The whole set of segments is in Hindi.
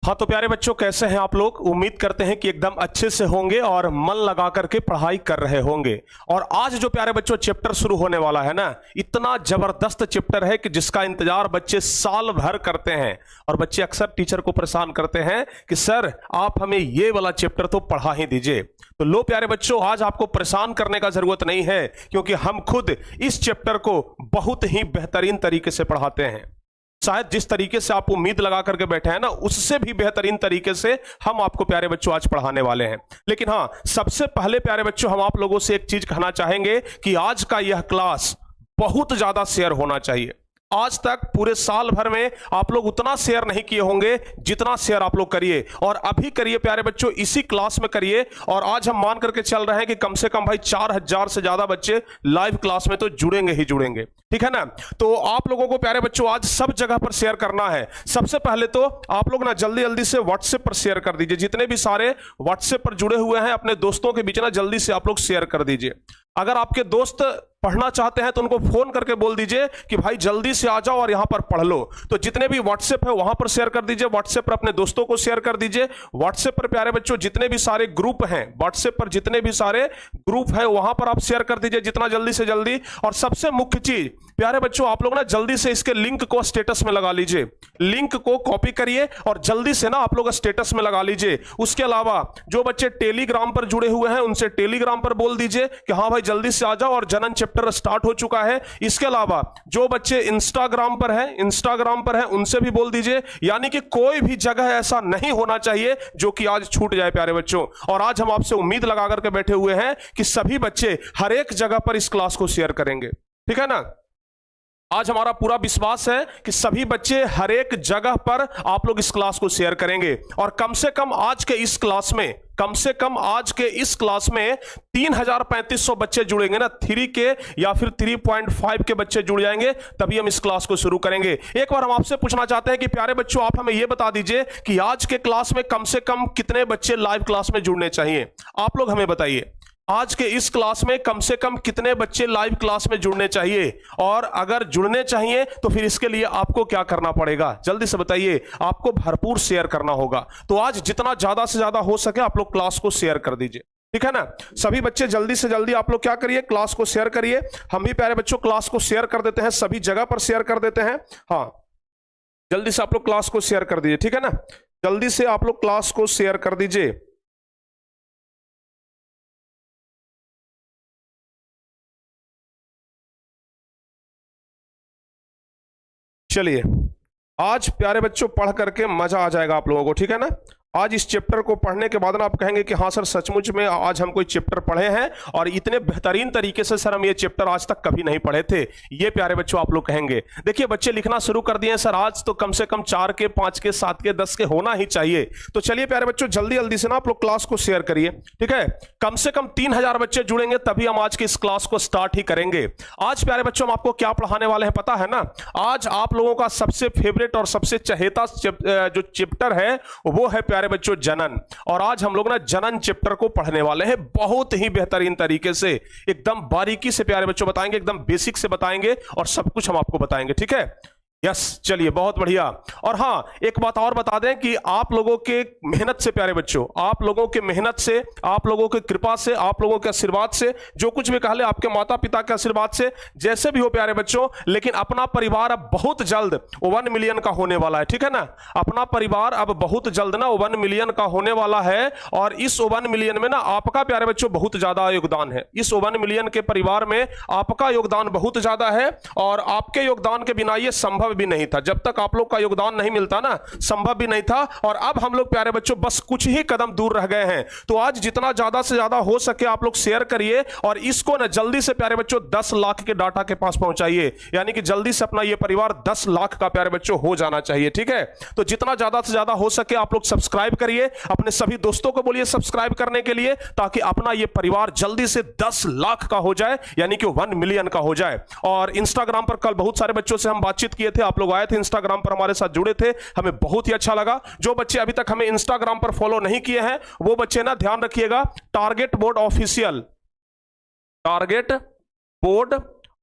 हाँ तो प्यारे बच्चों, कैसे हैं आप लोग। उम्मीद करते हैं कि एकदम अच्छे से होंगे और मन लगा करके पढ़ाई कर रहे होंगे। और आज जो प्यारे बच्चों चैप्टर शुरू होने वाला है ना, इतना जबरदस्त चैप्टर है कि जिसका इंतजार बच्चे साल भर करते हैं। और बच्चे अक्सर टीचर को परेशान करते हैं कि सर आप हमें ये वाला चैप्टर तो पढ़ा ही दीजिए। तो लो प्यारे बच्चों, आज आपको परेशान करने का जरूरत नहीं है, क्योंकि हम खुद इस चैप्टर को बहुत ही बेहतरीन तरीके से पढ़ाते हैं। शायद जिस तरीके से आप उम्मीद लगा करके बैठे हैं ना, उससे भी बेहतरीन तरीके से हम आपको प्यारे बच्चों आज पढ़ाने वाले हैं। लेकिन हाँ, सबसे पहले प्यारे बच्चों हम आप लोगों से एक चीज कहना चाहेंगे कि आज का यह क्लास बहुत ज्यादा शेयर होना चाहिए। आज तक पूरे साल भर में आप लोग उतना शेयर नहीं किए होंगे जितना शेयर आप लोग करिए, और अभी करिए प्यारे बच्चों, इसी क्लास में करिए। और आज हम मान करके चल रहे हैं कि कम से कम भाई 4000 से ज्यादा बच्चे लाइव क्लास में तो जुड़ेंगे ही जुड़ेंगे, ठीक है ना। तो आप लोगों को प्यारे बच्चों आज सब जगह पर शेयर करना है। सबसे पहले तो आप लोग ना जल्दी जल्दी से व्हाट्सएप पर शेयर कर दीजिए। जितने भी सारे व्हाट्सएप पर जुड़े हुए हैं अपने दोस्तों के बीच ना जल्दी से आप लोग शेयर कर दीजिए। अगर आपके दोस्त पढ़ना चाहते हैं तो उनको फोन करके बोल दीजिए कि भाई जल्दी से आ जाओ और यहां पर पढ़ लो। तो जितने भी व्हाट्सएप है वहां पर शेयर कर दीजिए, व्हाट्सएप पर अपने दोस्तों को शेयर कर दीजिए। व्हाट्सएप पर प्यारे बच्चों जितने भी सारे ग्रुप हैं, व्हाट्सएप पर जितने भी सारे ग्रुप हैं वहां पर आप शेयर कर दीजिए जितना जल्दी से जल्दी। और सबसे मुख्य चीज प्यारे बच्चों, आप लोग ना जल्दी से इसके लिंक को स्टेटस में लगा लीजिए। लिंक को कॉपी करिए और जल्दी से ना आप लोग स्टेटस में लगा लीजिए। उसके अलावा जो बच्चे टेलीग्राम पर जुड़े हुए हैं उनसे टेलीग्राम पर बोल दीजिए कि हाँ भाई जल्दी से आ जाओ और जनन चैप्टर स्टार्ट हो चुका है। इसके अलावा जो बच्चे इंस्टाग्राम पर है उनसे भी बोल दीजिए। यानी कि कोई भी जगह ऐसा नहीं होना चाहिए जो कि आज छूट जाए प्यारे बच्चों। और आज हम आपसे उम्मीद लगा करके बैठे हुए हैं कि सभी बच्चे हर एक जगह पर इस क्लास को शेयर करेंगे, ठीक है ना। आज हमारा पूरा विश्वास है कि सभी बच्चे हर एक जगह पर आप लोग इस क्लास को शेयर करेंगे। और कम से कम आज के इस क्लास में 3500 बच्चे जुड़ेंगे ना, 3 के या फिर 3.5 के बच्चे जुड़ जाएंगे, तभी हम इस क्लास को शुरू करेंगे। एक बार हम आपसे पूछना चाहते हैं कि प्यारे बच्चों आप हमें यह बता दीजिए कि आज के क्लास में कम से कम कितने बच्चे लाइव क्लास में जुड़ने चाहिए। आप लोग हमें बताइए, आज के इस क्लास में कम से कम कितने बच्चे लाइव क्लास में जुड़ने चाहिए। और अगर जुड़ने चाहिए तो फिर इसके लिए आपको क्या करना पड़ेगा, जल्दी से बताइए। आपको भरपूर शेयर करना होगा। तो आज जितना ज्यादा से ज्यादा हो सके आप लोग क्लास को शेयर कर दीजिए, ठीक है ना। सभी बच्चे जल्दी से जल्दी आप लोग क्या करिए, क्लास को शेयर करिए। हम भी प्यारे बच्चों क्लास को शेयर कर देते हैं, सभी जगह पर शेयर कर देते हैं। हाँ, जल्दी से आप लोग क्लास को शेयर कर दीजिए, ठीक है ना। जल्दी से आप लोग क्लास को शेयर कर दीजिए। चलिए, आज प्यारे बच्चों पढ़ करके मजा आ जाएगा आप लोगों को, ठीक है ना। आज इस चैप्टर को पढ़ने के बाद ना आप कहेंगे कि हाँ सर सचमुच में आज हम कोई चैप्टर पढ़े हैं और इतने बेहतरीन तरीके से सर हम ये चैप्टर आज तक कभी नहीं पढ़े थे। ये प्यारे बच्चों आप लोग कहेंगे। देखिए बच्चे लिखना शुरू कर दिए हैं, सर आज तो कम से कम 4 के 5 के 7 के 10 के होना ही चाहिए। तो चलिए प्यारे बच्चों जल्दी जल्दी से ना आप लोग क्लास को शेयर करिए, ठीक है। कम से कम 3000 बच्चे जुड़ेंगे तभी हम आज की इस क्लास को स्टार्ट ही करेंगे। आज प्यारे बच्चों हम आपको क्या पढ़ाने वाले हैं पता है ना। आज आप लोगों का सबसे फेवरेट और सबसे चहेता जो चैप्टर है वो है प्यारे बच्चों जनन। और आज हम लोग ना जनन चैप्टर को पढ़ने वाले हैं बहुत ही बेहतरीन तरीके से, एकदम बारीकी से प्यारे बच्चों बताएंगे, एकदम बेसिक से बताएंगे और सब कुछ हम आपको बताएंगे, ठीक है। यस, चलिए बहुत बढ़िया। और हाँ, एक बात और बता दें कि आप लोगों के मेहनत से प्यारे बच्चों, आप लोगों के मेहनत से, आप लोगों की कृपा से, आप लोगों के आशीर्वाद से, जो कुछ भी कह ले आपके माता पिता के आशीर्वाद से, जैसे भी हो प्यारे बच्चों, लेकिन अपना परिवार अब बहुत जल्द 1 मिलियन का होने वाला है, ठीक है ना। अपना परिवार अब बहुत जल्द ना 1 मिलियन का होने वाला है। और इस 1 मिलियन में ना आपका प्यारे बच्चों बहुत ज्यादा योगदान है। इस 1 मिलियन के परिवार में आपका योगदान बहुत ज्यादा है और आपके योगदान के बिना ये संभव भी नहीं था। जब तक आप लोग का योगदान नहीं मिलता ना, संभव भी नहीं था। और अब हम लोग प्यारे बच्चों बस कुछ ही कदम दूर रह गए हैं। तो आज जितना ज्यादा से ज्यादा हो सके आप लोग शेयर करिए और इसको ना जल्दी से प्यारे बच्चों 10 लाख के डाटा के पास पहुंचाइए। यानी कि जल्दी से अपना ये परिवार 10 लाख का प्यारे बच्चों हो जाना चाहिए, ठीक है। तो जितना ज्यादा से ज्यादा हो सके आप लोग सब्सक्राइब करिए, अपने सभी दोस्तों को बोलिए सब्सक्राइब करने के लिए, ताकि अपना ये परिवार जल्दी से 10 लाख का हो जाए, यानी कि 1 मिलियन का हो जाए। और इंस्टाग्राम पर कल बहुत सारे बच्चों से हम बातचीत किए थे, आप लोग आए थे इंस्टाग्राम पर हमारे साथ जुड़े थे, हमें बहुत ही अच्छा लगा। जो बच्चे अभी तक हमें इंस्टाग्राम पर फॉलो नहीं किए हैं वो बच्चे ना ध्यान रखिएगा, target board official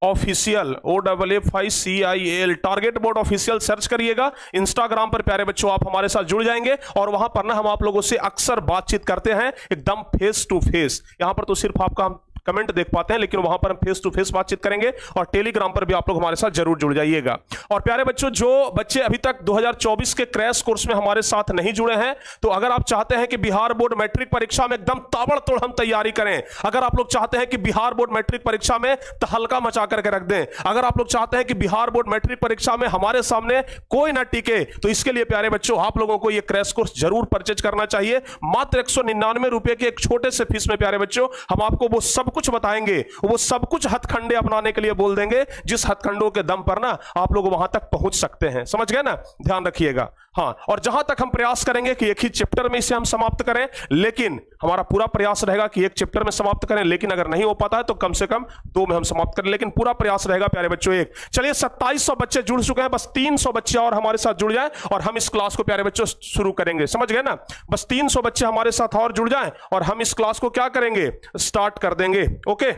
official, OFFICIAL, target board official search करिएगा। इंस्टाग्राम पर प्यारे बच्चों आप हमारे साथ जुड़ जाएंगे और वहां पर ना हम आप लोगों से अक्सर बातचीत करते हैं एकदम फेस टू फेस। यहां पर तो सिर्फ आपका हम कमेंट देख पाते हैं, लेकिन वहां पर हम फेस टू फेस बातचीत करेंगे और टेलीग्राम पर भी आप लोग हमारे साथ जरूर जुड़ जाइएगा। और प्यारे बच्चों, जो बच्चे अभी तक 2024 के क्रैश कोर्स में हमारे साथ नहीं जुड़े हैं, तो अगर आप चाहते हैं कि बिहार बोर्ड मैट्रिक परीक्षा में एकदम ताबड़तोड़ हम तैयारी करें, अगर आप लोग चाहते हैं कि बिहार बोर्ड मैट्रिक परीक्षा में तहलका मचा करके रख दें, अगर आप लोग चाहते हैं कि बिहार बोर्ड मैट्रिक परीक्षा में हमारे सामने कोई ना टिके, तो इसके लिए प्यारे बच्चों आप लोगों को यह क्रैश कोर्स जरूर परचेज करना चाहिए। मात्र 199 रुपए के एक छोटे से फीस में प्यारे बच्चों हम आपको वो सब कुछ बताएंगे, वो सब कुछ हथखंडे अपनाने के लिए बोल देंगे जिस हथखंडों के दम पर ना आप लोग वहां तक पहुंच सकते हैं। समझ गए ना? ध्यान रखिएगा। हाँ, और जहां तक हम प्रयास करेंगे कि एक ही चैप्टर में इसे हम समाप्त करें, लेकिन हमारा पूरा प्रयास रहेगा कि एक चैप्टर में समाप्त करें, लेकिन अगर नहीं हो पाता है तो कम से कम 2 में हम समाप्त करें, लेकिन पूरा प्रयास रहेगा प्यारे बच्चों एक। चलिए 2700 बच्चे जुड़ चुके हैं, बस 300 बच्चे और हमारे साथ जुड़ जाएं और हम इस क्लास को प्यारे बच्चों शुरू करेंगे। समझ गए ना? बस 300 बच्चे हमारे साथ और जुड़ जाएं और हम इस क्लास को क्या करेंगे, स्टार्ट कर देंगे। ओके,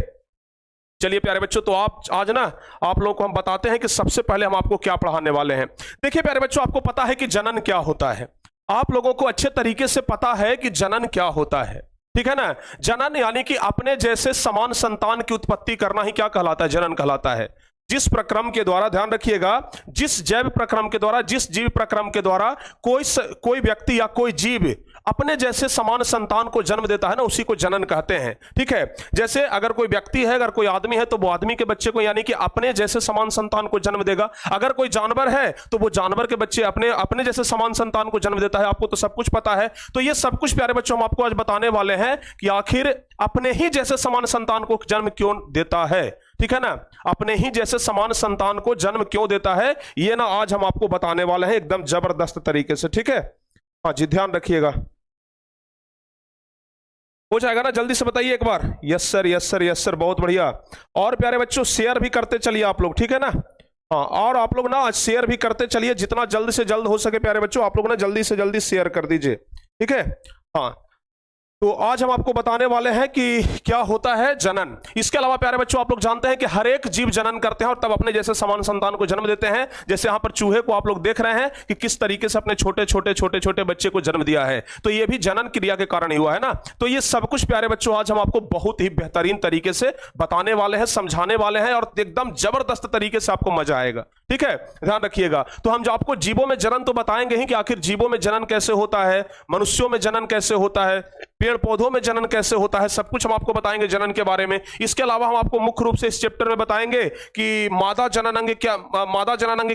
चलिए प्यारे बच्चों, तो आप आज ना आप लोगों को हम बताते हैं कि सबसे पहले हम आपको क्या पढ़ाने वाले हैं। देखिए प्यारे बच्चों, आपको पता है कि जनन क्या होता है, आप लोगों को अच्छे तरीके से पता है कि जनन क्या होता है, ठीक है ना? जनन यानी कि अपने जैसे समान संतान की उत्पत्ति करना ही क्या कहलाता है, जनन कहलाता है। जिस प्रक्रम के द्वारा, ध्यान रखिएगा, जिस जैव प्रक्रम के द्वारा, जिस जीव प्रक्रम के द्वारा कोई व्यक्ति या कोई जीव अपने जैसे समान संतान को जन्म देता है ना, उसी को जनन कहते हैं। ठीक है, जैसे अगर कोई व्यक्ति है, अगर कोई आदमी है, तो वो आदमी के बच्चे को यानी कि अपने जैसे समान संतान को जन्म देगा। अगर कोई जानवर है तो वो जानवर के बच्चे अपने जैसे समान संतान को जन्म देता है। आपको तो सब कुछ पता है। तो ये सब कुछ प्यारे बच्चों हम आपको आज बताने वाले हैं कि आखिर अपने ही जैसे समान संतान को जन्म क्यों देता है। ठीक है ना? अपने ही जैसे समान संतान को जन्म क्यों देता है, ये ना आज हम आपको बताने वाले हैं एकदम जबरदस्त तरीके से। ठीक है, हाँ जी, ध्यान रखिएगा। हो जाएगा ना? जल्दी से बताइए एक बार। Yes sir, yes sir, yes sir, बहुत बढ़िया। और प्यारे बच्चों शेयर भी करते चलिए आप लोग, ठीक है ना? हाँ, और आप लोग ना शेयर भी करते चलिए, जितना जल्द से जल्द हो सके प्यारे बच्चों आप लोग ना जल्दी से जल्दी शेयर कर दीजिए। ठीक है, हाँ। तो आज हम आपको बताने वाले हैं कि क्या होता है जनन। इसके अलावा प्यारे बच्चों आप लोग जानते हैं कि हर एक जीव जनन करते हैं और तब अपने जैसे समान संतान को जन्म देते हैं। जैसे यहां पर चूहे को आप लोग देख रहे हैं कि किस तरीके से अपने छोटे छोटे बच्चे को जन्म दिया है, तो ये भी जनन क्रिया के कारण ही हुआ है ना। तो ये सब कुछ प्यारे बच्चों आज हम आपको बहुत ही बेहतरीन तरीके से बताने वाले हैं, समझाने वाले हैं और एकदम जबरदस्त तरीके से आपको मजा आएगा। ठीक है, ध्यान रखिएगा। तो हम जो आपको जीवों में जनन तो बताएंगे ही कि आखिर जीवों में जनन कैसे होता है, मनुष्यों में जनन कैसे होता है, पेड़ पौधों में जनन कैसे होता है, सब कुछ हम आपको बताएंगे जनन के बारे में। इसके अलावा हम आपको मुख्य रूप से इस चैप्टर में बताएंगे कि मादा जननांग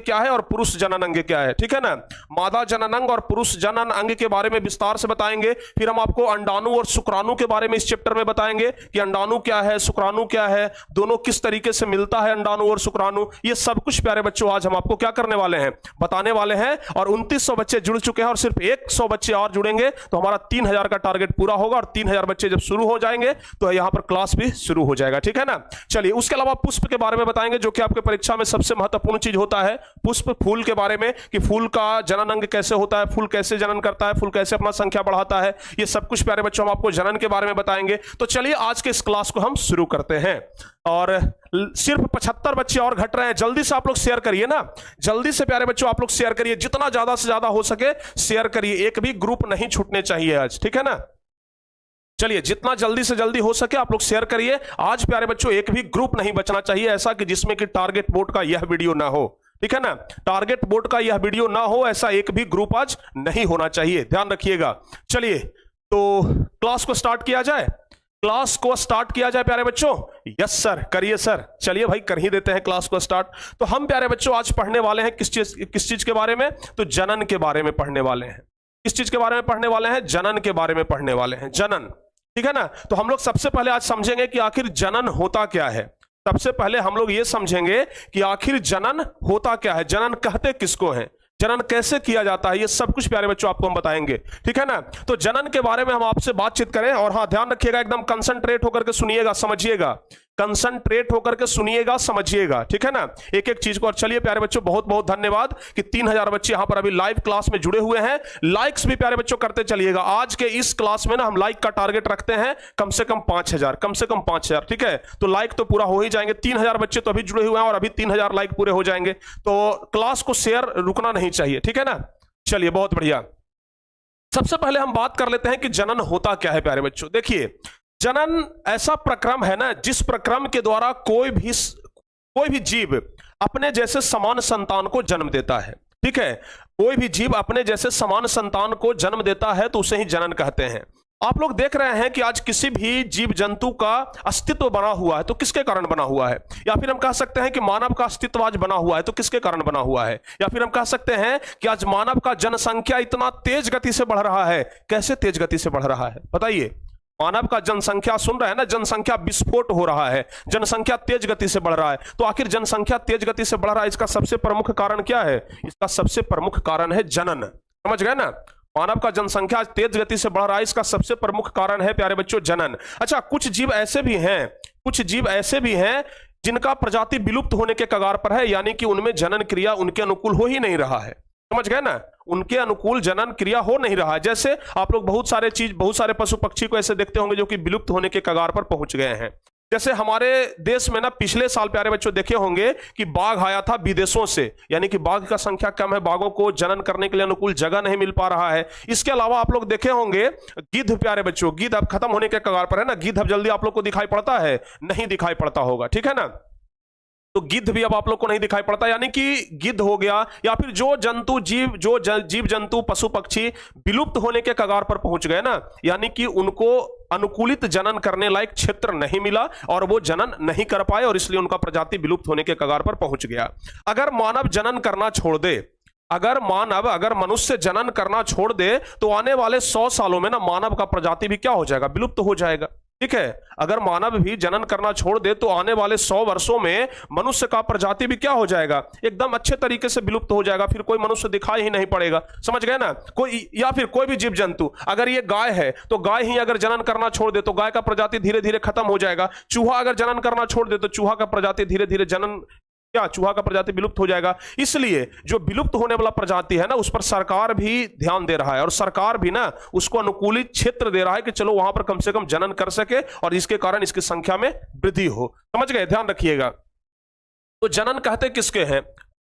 क्या है और पुरुष जननांग क्या है। ठीक है ना? मादा जननांग और पुरुष जननांग के बारे में विस्तार से बताएंगे। फिर हम आपको अंडाणु और शुक्राणु के बारे में इस चैप्टर में बताएंगे कि अंडाणु क्या है, शुक्राणु क्या है, दोनों किस तरीके से मिलता है अंडाणु और शुक्राणु। ये सब कुछ प्यारे बच्चों आज हम आपको क्या करने वाले हैं, बताने वाले हैं। और 2900 बच्चे जुड़ चुके हैं और सिर्फ 100 बच्चे और जुड़ेंगे तो हमारा 3000 का टारगेट पूरा होगा। और 3000 बच्चे जब शुरू हो जाएंगे तो यहां पर क्लास भी शुरू हो जाएगा। ठीक है ना? चलिए, उसके अलावा पुष्प के बारे में बताएंगे जो कि आपके परीक्षा में सबसे महत्वपूर्ण चीज होता है। पुष्प, फूल के बारे में कि फूल का जननांग कैसे होता है, फूल कैसे जनन करता है, फूल कैसे अपना संख्या बढ़ाता है, ये सब कुछ प्यारे बच्चों हम आपको जनन के बारे में बताएंगे। तो चलिए आज के इस क्लास को हम शुरू करते हैं। और सिर्फ 75 बच्चे और घट रहे हैं, जल्दी से आप लोग शेयर करिए ना, जल्दी से प्यारे बच्चों आप लोग शेयर करिए, जितना ज्यादा से ज्यादा हो सके शेयर करिए। एक भी ग्रुप नहीं छूटने चाहिए आज। ठीक है ना? चलिए, जितना जल्दी से जल्दी हो सके आप लोग शेयर करिए। आज प्यारे बच्चों एक भी ग्रुप नहीं बचना चाहिए ऐसा कि जिसमें कि टारगेट बोर्ड का यह वीडियो ना हो। ठीक है ना? टारगेट बोर्ड का यह वीडियो ना हो, ऐसा एक भी ग्रुप आज नहीं होना चाहिए, ध्यान रखिएगा। चलिए, तो क्लास को स्टार्ट किया जाए, क्लास को स्टार्ट किया जाए प्यारे बच्चों। यस सर, करिए सर। चलिए भाई, कर ही देते हैं क्लास को स्टार्ट। तो हम प्यारे बच्चों आज पढ़ने वाले हैं किस चीज के बारे में, तो जनन के बारे में पढ़ने वाले हैं। किस चीज के बारे में पढ़ने वाले हैं? जनन के बारे में पढ़ने वाले हैं, जनन। ठीक है ना? तो हम लोग सबसे पहले आज समझेंगे कि आखिर जनन होता क्या है। सबसे पहले हम लोग ये समझेंगे कि आखिर जनन होता क्या है, जनन कहते किसको है, जनन कैसे किया जाता है, ये सब कुछ प्यारे बच्चों आपको हम बताएंगे। ठीक है ना? तो जनन के बारे में हम आपसे बातचीत करें और हाँ, ध्यान रखिएगा, एकदम कंसंट्रेट होकर के सुनिएगा, समझिएगा कंसंट्रेट होकर के सुनिएगा, समझिएगा, ठीक है ना, एक एक चीज को। और चलिए प्यारे बच्चों, बहुत बहुत धन्यवाद कि 3000 बच्चे यहां पर अभी लाइव क्लास में जुड़े हुए हैं। लाइक्स भी प्यारे बच्चों करते चलिएगा। आज के इस क्लास में ना हम लाइक का टारगेट रखते हैं कम से कम 5000, कम से कम 5000, ठीक है। तो लाइक तो पूरा हो ही जाएंगे। 3000 बच्चे तो अभी जुड़े हुए हैं और अभी 3000 लाइक पूरे हो जाएंगे। तो क्लास को शेयर रुकना नहीं चाहिए, ठीक है ना। चलिए बहुत बढ़िया। सबसे पहले हम बात कर लेते हैं कि जनन होता क्या है प्यारे बच्चों। देखिए, जनन ऐसा प्रक्रम है ना जिस प्रक्रम के द्वारा कोई भी जीव अपने जैसे समान संतान को जन्म देता है, ठीक है। कोई भी जीव अपने जैसे समान संतान को जन्म देता है तो उसे ही जनन कहते हैं। आप लोग देख रहे हैं कि आज किसी भी जीव जंतु का अस्तित्व बना हुआ है तो किसके कारण बना हुआ है, या फिर हम कह सकते हैं कि मानव का अस्तित्व आज बना हुआ है तो किसके कारण बना हुआ है, या फिर हम कह सकते हैं कि आज मानव का जनसंख्या इतना तेज गति से बढ़ रहा है। कैसे तेज गति से बढ़ रहा है बताइए। मानव का जनसंख्या, सुन रहे हैं ना, जनसंख्या विस्फोट हो रहा है, जनसंख्या तेज गति से बढ़ रहा है। तो आखिर जनसंख्या तेज गति से बढ़ रहा है, इसका सबसे प्रमुख कारण क्या है? इसका सबसे प्रमुख कारण है जनन। समझ गए ना, मानव का जनसंख्या तेज गति से बढ़ रहा है, इसका सबसे प्रमुख कारण है प्यारे बच्चों जनन। अच्छा, कुछ जीव ऐसे भी हैं जिनका प्रजाति विलुप्त होने के कगार पर है, यानी कि उनमें जनन क्रिया उनके अनुकूल हो ही नहीं रहा है। समझ गए ना, उनके अनुकूल जनन क्रिया हो नहीं रहा है। जैसे आप लोग बहुत सारे पशु पक्षी को ऐसे देखते होंगे जो कि विलुप्त होने के कगार पर पहुंच गए हैं। जैसे हमारे देश में ना पिछले साल प्यारे बच्चों देखे होंगे कि बाघ आया था विदेशों से, यानी कि बाघ का संख्या कम है, बाघों को जनन करने के लिए अनुकूल जगह नहीं मिल पा रहा है। इसके अलावा आप लोग देखे होंगे गिद्ध, प्यारे बच्चों गिद्ध अब खत्म होने के कगार पर है ना। गिद्ध अब जल्दी आप लोग को दिखाई पड़ता है? नहीं दिखाई पड़ता होगा, ठीक है ना। तो गिद्ध भी अब आप लोग को नहीं दिखाई पड़ता, यानी कि गिद्ध हो गया या फिर जो जीव जंतु पशु पक्षी विलुप्त होने के कगार पर पहुंच गए ना, यानी कि उनको अनुकूलित जनन करने लायक क्षेत्र नहीं मिला और वो जनन नहीं कर पाए और इसलिए उनका प्रजाति विलुप्त होने के कगार पर पहुंच गया। अगर मानव जनन करना छोड़ दे, अगर मनुष्य जनन करना छोड़ दे तो आने वाले 100 सालों में ना मानव का प्रजाति भी क्या हो जाएगा? विलुप्त हो जाएगा, ठीक है। अगर मानव भी जनन करना छोड़ दे तो आने वाले 100 वर्षों में मनुष्य का प्रजाति भी क्या हो जाएगा? एकदम अच्छे तरीके से विलुप्त हो जाएगा। फिर कोई मनुष्य दिखाई ही नहीं पड़ेगा। समझ गए ना। कोई या फिर कोई भी जीव जंतु, अगर ये गाय है तो गाय ही अगर जनन करना छोड़ दे तो गाय का प्रजाति धीरे धीरे खत्म हो जाएगा। चूहा अगर जनन करना छोड़ दे तो चूहा का प्रजाति धीरे धीरे चूहा का प्रजाति विलुप्त हो जाएगा। इसलिए जो विलुप्त होने वाला प्रजाति है ना, उस पर सरकार भी ध्यान दे रहा है और सरकार भी ना उसको अनुकूलित क्षेत्र दे रहा है कि चलो वहां पर कम से कम जनन कर सके और इसके कारण इसकी संख्या में वृद्धि हो। समझ गए, ध्यान रखिएगा। तो जनन कहते किसके हैं?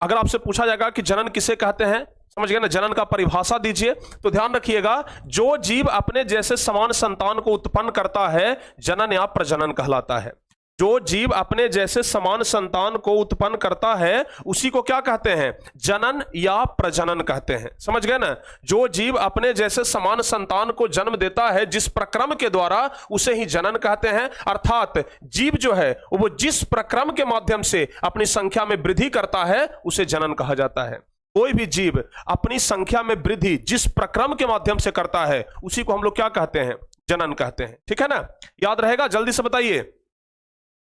अगर आपसे पूछा जाएगा कि जनन किसे कहते हैं, समझ गए ना, जनन का परिभाषा दीजिए, तो ध्यान रखिएगा, जो जीव अपने जैसे समान संतान को उत्पन्न करता है जनन या प्रजनन कहलाता है। जो जीव अपने जैसे समान संतान को उत्पन्न करता है उसी को क्या कहते हैं? जनन या प्रजनन कहते हैं। समझ गए ना, जो जीव अपने जैसे समान संतान को जन्म देता है जिस प्रक्रम के द्वारा, उसे ही जनन कहते हैं। अर्थात जीव जो है वो जिस प्रक्रम के माध्यम से अपनी संख्या में वृद्धि करता है उसे जनन कहा जाता है। कोई भी जीव अपनी संख्या में वृद्धि जिस प्रक्रम के माध्यम से करता है उसी को हम लोग क्या कहते हैं? जनन कहते हैं, ठीक है ना। याद रहेगा, जल्दी से बताइए।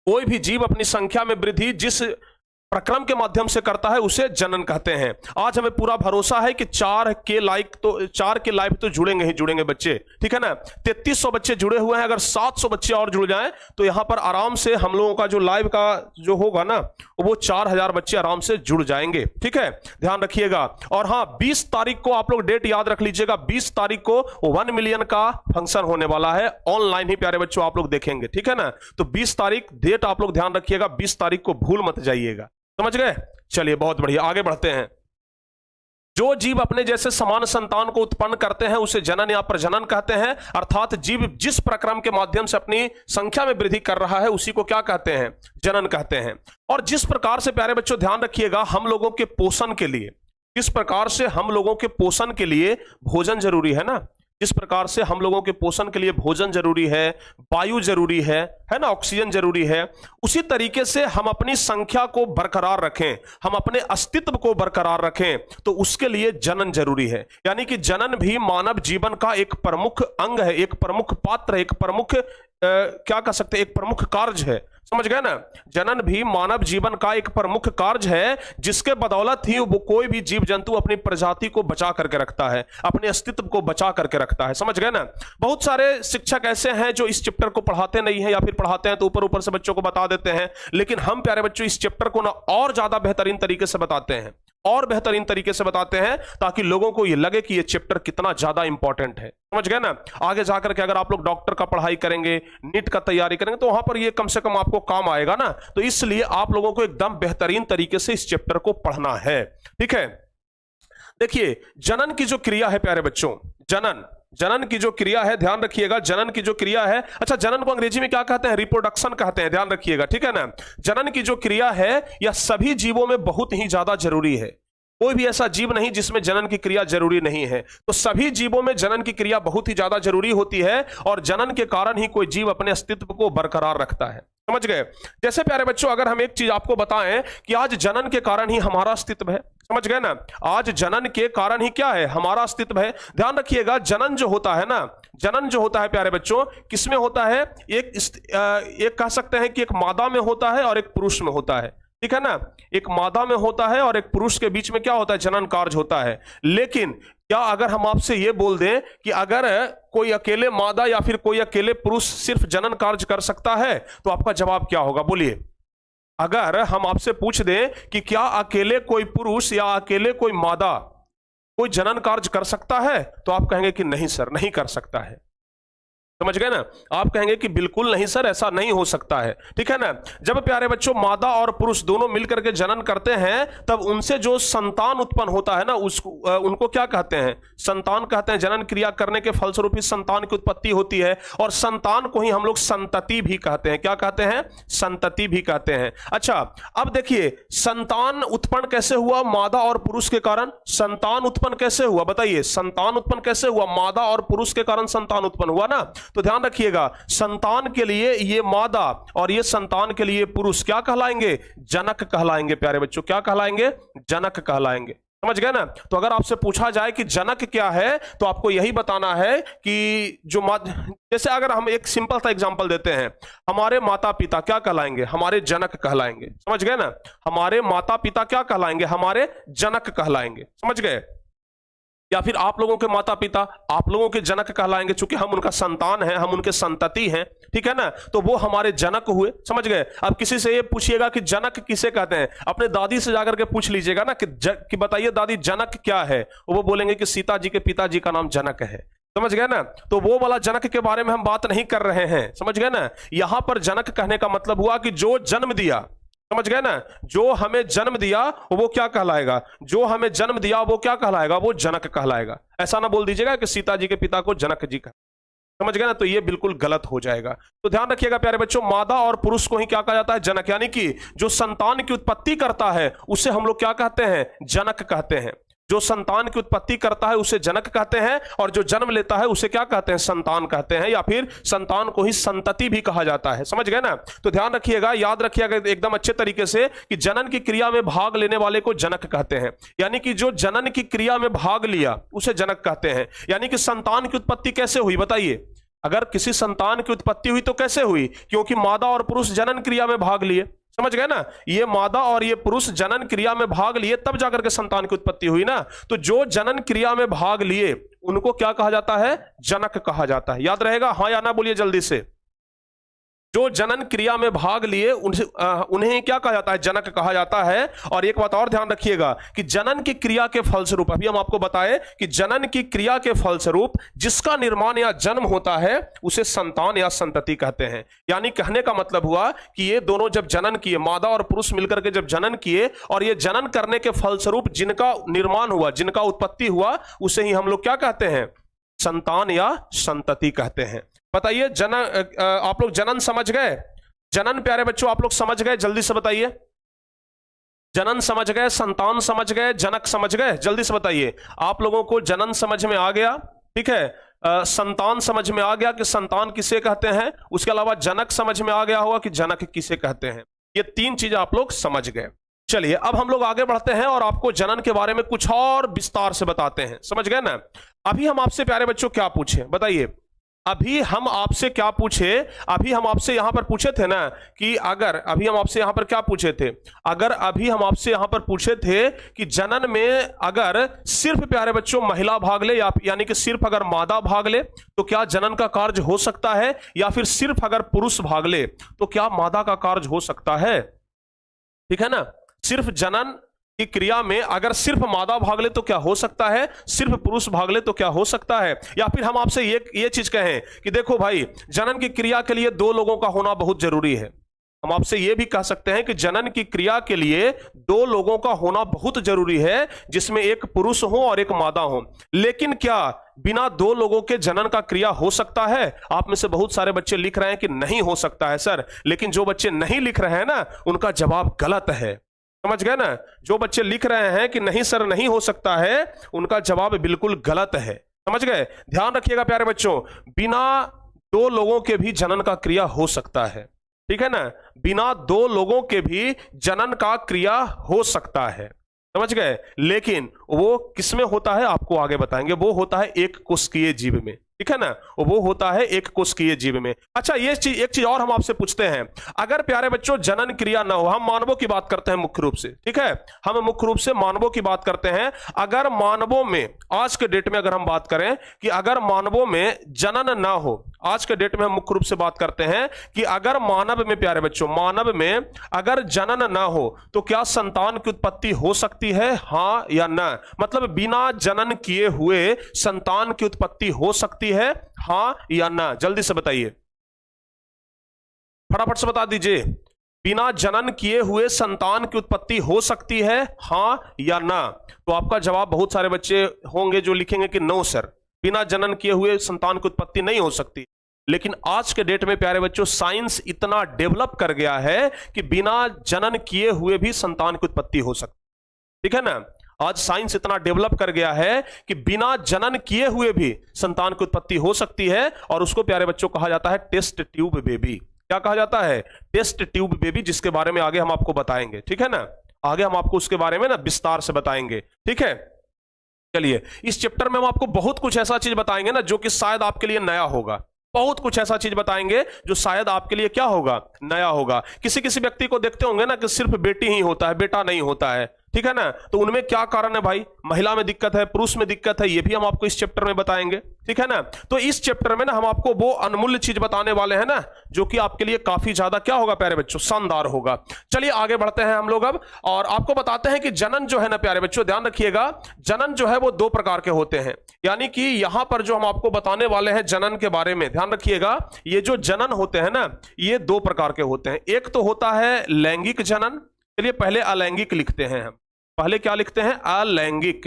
कोई भी जीव अपनी संख्या में वृद्धि जिस प्रक्रम के माध्यम से करता है उसे जनन कहते हैं। आज हमें पूरा भरोसा है कि 4 के लाइव तो जुड़ेंगे ही जुड़ेंगे बच्चे, ठीक है ना। 3300 बच्चे जुड़े हुए हैं, अगर 700 बच्चे और जुड़ जाएं तो यहां पर आराम से हम लोगों का जो लाइव का जो होगा ना वो 4000 बच्चे आराम से जुड़ जाएंगे, ठीक है, ध्यान रखिएगा। और हाँ, 20 तारीख को आप लोग डेट याद रख लीजिएगा, 20 तारीख को 1 मिलियन का फंक्शन होने वाला है। ऑनलाइन ही प्यारे बच्चों आप लोग देखेंगे, ठीक है ना। तो 20 तारीख डेट आप लोग ध्यान रखिएगा, 20 तारीख को भूल मत जाइएगा। समझ गए। चलिए बहुत बढ़िया, आगे बढ़ते हैं। जो जीव अपने जैसे समान संतान को उत्पन्न करते हैं उसे जनन या प्रजनन कहते हैं। अर्थात जीव जिस प्रक्रम के माध्यम से अपनी संख्या में वृद्धि कर रहा है उसी को क्या कहते हैं? जनन कहते हैं। और जिस प्रकार से प्यारे बच्चों ध्यान रखिएगा, हम लोगों के पोषण के लिए, किस प्रकार से हम लोगों के पोषण के लिए भोजन जरूरी है ना, जिस प्रकार से हम लोगों के पोषण के लिए भोजन जरूरी है, वायु जरूरी है ना, ऑक्सीजन जरूरी है, उसी तरीके से हम अपनी संख्या को बरकरार रखें, हम अपने अस्तित्व को बरकरार रखें तो उसके लिए जनन जरूरी है। यानी कि जनन भी मानव जीवन का एक प्रमुख अंग है, एक प्रमुख पात्र है, एक प्रमुख क्या कह सकते हैं, एक प्रमुख कार्य है। समझ गए ना, जनन भी मानव जीवन का एक प्रमुख कार्य है, जिसके बदौलत ही वो कोई भी जीव जंतु अपनी प्रजाति को बचा करके रखता है, अपने अस्तित्व को बचा करके रखता है। समझ गए ना। बहुत सारे शिक्षक ऐसे हैं जो इस चैप्टर को पढ़ाते नहीं है, या फिर पढ़ाते हैं तो ऊपर ऊपर से बच्चों को बता देते हैं, लेकिन हम प्यारे बच्चों इस चैप्टर को ना और ज्यादा बेहतरीन तरीके से बताते हैं, और बेहतरीन तरीके से बताते हैं, ताकि लोगों को यह लगे कि यह चैप्टर कितना ज्यादा इंपॉर्टेंट है। समझ गए ना। आगे जाकर के अगर आप लोग डॉक्टर का पढ़ाई करेंगे, नीट का तैयारी करेंगे, तो वहां पर ये कम से कम आपको काम आएगा ना। तो इसलिए आप लोगों को एकदम बेहतरीन तरीके से इस चैप्टर को पढ़ना है। ठीक है, देखिए जनन की जो क्रिया है प्यारे बच्चों, जनन की जो क्रिया है, ध्यान रखिएगा, जनन की जो क्रिया है, अच्छा जनन को अंग्रेजी में क्या कहते हैं, रिप्रोडक्शन कहते हैं, ध्यान रखिएगा। ठीक है ना। जनन की जो क्रिया है यह सभी जीवों में बहुत ही ज्यादा जरूरी है। कोई भी ऐसा जीव नहीं जिसमें जनन की क्रिया जरूरी नहीं है। तो सभी जीवों में जनन की क्रिया बहुत ही ज्यादा जरूरी होती है, और जनन के कारण ही कोई जीव अपने अस्तित्व को बरकरार रखता है। समझ गए। जैसे प्यारे बच्चों अगर हम एक चीज आपको बताएं कि आज जनन के कारण ही हमारा अस्तित्व है। समझ गए ना। आज जनन के कारण ही क्या है, हमारा अस्तित्व है। ध्यान रखिएगा, जनन जो होता है ना, जनन जो होता है प्यारे बच्चों, किसमें होता है, एक कह सकते हैं कि एक मादा में होता है और एक पुरुष में होता है। ठीक है ना। एक मादा में होता है और एक पुरुष के बीच में क्या होता है, जनन कार्य होता है। लेकिन क्या अगर हम आपसे यह बोल दें कि अगर कोई अकेले मादा या फिर कोई अकेले पुरुष सिर्फ जनन कार्य कर सकता है, तो आपका जवाब क्या होगा, बोलिए। अगर हम आपसे पूछ दें कि क्या अकेले कोई पुरुष या अकेले कोई मादा कोई जनन कार्य कर सकता है, तो आप कहेंगे कि नहीं सर, नहीं कर सकता है। समझ गए ना। आप कहेंगे कि बिल्कुल नहीं सर, ऐसा नहीं हो सकता है। ठीक है ना। जब प्यारे बच्चों मादा और पुरुष दोनों मिलकर के जनन करते हैं, तब उनसे जो संतान उत्पन्न होता है ना, उसको उनको क्या कहते हैं, संतान कहते हैं। जनन क्रिया करने के फलस्वरूप ही संतान की उत्पत्ति होती है, और संतान को ही हम लोग संतति भी कहते हैं। क्या कहते हैं, संतति भी कहते हैं। अच्छा, अब देखिए संतान उत्पन्न कैसे हुआ, मादा और पुरुष के कारण संतान उत्पन्न कैसे हुआ, बताइए। संतान उत्पन्न कैसे हुआ, मादा और पुरुष के कारण संतान उत्पन्न हुआ ना। तो ध्यान रखिएगा, संतान के लिए ये मादा और ये संतान के लिए पुरुष क्या कहलाएंगे, जनक कहलाएंगे। प्यारे बच्चों क्या कहलाएंगे, जनक कहलाएंगे। समझ गए ना। तो अगर आपसे पूछा जाए कि जनक क्या है, तो आपको यही बताना है कि जो जैसे अगर हम एक सिंपल सा एग्जांपल देते हैं, हमारे माता पिता क्या कहलाएंगे, हमारे जनक कहलाएंगे। समझ गए ना। हमारे माता पिता क्या कहलाएंगे, हमारे जनक कहलाएंगे। समझ गए। या फिर आप लोगों के माता पिता आप लोगों के जनक कहलाएंगे, चूंकि हम उनका संतान है, हम उनके संतति हैं। ठीक है ना। तो वो हमारे जनक हुए। समझ गए। अब किसी से ये पूछिएगा कि जनक किसे कहते हैं, अपने दादी से जाकर के पूछ लीजिएगा ना कि बताइए दादी जनक क्या है, वो बोलेंगे कि सीता जी के पिताजी का नाम जनक है। समझ गए ना। तो वो वाला जनक के बारे में हम बात नहीं कर रहे हैं। समझ गए ना। यहां पर जनक कहने का मतलब हुआ कि जो जन्म दिया। समझ गए ना। जो हमें जन्म दिया वो क्या कहलाएगा, जो हमें जन्म दिया वो क्या कहलाएगा, वो जनक कहलाएगा। ऐसा ना बोल दीजिएगा कि सीता जी के पिता को जनक जी का। समझ गए ना। तो ये बिल्कुल गलत हो जाएगा। तो ध्यान रखिएगा प्यारे बच्चों, मादा और पुरुष को ही क्या कहा जाता है, जनक। यानी कि जो संतान की उत्पत्ति करता है उसे हम लोग क्या कहते हैं, जनक कहते हैं। जो संतान की उत्पत्ति करता है उसे जनक कहते हैं, और जो जन्म लेता है उसे क्या कहते हैं, संतान कहते हैं, या फिर संतान को ही संतति भी कहा जाता है। समझ गए ना। तो ध्यान रखिएगा, याद रखिएगा एकदम अच्छे तरीके से कि जनन की क्रिया में भाग लेने वाले को जनक कहते हैं। यानी कि जो जनन की क्रिया में भाग लिया उसे जनक कहते हैं। यानी कि संतान की उत्पत्ति कैसे हुई, बताइए। अगर किसी संतान की उत्पत्ति हुई तो कैसे हुई, क्योंकि मादा और पुरुष जनन क्रिया में भाग लिए। समझ गए ना। ये मादा और ये पुरुष जनन क्रिया में भाग लिए, तब जाकर के संतान की उत्पत्ति हुई ना। तो जो जनन क्रिया में भाग लिए उनको क्या कहा जाता है, जनक कहा जाता है। याद रहेगा, हाँ या ना बोलिए जल्दी से। जो जनन क्रिया में भाग लिए उन्हें क्या कहा जाता है, जनक कहा जाता है। और एक बात और ध्यान रखिएगा कि जनन की क्रिया के फलस्वरूप, अभी हम आपको बताएं कि जनन की क्रिया के फलस्वरूप जिसका निर्माण या जन्म होता है उसे संतान या संतति कहते हैं। यानी कहने का मतलब हुआ कि ये दोनों जब जनन किए, मादा और पुरुष मिलकर के जब जनन किए, और ये जनन करने के फलस्वरूप जिनका निर्माण हुआ, जिनका उत्पत्ति हुआ, उसे ही हम लोग क्या कहते हैं, संतान या संतति कहते हैं। बताइए आप लोग जनन समझ गए, जनन प्यारे बच्चों आप लोग समझ गए, जल्दी से बताइए। जनन समझ गए, संतान समझ गए, जनक समझ गए, जल्दी से बताइए। आप लोगों को जनन समझ में आ गया, ठीक है। संतान समझ में आ गया कि संतान किसे कहते हैं, उसके अलावा जनक समझ में आ गया होगा कि जनक किसे कहते हैं। ये तीन चीजें आप लोग समझ गए। चलिए अब हम लोग आगे बढ़ते हैं और आपको जनन के बारे में कुछ और विस्तार से बताते हैं। समझ गए ना। अभी हम आपसे प्यारे बच्चों क्या पूछें, बताइए। अभी हम आपसे क्या पूछे, अभी हम आपसे यहां पर पूछे थे ना कि अगर, अभी हम आपसे यहां पर क्या पूछे थे, अगर अभी हम आपसे यहां पर पूछे थे कि जनन में अगर सिर्फ प्यारे बच्चों महिला भाग ले, यानी कि सिर्फ अगर मादा भाग ले तो क्या जनन का कार्य हो सकता है, या फिर सिर्फ अगर पुरुष भाग ले तो क्या मादा का कार्य हो सकता है। ठीक है ना, सिर्फ जनन की क्रिया में अगर सिर्फ मादा भाग ले तो क्या हो सकता है, सिर्फ पुरुष भाग ले तो क्या हो सकता है। या फिर हम आपसे ये चीज कहें कि देखो भाई, जनन की क्रिया के लिए दो लोगों का होना बहुत जरूरी है। हम आपसे यह भी कह सकते हैं कि जनन की क्रिया के लिए दो लोगों का होना बहुत जरूरी है, जिसमें एक पुरुष हो और एक मादा हो। लेकिन क्या बिना दो लोगों के जनन का क्रिया हो सकता है? आप में से बहुत सारे बच्चे लिख रहे हैं कि नहीं हो सकता है सर, लेकिन जो बच्चे नहीं लिख रहे हैं ना, उनका जवाब गलत है। समझ गए ना, जो बच्चे लिख रहे हैं कि नहीं सर नहीं हो सकता है, उनका जवाब बिल्कुल गलत है। समझ गए, ध्यान रखिएगा प्यारे बच्चों, बिना दो लोगों के भी जनन का क्रिया हो सकता है। ठीक है ना, बिना दो लोगों के भी जनन का क्रिया हो सकता है। समझ गए, लेकिन वो किसमें होता है आपको आगे बताएंगे। वो होता है एक कोशिकीय जीव में। ठीक है ना, वो होता है एक कोशिकीय जीव में। अच्छा, ये चीज, एक चीज और हम आपसे पूछते हैं, अगर प्यारे बच्चों जनन क्रिया ना हो, हम मानवों की बात करते हैं मुख्य रूप से। ठीक है, हम मुख्य रूप से मानवों की बात करते हैं। अगर मानवों में आज के डेट में अगर हम बात करें कि अगर मानवों में जनन ना हो, आज के डेट में हम मुख्य रूप से बात करते हैं कि अगर मानव में प्यारे बच्चों, मानव में अगर जनन ना हो तो क्या संतान की उत्पत्ति हो सकती है, हां या ना? मतलब बिना जनन किए हुए संतान की उत्पत्ति हो सकती है, हां या ना? जल्दी से बताइए, फटाफट से बता दीजिए। बिना जनन किए हुए संतान की उत्पत्ति हो सकती है, हां या ना? तो आपका जवाब बहुत सारे बच्चे होंगे जो लिखेंगे कि नो सर, बिना जनन किए हुए संतान की उत्पत्ति नहीं हो सकती। लेकिन आज के डेट में प्यारे बच्चों साइंस इतना डेवलप कर गया है कि बिना जनन किए हुए भी संतान की उत्पत्ति हो सकती है। ठीक है ना, आज साइंस इतना डेवलप कर गया है कि बिना जनन किए हुए भी संतान की उत्पत्ति हो सकती है, और उसको प्यारे बच्चों कहा जाता है टेस्ट ट्यूब बेबी। क्या कहा जाता है? टेस्ट ट्यूब बेबी, जिसके बारे में आगे हम आपको बताएंगे। ठीक है ना, आगे हम आपको उसके बारे में ना विस्तार से बताएंगे। ठीक है, चलिए इस चैप्टर में हम आपको बहुत कुछ ऐसा चीज बताएंगे ना जो कि शायद आपके लिए नया होगा। बहुत कुछ ऐसा चीज बताएंगे जो शायद आपके लिए क्या होगा, नया होगा। किसी किसी व्यक्ति को देखते होंगे ना कि सिर्फ बेटी ही होता है, बेटा नहीं होता है। ठीक है ना, तो उनमें क्या कारण है भाई? महिला में दिक्कत है, पुरुष में दिक्कत है, ये भी हम आपको इस चैप्टर में बताएंगे। ठीक है ना, तो इस चैप्टर में ना हम आपको वो अनमूल्य चीज बताने वाले हैं ना, जो कि आपके लिए काफी ज्यादा क्या होगा प्यारे बच्चों, शानदार होगा। चलिए आगे बढ़ते हैं हम लोग अब, और आपको बताते हैं कि जनन जो है ना प्यारे बच्चों, ध्यान रखिएगा, जनन जो है वो दो प्रकार के होते हैं। यानी कि यहां पर जो हम आपको बताने वाले हैं जनन के बारे में, ध्यान रखिएगा, ये जो जनन होते हैं ना, ये दो प्रकार के होते हैं। एक तो होता है लैंगिक जनन। चलिए पहले अलैंगिक लिखते हैं हम, पहले क्या लिखते हैं? अलैंगिक,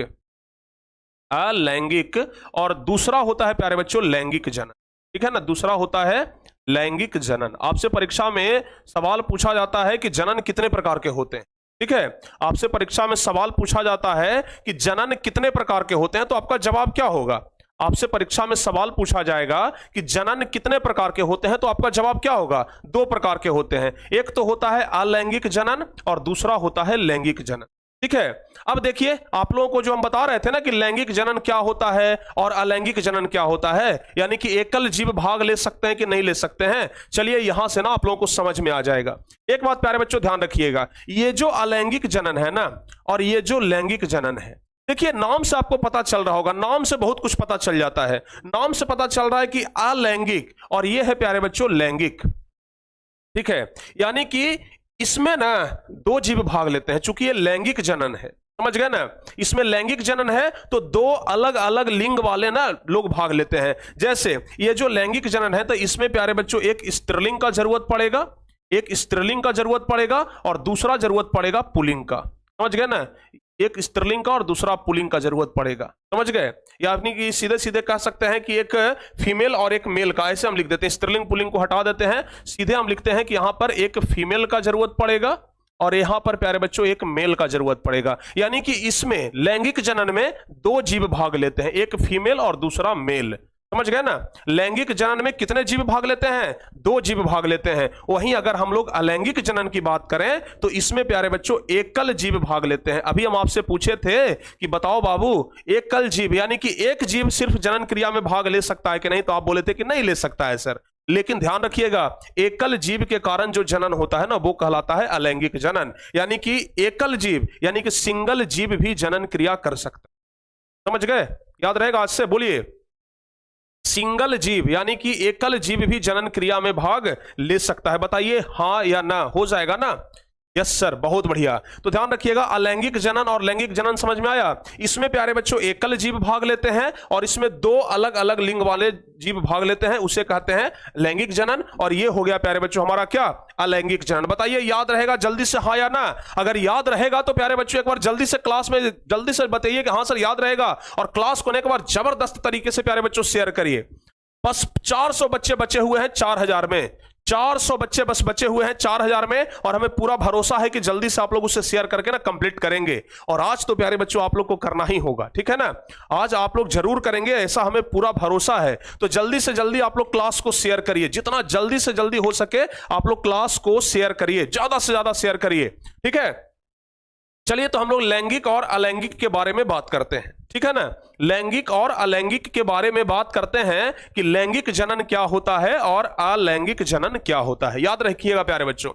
अलैंगिक। और दूसरा होता है प्यारे बच्चों लैंगिक जनन। ठीक है ना, दूसरा होता है लैंगिक जनन। आपसे परीक्षा में सवाल पूछा जाता है कि जनन कितने प्रकार के होते हैं। ठीक है, आपसे परीक्षा में सवाल पूछा जाता है कि जनन कितने प्रकार के होते हैं, तो आपका जवाब क्या होगा? आपसे परीक्षा में सवाल पूछा जाएगा कि जनन कितने प्रकार के होते हैं, तो आपका जवाब क्या होगा? दो प्रकार के होते हैं। एक तो होता है अलैंगिक जनन और दूसरा होता है लैंगिक जनन। ठीक है, अब देखिए आप लोगों को जो हम बता रहे थे ना कि लैंगिक जनन क्या होता है और अलैंगिक जनन क्या होता है, यानी कि एकल जीव भाग ले सकते हैं कि नहीं ले सकते हैं। चलिए यहां से ना आप लोगों को समझ में आ जाएगा। एक बात प्यारे बच्चों ध्यान रखिएगा, ये जो अलैंगिक जनन है ना और ये जो लैंगिक जनन है, देखिए नाम से आपको पता चल रहा होगा, नाम से बहुत कुछ पता चल जाता है। नाम से पता चल रहा है कि अलैंगिक, और ये है प्यारे बच्चों लैंगिक। ठीक है, यानी कि इसमें ना दो जीव भाग लेते हैं, चूंकि ये लैंगिक जनन है। समझ गए ना, इसमें लैंगिक जनन है तो दो अलग अलग लिंग वाले ना लोग भाग लेते हैं। जैसे ये जो लैंगिक जनन है तो इसमें प्यारे बच्चों एक स्त्रीलिंग का जरूरत पड़ेगा, एक स्त्रीलिंग का जरूरत पड़ेगा और दूसरा जरूरत पड़ेगा पुल्लिंग का। समझ गए ना, एक स्त्रीलिंग का और दूसरा पुल्लिंग का जरूरत पड़ेगा। समझ गए, यानी कि सीधे सीधे कह सकते हैं कि एक फीमेल और एक मेल का, ऐसे हम लिख देते हैं। स्त्रीलिंग पुल्लिंग को हटा देते हैं, सीधे हम लिखते हैं कि यहां पर एक फीमेल का जरूरत पड़ेगा और यहां पर प्यारे बच्चों एक मेल का जरूरत पड़ेगा। यानी कि इसमें लैंगिक जनन में दो जीव भाग लेते हैं, एक फीमेल और दूसरा मेल। समझ गए ना। लैंगिक जनन में कितने जीव भाग लेते हैं? 2 जीव भाग लेते हैं। वहीं अगर हम लोग अलैंगिक जनन की बात करें तो इसमें प्यारे बच्चों एकल जीव भाग लेते हैं। अभी हम आपसे पूछे थे कि बताओ बाबू, एकल जीव यानी कि एक जीव सिर्फ जनन क्रिया में भाग ले सकता है कि नहीं, तो आप बोले थे कि नहीं ले सकता है सर। लेकिन ध्यान रखिएगा, एकल जीव के कारण जो जनन होता है ना, वो कहलाता है अलैंगिक जनन। यानी कि एकल जीव यानी कि सिंगल जीव भी जनन क्रिया कर सकता है। समझ गए? याद रहेगा आज से, बोलिए। सिंगल जीव यानी कि एकल जीव भी जनन क्रिया में भाग ले सकता है। बताइए हां या ना, हो जाएगा ना? यस सर, बहुत बढ़िया। तो ध्यान रखिएगा, अलैंगिक जनन और लैंगिक जनन समझ में आया। इसमें प्यारे बच्चों एकल जीव भाग लेते हैं और इसमें 2 अलग अलग लिंग वाले जीव भाग लेते हैं, उसे कहते हैं लैंगिक जनन। और ये हो गया प्यारे बच्चों हमारा क्या? अलैंगिक जनन। बताइए याद रहेगा जल्दी से, हाँ या ना? अगर याद रहेगा तो प्यारे बच्चों एक बार जल्दी से क्लास में जल्दी से बताइए कि हाँ सर याद रहेगा, और क्लास को एक बार जबरदस्त तरीके से प्यारे बच्चों शेयर करिए। बस 400 बच्चे बचे हुए हैं 4000 में, 400 बच्चे बस बचे हुए हैं 4000 में, और हमें पूरा भरोसा है कि जल्दी से आप लोग उसे शेयर करके ना कंप्लीट करेंगे। और आज तो प्यारे बच्चों आप लोग को करना ही होगा, ठीक है ना? आज आप लोग जरूर करेंगे, ऐसा हमें पूरा भरोसा है। तो जल्दी से जल्दी आप लोग क्लास को शेयर करिए, जितना जल्दी से जल्दी हो सके आप लोग क्लास को शेयर करिए, ज्यादा से ज्यादा शेयर करिए, ठीक है? चलिए तो हम लोग लैंगिक और अलैंगिक के बारे में बात करते हैं, ठीक है ना? लैंगिक और अलैंगिक के बारे में बात करते हैं कि लैंगिक जनन क्या होता है और अलैंगिक जनन क्या होता है। याद रखिएगा प्यारे बच्चों,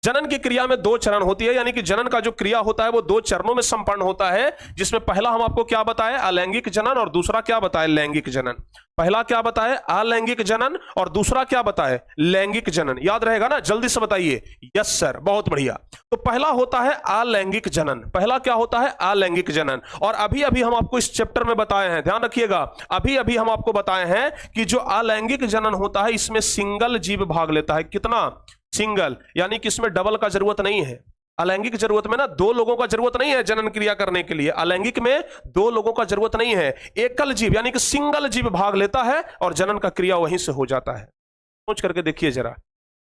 जनन की क्रिया में 2 चरण होती है, यानी कि जनन का जो क्रिया होता है वो 2 चरणों में संपन्न होता है, जिसमें पहला हम आपको क्या बताए? अलैंगिक जनन, और दूसरा क्या बताए? लैंगिक जनन। पहला क्या बताए? अलैंगिक जनन, और दूसरा क्या बताए? लैंगिक जनन। याद रहेगा ना? जल्दी से बताइए। यस सर, बहुत बढ़िया। तो पहला होता है अलैंगिक जनन। पहला क्या होता है? अलैंगिक जनन। और अभी अभी हम आपको इस चैप्टर में बताए हैं, ध्यान रखिएगा, अभी अभी हम आपको बताए हैं कि जो अलैंगिक जनन होता है इसमें सिंगल जीव भाग लेता है। कितना? सिंगल, यानी कि इसमें डबल का जरूरत नहीं है। अलैंगिक जरूरत में ना 2 लोगों का जरूरत नहीं है जनन क्रिया करने के लिए। अलैंगिक में 2 लोगों का जरूरत नहीं है, एकल जीव यानी कि सिंगल जीव भाग लेता है और जनन का क्रिया वहीं से हो जाता है। सोच करके देखिए, जरा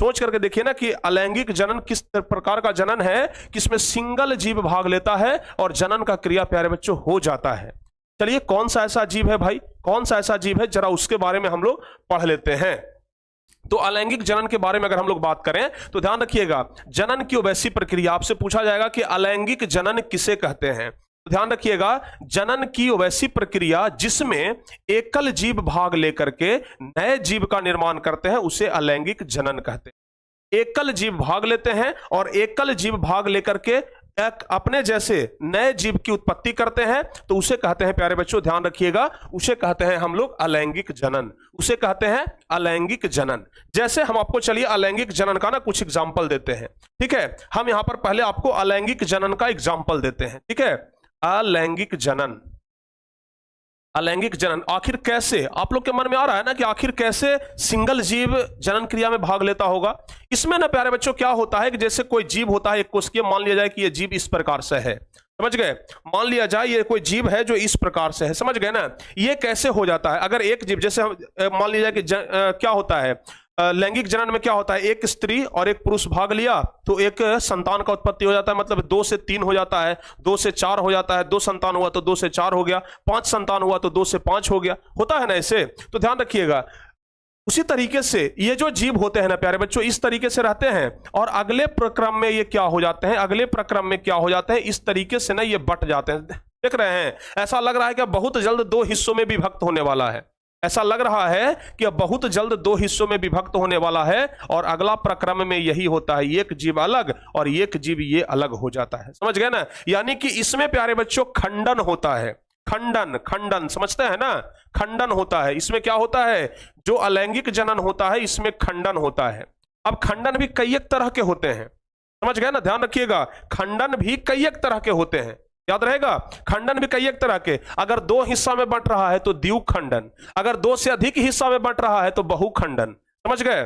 सोच करके देखिए ना कि अलैंगिक जनन किस प्रकार का जनन है, किसमें सिंगल जीव भाग लेता है और जनन का क्रिया प्यारे बच्चों हो जाता है। चलिए कौन सा ऐसा जीव है भाई, कौन सा ऐसा जीव है, जरा उसके बारे में हम लोग पढ़ लेते हैं। तो अलैंगिक जनन के बारे में अगर हम लोग बात करें तो ध्यान रखिएगा, जनन की वैसी प्रक्रिया, आपसे पूछा जाएगा कि अलैंगिक जनन किसे कहते हैं। तो ध्यान रखिएगा, जनन की वैसी प्रक्रिया जिसमें एकल जीव भाग लेकर के नए जीव का निर्माण करते हैं उसे अलैंगिक जनन कहते हैं। एकल जीव भाग लेते हैं और एकल जीव भाग लेकर के एक अपने जैसे नए जीव की उत्पत्ति करते हैं तो उसे कहते हैं प्यारे बच्चों, ध्यान रखिएगा, उसे कहते हैं हम लोग अलैंगिक जनन। उसे कहते हैं अलैंगिक जनन। जैसे हम आपको चलिए अलैंगिक जनन का ना कुछ एग्जांपल देते हैं, ठीक है? हम यहां पर पहले आपको अलैंगिक जनन का एग्जांपल देते हैं, ठीक है? अलैंगिक जनन, अलैंगिक जनन आखिर कैसे? आप लोग के मन में आ रहा है ना कि आखिर कैसे सिंगल जीव जनन क्रिया में भाग लेता होगा? इसमें ना प्यारे बच्चों क्या होता है कि जैसे कोई जीव होता है एक कोशिकीय, मान लिया जाए कि ये जीव इस प्रकार से है, समझ गए? मान लिया जाए ये कोई जीव है जो इस प्रकार से है, समझ गए ना? ये कैसे हो जाता है? अगर एक जीव, जैसे मान लिया जाए कि क्या होता है लैंगिक जनन में, क्या होता है, एक स्त्री और एक पुरुष भाग लिया तो एक संतान का उत्पत्ति हो जाता है, मतलब 2 से 3 हो जाता है, 2 से 4 हो जाता है, 2 संतान हुआ तो 2 से 4 हो गया, 5 संतान हुआ तो 2 से 5 हो गया, होता है ना ऐसे? तो ध्यान रखिएगा, उसी तरीके से ये जो जीव होते हैं ना प्यारे बच्चों, इस तरीके से रहते हैं और अगले प्रक्रम में ये क्या हो जाते हैं, अगले प्रक्रम में क्या हो जाते हैं, इस तरीके से ना ये बट जाते हैं। देख रहे हैं, ऐसा लग रहा है कि बहुत जल्द 2 हिस्सों में विभक्त होने वाला है। ऐसा लग रहा है कि अब बहुत जल्द 2 हिस्सों में विभक्त होने वाला है और अगला प्रक्रम में यही होता है, एक जीव अलग और एक जीव ये अलग हो जाता है, समझ गए ना? यानी कि इसमें प्यारे बच्चों खंडन होता है, खंडन, खंडन समझते हैं ना? खंडन होता है। इसमें क्या होता है, जो अलैंगिक जनन होता है इसमें खंडन होता है। अब खंडन भी कई एक तरह के होते हैं, समझ गए ना? ध्यान रखिएगा, खंडन भी कई एक तरह के होते हैं, याद रहेगा, खंडन भी कई एक तरह के। अगर 2 हिस्सा में बंट रहा है तो द्विग खंडन, अगर 2 से अधिक हिस्सा में बंट रहा है तो बहुखंडन, समझ गए?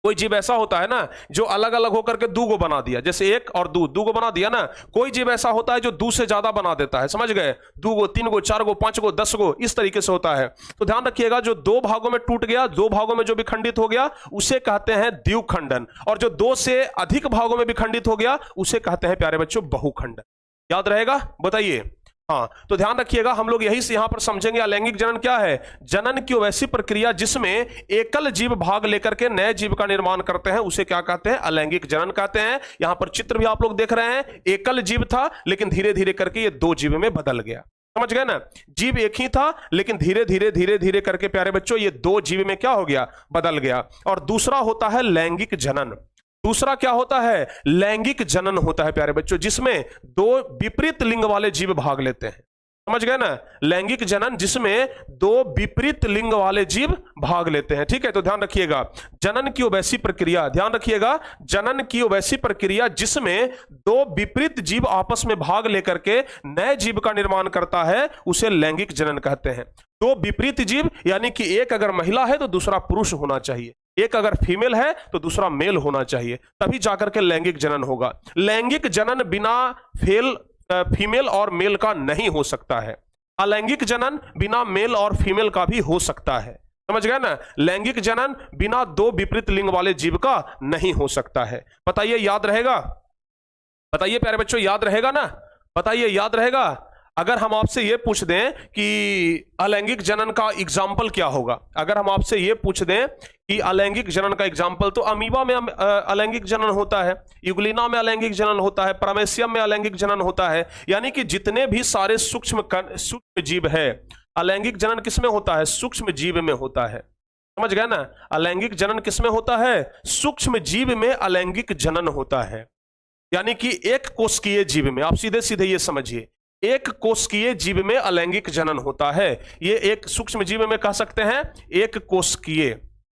कोई जीव ऐसा होता है ना जो अलग अलग होकर के 2 को बना दिया, जैसे 1 और 2 को बना दिया ना। कोई जीव ऐसा होता है जो 2 से ज्यादा बना देता है, समझ गए? 2 को, 3 को, 4 को, 5 को, 10 को, इस तरीके से होता है। तो ध्यान रखिएगा, जो 2 भागों में टूट गया, 2 भागों में जो विखंडित हो गया उसे कहते हैं द्विग खंडन, और जो 2 से अधिक भागों में विखंडित हो गया उसे कहते हैं प्यारे बच्चों बहुखंडन। याद रहेगा? बताइए, हाँ, तो ध्यान रखिएगा, हम लोग यही से यहां पर समझेंगे अलैंगिक जनन क्या है। जनन की वैसी प्रक्रिया जिसमें एकल जीव भाग लेकर के नए जीव का निर्माण करते हैं, उसे क्या कहते हैं, अलैंगिक जनन कहते हैं। यहां पर चित्र भी आप लोग देख रहे हैं, एकल जीव था लेकिन धीरे धीरे करके ये दो जीव में बदल गया। समझ गए ना, जीव एक ही था लेकिन धीरे धीरे करके प्यारे बच्चों ये दो जीव में क्या हो गया, बदल गया। और दूसरा होता है लैंगिक जनन। दूसरा क्या होता है, लैंगिक जनन होता है प्यारे बच्चों, जिसमें दो विपरीत लिंग वाले जीव भाग लेते हैं। समझ गए ना, लैंगिक जनन जिसमें दो विपरीत लिंग वाले जीव भाग लेते हैं। ठीक है, तो ध्यान रखिएगा, जनन की वैसी प्रक्रिया, ध्यान रखिएगा, जनन की वैसी प्रक्रिया जिसमें दो विपरीत जीव आपस में भाग लेकर के नए जीव का निर्माण करता है, उसे लैंगिक जनन कहते हैं। दो विपरीत जीव, यानी कि एक अगर महिला है तो दूसरा पुरुष होना चाहिए, एक अगर फीमेल है तो दूसरा मेल होना चाहिए, तभी जाकर के लैंगिक जनन होगा। लैंगिक जनन बिना फीमेल और मेल का नहीं हो सकता है। अलैंगिक जनन बिना मेल और फीमेल का भी हो सकता है। समझ गए ना, लैंगिक जनन बिना दो विपरीत लिंग वाले जीव का नहीं हो सकता है। बताइए याद रहेगा, बताइए प्यारे बच्चों याद रहेगा ना, बताइए याद रहेगा। अगर हम आपसे यह पूछ दें कि अलैंगिक जनन का एग्जाम्पल क्या होगा, अगर हम आपसे यह पूछ दें कि अलैंगिक जनन का एग्जाम्पल, तो अमीबा में अलैंगिक जनन होता है, यूग्लिना में अलैंगिक जनन होता है, पैरामेसियम में अलैंगिक जनन होता है। यानी कि जितने भी सारे सूक्ष्म जीव है, अलैंगिक जनन किसमें होता है, सूक्ष्म जीव में होता है। समझ गए ना, अलैंगिक जनन किसमें होता है, सूक्ष्म जीव में अलैंगिक जनन होता है। यानी कि एक कोशिकीय जीव में, आप सीधे सीधे ये समझिए, एक कोशिकीय जीव में अलैंगिक जनन होता है। ये एक सूक्ष्म जीव में कह सकते हैं एक कोशिकीय,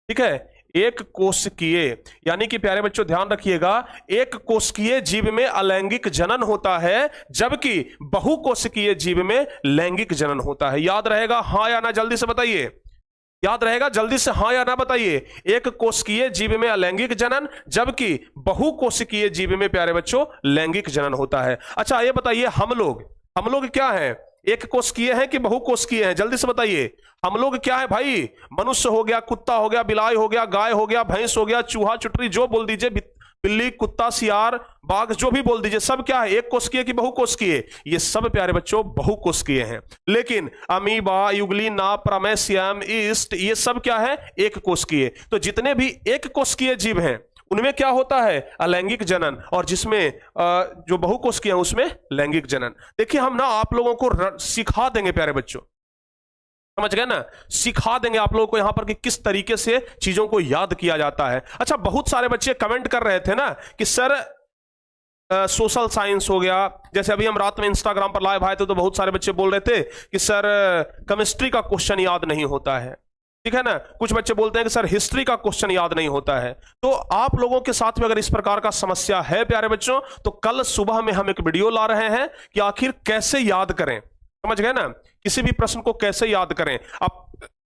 ठीक है, एक कोशिकीय। यानी कि प्यारे बच्चों ध्यान रखिएगा, एक कोशिकीय जीव में अलैंगिक जनन होता है, जबकि बहुकोशिकीय जीव में लैंगिक जनन होता है। याद रहेगा हाँ या ना, जल्दी से बताइए, याद रहेगा जल्दी से हाँ या ना बताइए। एक कोशिकीय जीव में अलैंगिक जनन, जबकि बहुकोशिकीय जीव में प्यारे बच्चों लैंगिक जनन होता है। अच्छा ये बताइए, हम लोग क्या है, एक कोशिकीय है कि बहुकोशिकीय है, जल्दी से बताइए। हम लोग क्या है भाई, मनुष्य हो गया, कुत्ता हो गया, बिलाई हो गया, गाय हो गया, भैंस हो गया, चूहा चुटरी जो बोल दीजिए, बिल्ली कुत्ता सियार बाघ जो भी बोल दीजिए, सब क्या है, एक कोशिकीय की बहुकोशिकीय, ये सब प्यारे बच्चों बहुकोशिकीय हैं। लेकिन अमीबा, यूग्लिना, पैरामेसियम, ईस्ट, ये सब क्या है, एक कोशिकीय। तो जितने भी एक कोशिकीय जीव हैं उनमें क्या होता है, अलैंगिक जनन, और जिसमें जो बहुकोशिकीय है उसमें लैंगिक जनन। देखिए हम ना आप लोगों को सिखा देंगे प्यारे बच्चों, समझ गए ना, सिखा देंगे आप लोगों को यहां पर कि किस तरीके से चीजों को याद किया जाता है। अच्छा बहुत सारे बच्चे कमेंट कर रहे थे ना कि सर सोशल साइंस हो गया, जैसे अभी हम रात में इंस्टाग्राम पर लाइव आए थे तो बहुत सारे बच्चे बोल रहे थे कि सर केमिस्ट्री का क्वेश्चन याद नहीं होता है, ठीक है ना। कुछ बच्चे बोलते हैं कि सर हिस्ट्री का क्वेश्चन याद नहीं होता है। तो आप लोगों के साथ में अगर इस प्रकार का समस्या है प्यारे बच्चों, तो कल सुबह में हम एक वीडियो ला रहे हैं कि आखिर कैसे याद करें, समझ गए ना, किसी भी प्रश्न को कैसे याद करें,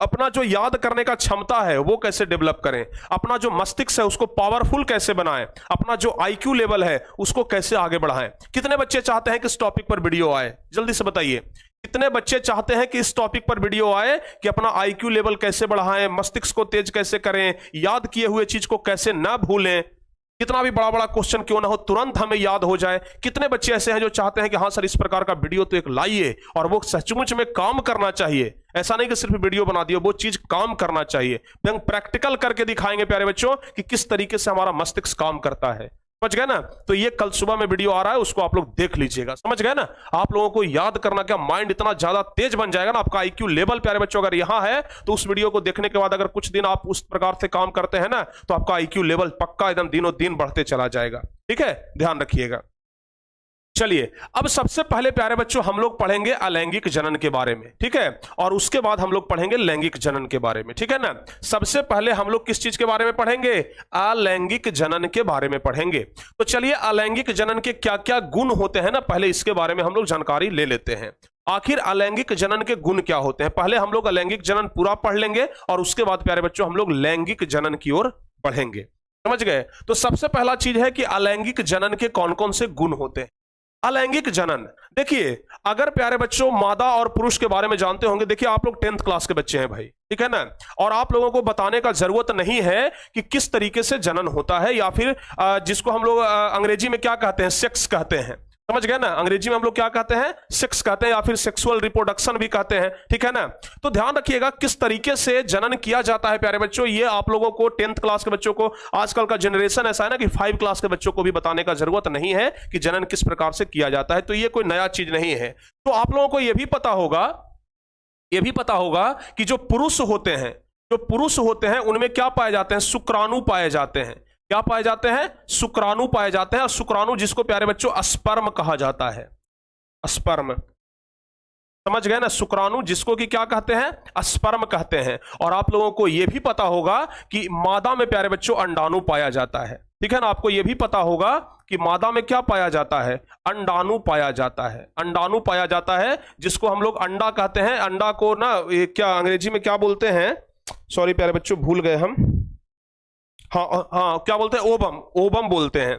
अपना जो याद करने का क्षमता है वो कैसे डेवलप करें, अपना जो मस्तिष्क है उसको पावरफुल कैसे बनाएं, अपना जो आईक्यू लेवल है उसको कैसे आगे बढ़ाएं। कितने बच्चे चाहते हैं कि इस टॉपिक पर वीडियो आए, जल्दी से बताइए। कितने बच्चे चाहते हैं कि इस टॉपिक पर वीडियो आए कि अपना आईक्यू लेवल कैसे बढ़ाएं, मस्तिष्क को तेज कैसे करें, याद किए हुए चीज को कैसे ना भूलें, कितना भी बड़ा बड़ा क्वेश्चन क्यों ना हो तुरंत हमें याद हो जाए। कितने बच्चे ऐसे हैं जो चाहते हैं कि हाँ सर इस प्रकार का वीडियो तो एक लाइए, और वो सचमुच में काम करना चाहिए, ऐसा नहीं कि सिर्फ वीडियो बना दियो, वो चीज काम करना चाहिए। हम प्रैक्टिकल करके दिखाएंगे प्यारे बच्चों कि किस तरीके से हमारा मस्तिष्क काम करता है, समझ गए ना। तो ये कल सुबह में वीडियो आ रहा है, उसको आप लोग देख लीजिएगा, समझ गए ना। आप लोगों को याद करना क्या, माइंड इतना ज्यादा तेज बन जाएगा ना, आपका आईक्यू लेवल प्यारे बच्चों अगर यहां है तो उस वीडियो को देखने के बाद अगर कुछ दिन आप उस प्रकार से काम करते हैं ना, तो आपका आईक्यू लेवल पक्का एकदम दिनों दिन बढ़ते चला जाएगा, ठीक है, ध्यान रखिएगा। चलिए अब सबसे पहले प्यारे बच्चों हम लोग पढ़ेंगे अलैंगिक जनन के बारे में, ठीक है, और उसके बाद हम लोग पढ़ेंगे लैंगिक जनन के बारे में, ठीक है ना। सबसे पहले हम लोग किस चीज के बारे में पढ़ेंगे, अलैंगिक जनन के बारे में पढ़ेंगे। तो चलिए अलैंगिक जनन के क्या क्या गुण होते हैं ना, पहले इसके बारे में हम लोग जानकारी ले लेते हैं। आखिर अलैंगिक जनन के गुण क्या होते हैं, पहले हम लोग अलैंगिक जनन पूरा पढ़ लेंगे और उसके बाद प्यारे बच्चों हम लोग लैंगिक जनन की ओर बढ़ेंगे, समझ गए। तो सबसे पहला चीज है कि अलैंगिक जनन के कौन कौन से गुण होते हैं। अलैंगिक जनन, देखिए अगर प्यारे बच्चों मादा और पुरुष के बारे में जानते होंगे, देखिए आप लोग 10th क्लास के बच्चे हैं भाई, ठीक है ना, और आप लोगों को बताने का जरूरत नहीं है कि किस तरीके से जनन होता है, या फिर जिसको हम लोग अंग्रेजी में क्या कहते हैं, सेक्स कहते हैं, समझ गए ना। अंग्रेजी में हम लोग क्या कहते हैं, सेक्स कहते हैं या फिर सेक्सुअल रिप्रोडक्शन भी कहते हैं, ठीक है ना। तो ध्यान रखिएगा किस तरीके से जनन किया जाता है प्यारे बच्चों। ये आप लोगों को 10th क्लास के बच्चों को, आजकल का जनरेशन ऐसा है ना कि 5 क्लास के बच्चों को भी बताने का जरूरत नहीं है कि जनन किस प्रकार से किया जाता है। तो ये कोई नया चीज नहीं है। तो आप लोगों को यह भी पता होगा कि जो पुरुष होते हैं उनमें क्या पाए जाते हैं, शुक्राणु पाए जाते हैं। क्या पाए जाते हैं, शुक्राणु पाए जाते हैं। और शुक्राणु जिसको प्यारे बच्चों स्पर्म कहा जाता है, स्पर्म, समझ गए ना। शुक्राणु जिसको कि क्या कहते हैं, स्पर्म कहते हैं। और आप लोगों को यह भी पता होगा कि मादा में प्यारे बच्चों अंडाणु पाया जाता है, ठीक है ना। आपको यह भी पता होगा कि मादा में क्या पाया जाता है, अंडाणु पाया जाता है। अंडाणु पाया जाता है जिसको हम लोग अंडा कहते हैं। अंडा को ना क्या अंग्रेजी में क्या बोलते हैं, सॉरी प्यारे बच्चों भूल गए हम, हाँ क्या बोलते हैं, ओबम बोलते हैं,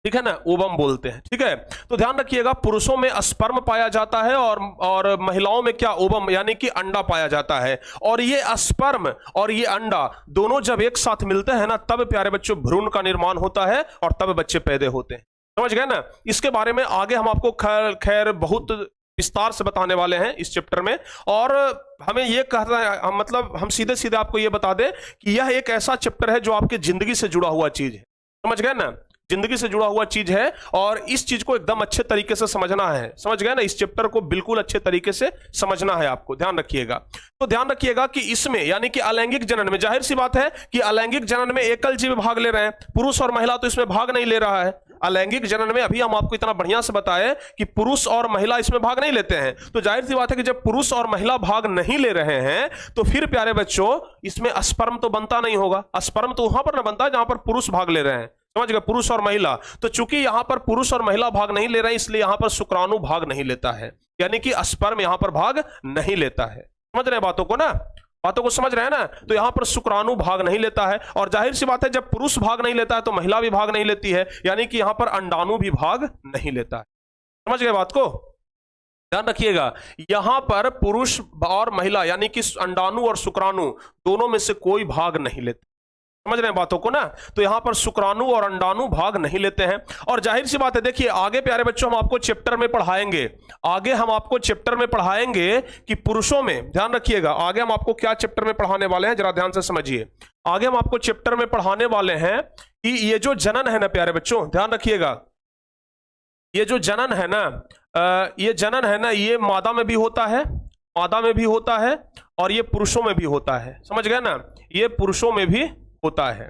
ठीक है ना, ओबम बोलते हैं, ठीक है। तो ध्यान रखिएगा पुरुषों में स्पर्म पाया जाता है और महिलाओं में क्या, ओबम यानी कि अंडा पाया जाता है। और ये स्पर्म और ये अंडा दोनों जब एक साथ मिलते हैं ना, तब प्यारे बच्चों भ्रूण का निर्माण होता है और तब बच्चे पैदा होते हैं। समझ गए ना। इसके बारे में आगे हम आपको खैर बहुत विस्तार से बताने वाले हैं इस चैप्टर में। और हमें यह कहना है, मतलब हम सीधे सीधे आपको यह बता दें कि यह एक ऐसा चैप्टर है जो आपकी जिंदगी से जुड़ा हुआ चीज है। समझ गए ना, जिंदगी से जुड़ा हुआ चीज है और इस चीज को एकदम अच्छे तरीके से समझना है। समझ गए ना, इस चैप्टर को बिल्कुल अच्छे तरीके से समझना है आपको, ध्यान रखिएगा। तो ध्यान रखिएगा कि इसमें यानी कि अलैंगिक जनन में, जाहिर सी बात है कि अलैंगिक जनन में एकल जीव भाग ले रहे हैं, पुरुष और महिला तो इसमें भाग नहीं ले रहा है। अलैंगिक जनन में अभी हम आपको इतना बढ़िया से बताए कि पुरुष और महिला इसमें भाग नहीं लेते हैं। तो जाहिर सी बात है कि जब पुरुष और महिला भाग नहीं ले रहे हैं तो फिर प्यारे बच्चों इसमें स्पर्म तो बनता नहीं होगा। स्पर्म तो वहां पर ना बनता है जहां पर पुरुष भाग ले रहे हैं। समझ गए, पुरुष और महिला। तो चूंकि यहां पर पुरुष और महिला भाग नहीं ले रहे हैं इसलिए यहां पर शुक्राणु भाग नहीं लेता है, यानी कि स्पर्म यहां पर भाग नहीं लेता है। समझ रहे हैं बातों को ना, बातों को समझ रहे हैं ना। तो यहां पर शुक्राणु भाग नहीं लेता है और जाहिर सी बात है जब पुरुष भाग नहीं लेता है तो महिला भी भाग नहीं लेती है, यानी कि यहां पर अंडाणु भी भाग नहीं लेता है। समझ गए बात को, ध्यान रखिएगा। यहां पर पुरुष और महिला यानी कि अंडाणु और शुक्राणु दोनों में से कोई भाग नहीं लेते। समझ रहे हैं बातों को ना। तो यहां पर शुक्राणु और अंडाणु भाग नहीं लेते हैं। और जाहिर सी बात है, देखिए आगे प्यारे बच्चों हम आपको चैप्टर में पढ़ाएंगे, आगे हम आपको चैप्टर में पढ़ाएंगे कि पुरुषों में, ध्यान रखिएगा आगे हम आपको क्या चैप्टर में पढ़ाने वाले हैं, जरा ध्यान से समझिए। आगे हम आपको चैप्टर में पढ़ाने वाले हैं कि ये जो जनन है ना प्यारे बच्चों, ध्यान रखिएगा, ये जो जनन है ना, ये जनन है ना, ये मादा में भी होता है, मादा में भी होता है और ये पुरुषों में भी होता है। समझ गए ना, ये पुरुषों में भी होता है।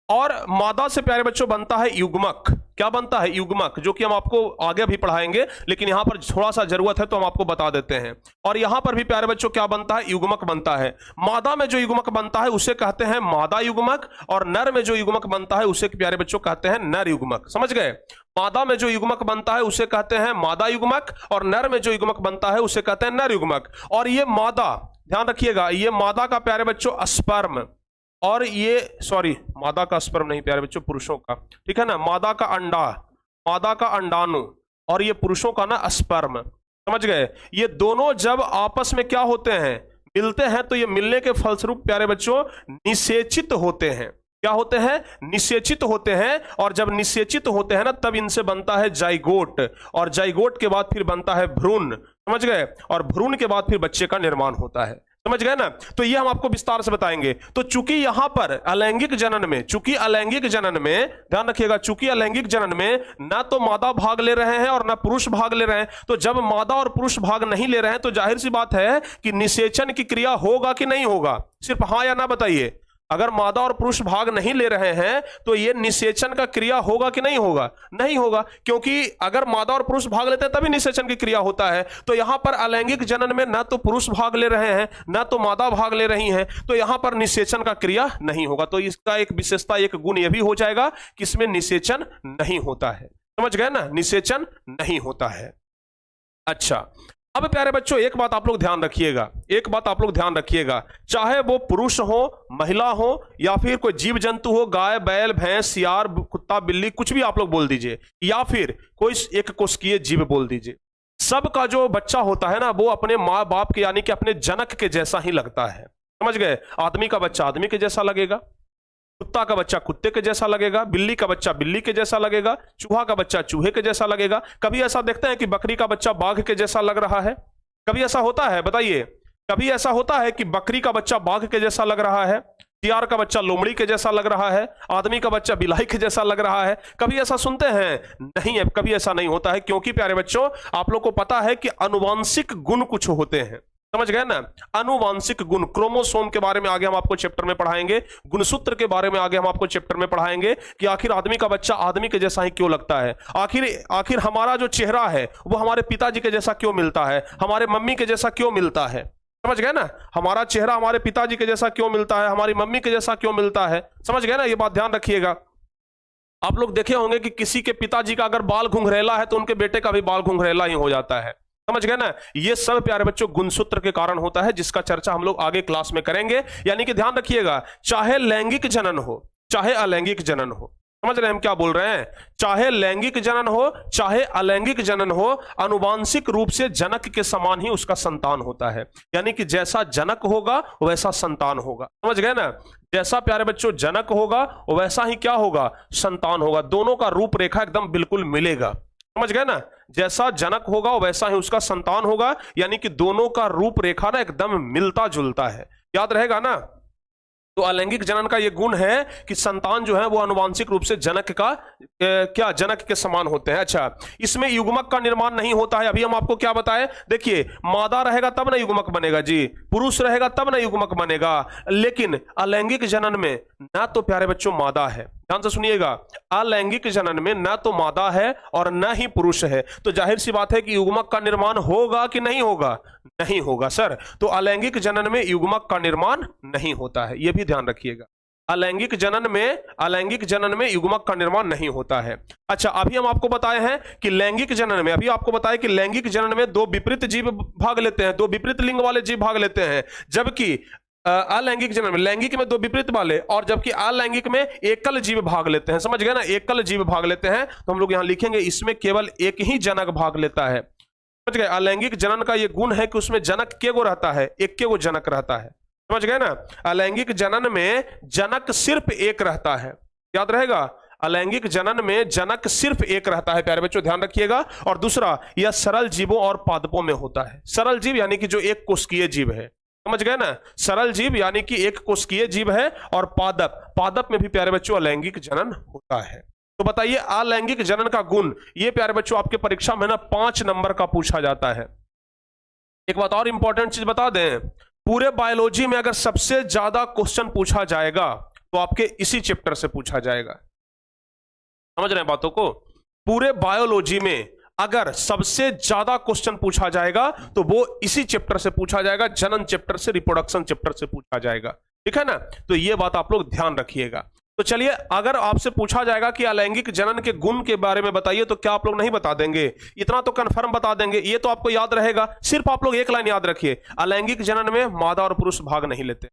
और मादा से प्यारे बच्चों बनता है युग्मक। क्या बनता है, युग्मक, जो कि हम आपको आगे भी पढ़ाएंगे, लेकिन यहां पर थोड़ा सा जरूरत है तो हम आपको बता देते हैं। और यहां पर भी प्यारे बच्चों क्या बनता है, युग्मक बनता है। मादा में जो युग्मक बनता है उसे कहते हैं मादा युग्मक और नर में जो युग्मक बनता है उसे प्यारे बच्चों कहते हैं नर युग्मक। समझ गए, मादा में जो युग्मक बनता है उसे कहते हैं मादा युग्मक और नर में जो युग्मक बनता है उसे कहते हैं नर युग्मक। और ये मादा, ध्यान रखिएगा, ये मादा का प्यारे बच्चों स्पर्म, और ये सॉरी मादा का स्पर्म नहीं प्यारे बच्चों, पुरुषों का, ठीक है ना, मादा का अंडा, मादा का अंडाणु और ये पुरुषों का ना स्पर्म। समझ गए, ये दोनों जब आपस में क्या होते हैं, मिलते हैं, तो ये मिलने के फलस्वरूप प्यारे बच्चों निषेचित होते हैं। क्या होते हैं, निषेचित होते हैं। और जब निषेचित होते हैं ना तब इनसे बनता है जाइगोट और जाइगोट के बाद फिर बनता है भ्रूण। समझ गए, और भ्रूण के बाद फिर बच्चे का निर्माण होता है। समझ गए ना। तो ये हम आपको विस्तार से बताएंगे। तो चूंकि यहां पर अलैंगिक जनन में, चूंकि अलैंगिक जनन में, ध्यान रखिएगा, चूंकि अलैंगिक जनन में ना तो मादा भाग ले रहे हैं और ना पुरुष भाग ले रहे हैं, तो जब मादा और पुरुष भाग नहीं ले रहे हैं तो जाहिर सी बात है कि निषेचन की क्रिया होगा कि नहीं होगा, सिर्फ हाँ या ना बताइए। अगर मादा और पुरुष भाग नहीं ले रहे हैं तो ये निषेचन का क्रिया होगा कि नहीं होगा, नहीं होगा, क्योंकि अगर मादा और पुरुष भाग लेते हैं तभी निषेचन की क्रिया होता है। तो यहां पर अलैंगिक जनन में ना तो पुरुष भाग ले रहे हैं ना तो मादा भाग ले रही हैं, तो यहां पर निषेचन का क्रिया नहीं होगा। तो इसका एक विशेषता, एक गुण यह भी हो जाएगा कि इसमें निषेचन नहीं होता है। समझ गए ना, निषेचन नहीं होता है। अच्छा, अब प्यारे बच्चों एक बात आप लोग ध्यान रखिएगा, एक बात आप लोग ध्यान रखिएगा, चाहे वो पुरुष हो, महिला हो या फिर कोई जीव जंतु हो, गाय, बैल, भैंस, सियार, कुत्ता, बिल्ली, कुछ भी आप लोग बोल दीजिए, या फिर कोई एक कोशिकीय जीव बोल दीजिए, सबका जो बच्चा होता है ना वो अपने माँ बाप के यानी कि अपने जनक के जैसा ही लगता है। समझ गए, आदमी का बच्चा आदमी के जैसा लगेगा, कुत्ता का बच्चा कुत्ते के जैसा लगेगा, बिल्ली का बच्चा बिल्ली के जैसा लगेगा, चूहा का बच्चा चूहे के जैसा लगेगा। कभी ऐसा देखते हैं कि बकरी का बच्चा बाघ के जैसा लग रहा है? कभी ऐसा होता है? बताइए, कभी ऐसा होता है कि बकरी का बच्चा बाघ के जैसा लग रहा है, सियार का बच्चा लोमड़ी के जैसा लग रहा है, आदमी का बच्चा बिलाई के जैसा लग रहा है? कभी ऐसा सुनते हैं? नहीं है, कभी ऐसा नहीं होता है, क्योंकि प्यारे बच्चों आप लोग को पता है कि आनुवांशिक गुण कुछ होते हैं, समझ गए ना? आनुवांशिक गुण, क्रोमोसोम के बारे में आगे हम आपको चैप्टर में पढ़ाएंगे, गुणसूत्र के बारे में आगे हम आपको चैप्टर में पढ़ाएंगे कि आखिर आदमी का बच्चा आदमी के जैसा ही क्यों लगता है, आखिर हमारा जो चेहरा है वो हमारे पिताजी के जैसा क्यों मिलता है, हमारे मम्मी के जैसा क्यों मिलता है, समझ गए ना? हमारा चेहरा हमारे पिताजी के जैसा क्यों मिलता है, हमारी मम्मी के जैसा क्यों मिलता है, समझ गए ना? ये बात ध्यान रखिएगा। आप लोग देखे होंगे कि किसी के पिताजी का अगर बाल घुंघरेला है तो उनके बेटे का भी बाल घुंघरेला ही हो जाता है, समझ गए ना? ये सब प्यारे बच्चों गुणसूत्र के कारण होता है, जिसका चर्चा हम लोग आगे क्लास में करेंगे। यानी कि ध्यान रखिएगा, चाहे लैंगिक जनन हो चाहे अलैंगिक जनन हो, समझ रहे हैं हम क्या बोल रहे हैं? चाहे लैंगिक जनन हो चाहे अलैंगिक जनन हो, आनुवांशिक रूप से जनक के समान ही उसका संतान होता है। यानी कि जैसा जनक होगा वैसा संतान होगा, समझ गए ना? जैसा प्यारे बच्चों जनक होगा वैसा ही क्या होगा? संतान होगा। दोनों का रूपरेखा एकदम बिल्कुल मिलेगा, समझ गए ना? जैसा जनक होगा वैसा ही उसका संतान होगा, यानी कि दोनों का रूपरेखा ना एकदम मिलता जुलता है, याद रहेगा ना? तो अलैंगिक जनन का यह गुण है कि संतान जो है वो आनुवांशिक रूप से जनक का क्या जनक के समान होते हैं। अच्छा, इसमें युग्मक का निर्माण नहीं होता है। अभी हम आपको क्या बताएं, देखिए, मादा रहेगा तब ना युग्मक बनेगा जी, पुरुष रहेगा तब ना युग्मक बनेगा। लेकिन अलैंगिक जनन में ना तो प्यारे बच्चों मादा है, ध्यान से सुनिएगा, अलैंगिक जनन में ना तो मादा है और ना ही पुरुष है, तो जाहिर सी बात है कि युग्मक का निर्माण होगा कि नहीं होगा? नहीं होगा सर। तो अलैंगिक जनन में युग्मक का निर्माण नहीं होता है, यह भी ध्यान रखिएगा। अलैंगिक जनन में युग्मक का निर्माण नहीं होता है। अच्छा, अभी हम आपको बताए हैं कि लैंगिक जनन में, अभी आपको बताया कि लैंगिक जनन में दो विपरीत जीव भाग लेते हैं, दो विपरीत लिंग वाले जीव भाग लेते हैं, जबकि अलैंगिक जनन में लैंगिक में दो विपरीत वाले और जबकि अलैंगिक में एकल जीव भाग लेते हैं, समझ गए ना? एकल जीव भाग लेते हैं। तो हम लोग यहां लिखेंगे इसमें केवल एक ही जनक भाग लेता है, समझ गए? अलैंगिक जनन का यह गुण है कि उसमें जनक के गो रहता है, एक के गो जनक रहता है, समझ गए ना? अलैंगिक जनन में जनक सिर्फ एक रहता है, याद रहेगा? अलैंगिक जनन में जनक सिर्फ एक रहता है, प्यारे बच्चों ध्यान रखिएगा। और दूसरा, यह सरल जीवों और पादपों में होता है। सरल जीव यानी कि जो एक कोशिकीय जीव है, समझ गए ना? सरल जीव यानी कि एक कोशिकीय जीव है, और पादप में भी प्यारे बच्चों अलैंगिक जनन होता है। तो बताइए, अलैंगिक जनन का गुण, ये प्यारे बच्चों आपके परीक्षा में ना 5 नंबर का पूछा जाता है। एक बात और इंपॉर्टेंट चीज बता दें, पूरे बायोलॉजी में अगर सबसे ज्यादा क्वेश्चन पूछा जाएगा तो आपके इसी चैप्टर से पूछा जाएगा, समझ रहे हैं बातों को? पूरे बायोलॉजी में अगर सबसे ज्यादा क्वेश्चन पूछा जाएगा तो वो इसी चैप्टर से पूछा जाएगा, जनन चैप्टर से, रिप्रोडक्शन चैप्टर से पूछा जाएगा, ठीक है ना? तो ये बात आप लोग ध्यान रखिएगा। तो चलिए, अगर आपसे पूछा जाएगा कि अलैंगिक जनन के गुण के बारे में बताइए, तो क्या आप लोग नहीं बता देंगे? इतना तो कंफर्म बता देंगे, ये तो आपको याद रहेगा। सिर्फ आप लोग एक लाइन याद रखिए, अलैंगिक जनन में मादा और पुरुष भाग नहीं लेते।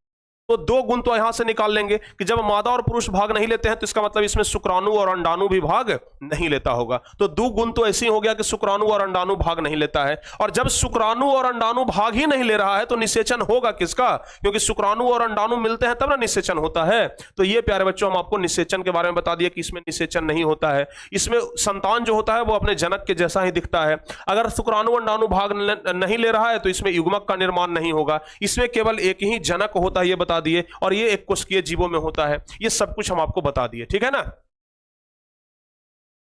तो 2 गुण तो यहां से निकाल लेंगे कि जब मादा और पुरुष भाग नहीं लेते हैं तो इसका मतलब इसमें शुक्राणु और अंडाणु भी भाग नहीं लेता होगा। तो 2 गुण तो ऐसे ही हो गया कि शुक्राणु और अंडाणु भाग नहीं लेता है। और जब शुक्राणु और अंडाणु भाग ही नहीं ले रहा है तो निषेचन होगा किसका? क्योंकि शुक्राणु और अंडाणु मिलते हैं तब ना निषेचन होता है। तो ये प्यारे बच्चों हम आपको निषेचन के बारे में बता दिया कि इसमें निषेचन नहीं होता है। इसमें संतान जो होता है वो अपने जनक के जैसा ही दिखता है। अगर शुक्राणु अंडाणु भाग नहीं ले रहा है तो इसमें युग्मक का निर्माण नहीं होगा। इसमें केवल एक ही जनक होता है, ये बता दिए, और ये एक कोशिकीय जीवों में होता है। ये सब कुछ हम आपको बता दिए, ठीक है ना?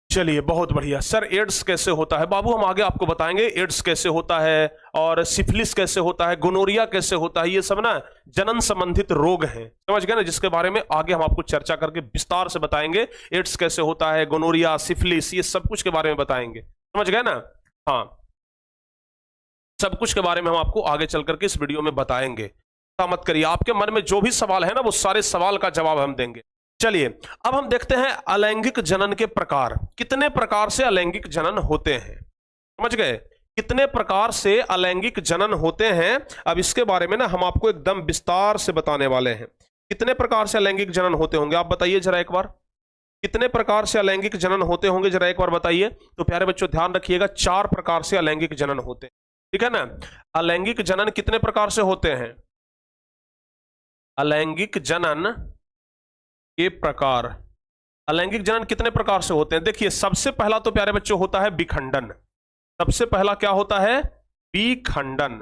चलिए, बहुत बढ़िया सर। एड्स कैसे होता है बाबू? हम आगे आपको बताएंगे एड्स कैसे होता है और सिफिलिस कैसे होता है, गोनोरिया कैसे होता है। ये सब ना जनन संबंधित रोग हैं, समझ गए ना, जिसके बारे में आगे हम आपको चर्चा करके विस्तार से बताएंगे। एड्स कैसे होता है, गोनोरिया, सिफिलिस, ये सब कुछ के बारे में बताएंगे, समझ गए ना? हाँ, सब कुछ के बारे में हम आपको आगे चल करके इस वीडियो में बताएंगे। मत करिए, आपके मन में जो भी सवाल है ना वो सारे सवाल का जवाब हम देंगे। चलिए, अब हम देखते हैं अलैंगिक जनन के प्रकार। कितने प्रकार से अलैंगिक जनन होते हैं, समझ गए? कितने प्रकार से अलैंगिक जनन होते हैं, अब इसके बारे में ना हम आपको एकदम विस्तार से बताने वाले हैं। कितने प्रकार से अलैंगिक जनन होते होंगे आप बताइए जरा एक बार। कितने प्रकार से अलैंगिक जनन होते होंगे जरा एक बार बताइए। तो प्यारे बच्चों ध्यान रखिएगा, 4 प्रकार से अलैंगिक जनन होते हैं, ठीक है ना? अलैंगिक जनन कितने प्रकार से होते हैं? अलैंगिक जनन के प्रकार। अलैंगिक जनन कितने प्रकार से होते हैं? देखिए, सबसे पहला तो प्यारे बच्चों होता है विखंडन। सबसे पहला क्या होता है? विखंडन।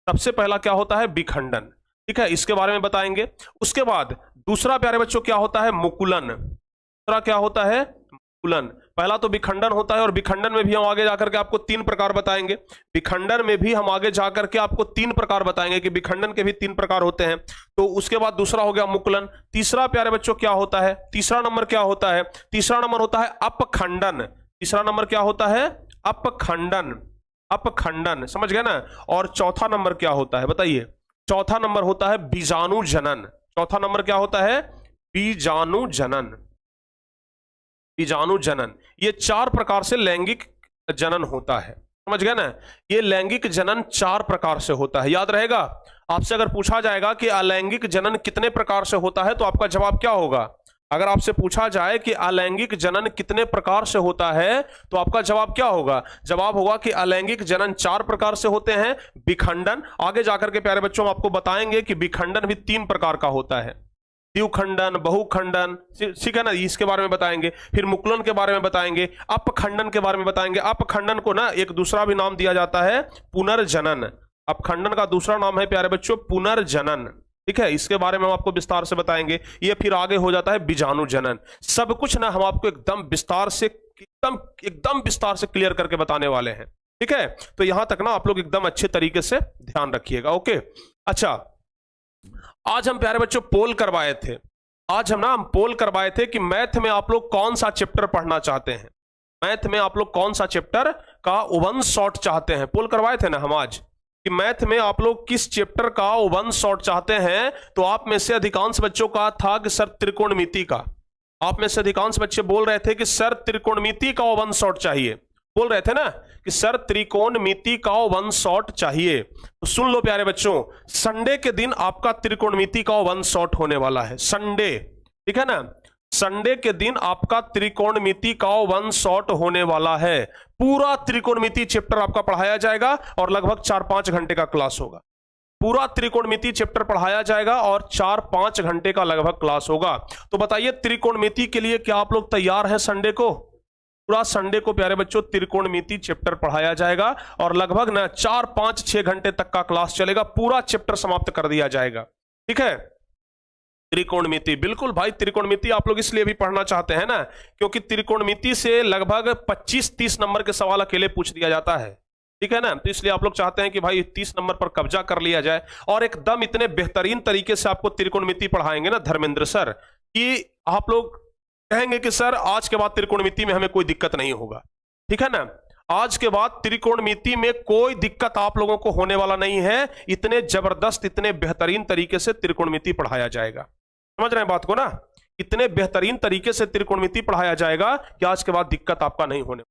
सबसे पहला क्या होता है? विखंडन। ठीक है, इसके बारे में बताएंगे। उसके बाद दूसरा प्यारे बच्चों क्या होता है? मुकुलन। दूसरा क्या होता है? मुकुलन। पहला तो विखंडन होता है, और विखंडन में भी हम आगे जाकर के आपको 3 प्रकार बताएंगे। विखंडन में भी हम आगे जाकर के आपको 3 प्रकार बताएंगे कि विखंडन के भी 3 प्रकार होते हैं। तो उसके बाद दूसरा हो गया मुकुलन। तीसरा प्यारे बच्चों क्या होता है? तीसरा नंबर क्या होता है? तीसरा नंबर होता है अपखंडन। तीसरा नंबर क्या होता है? अपखंडन। अपखंडन, समझ गए ना? और चौथा नंबर क्या होता है बताइए? चौथा नंबर होता है बीजाणु जनन। चौथा नंबर क्या होता है? बीजाणु जनन। बीजाणु जनन। ये 4 प्रकार से लैंगिक जनन होता है, समझ गए ना? ये लैंगिक जनन 4 प्रकार से होता है, याद रहेगा। आपसे अगर पूछा जाएगा कि अलैंगिक जनन कितने प्रकार से होता है, तो आपका जवाब क्या होगा? अगर आपसे पूछा जाए कि अलैंगिक जनन कितने प्रकार से होता है, तो आपका जवाब क्या होगा? जवाब होगा कि अलैंगिक जनन 4 प्रकार से होते हैं। विखंडन, आगे जाकर के प्यारे बच्चों आपको बताएंगे कि विखंडन भी 3 प्रकार का होता है। द्विखंडन, बहुखंडन, ठीक है ना? इसके बारे में बताएंगे। फिर मुकुलन के बारे में बताएंगे। अपखंडन के बारे में बताएंगे। अपखंडन को ना एक दूसरा भी नाम दिया जाता है पुनर्जनन। अपखंडन का दूसरा नाम है प्यारे बच्चों पुनर्जनन। ठीक है, इसके बारे में हम आपको विस्तार से बताएंगे। ये फिर आगे हो जाता है बीजाणु जनन। सब कुछ ना हम आपको एकदम विस्तार से, एकदम विस्तार से क्लियर करके बताने वाले हैं। ठीक है, तो यहां तक ना आप लोग एकदम अच्छे तरीके से ध्यान रखिएगा। ओके, अच्छा, आज हम प्यारे बच्चों पोल करवाए थे। आज हम पोल करवाए थे कि मैथ में आप लोग कौन सा चैप्टर पढ़ना चाहते हैं। मैथ में आप लोग कौन सा चैप्टर का वन शॉट चाहते हैं। पोल करवाए थे ना हम आज कि मैथ में आप लोग किस चैप्टर का वन शॉट चाहते हैं। तो आप में से अधिकांश बच्चों का था कि सर त्रिकोणमिति का। आप में से अधिकांश बच्चे बोल रहे थे कि सर त्रिकोणमिति का वन शॉट चाहिए। बोल रहे थे ना कि सर त्रिकोणमिति का वन शॉट चाहिए। तो सुन लो प्यारे बच्चों, संडे के दिन आपका त्रिकोणमिति का वन शॉट होने वाला है। संडे, ठीक है ना? संडे के दिन आपका त्रिकोणमिति का वन शॉट होने वाला है। पूरा त्रिकोणमिति चैप्टर आपका पढ़ाया जाएगा और लगभग 4-5 घंटे का क्लास होगा। पूरा त्रिकोणमिति चैप्टर पढ़ाया जाएगा और 4-5 घंटे का लगभग क्लास होगा। तो बताइए, त्रिकोणमिति के लिए क्या आप लोग तैयार हैं? संडे को, पूरा संडे को प्यारे बच्चों त्रिकोणमिति चैप्टर पढ़ाया जाएगा और लगभग ना 4-5-6 घंटे तक का क्लास चलेगा। पूरा चैप्टर समाप्त कर दिया जाएगा। ठीक है, त्रिकोणमिति, बिल्कुल भाई, त्रिकोणमिति आप लोग इसलिए भी पढ़ना चाहते हैं ना क्योंकि त्रिकोणमिति से लगभग 25-30 नंबर के सवाल अकेले पूछ दिया जाता है। ठीक है ना? तो इसलिए आप लोग चाहते हैं कि भाई 30 नंबर पर कब्जा कर लिया जाए और एकदम इतने बेहतरीन तरीके से आपको त्रिकोणमिति पढ़ाएंगे ना धर्मेंद्र सर कि आप लोग कहेंगे कि सर आज के बाद त्रिकोणमिति में हमें कोई दिक्कत नहीं होगा। ठीक है ना? आज के बाद त्रिकोणमिति में कोई दिक्कत आप लोगों को होने वाला नहीं है। इतने जबरदस्त, इतने बेहतरीन तरीके से त्रिकोणमिति पढ़ाया जाएगा। समझ रहे हैं बात को ना? इतने बेहतरीन तरीके से त्रिकोणमिति पढ़ाया जाएगा कि आज के बाद दिक्कत आपका नहीं होने।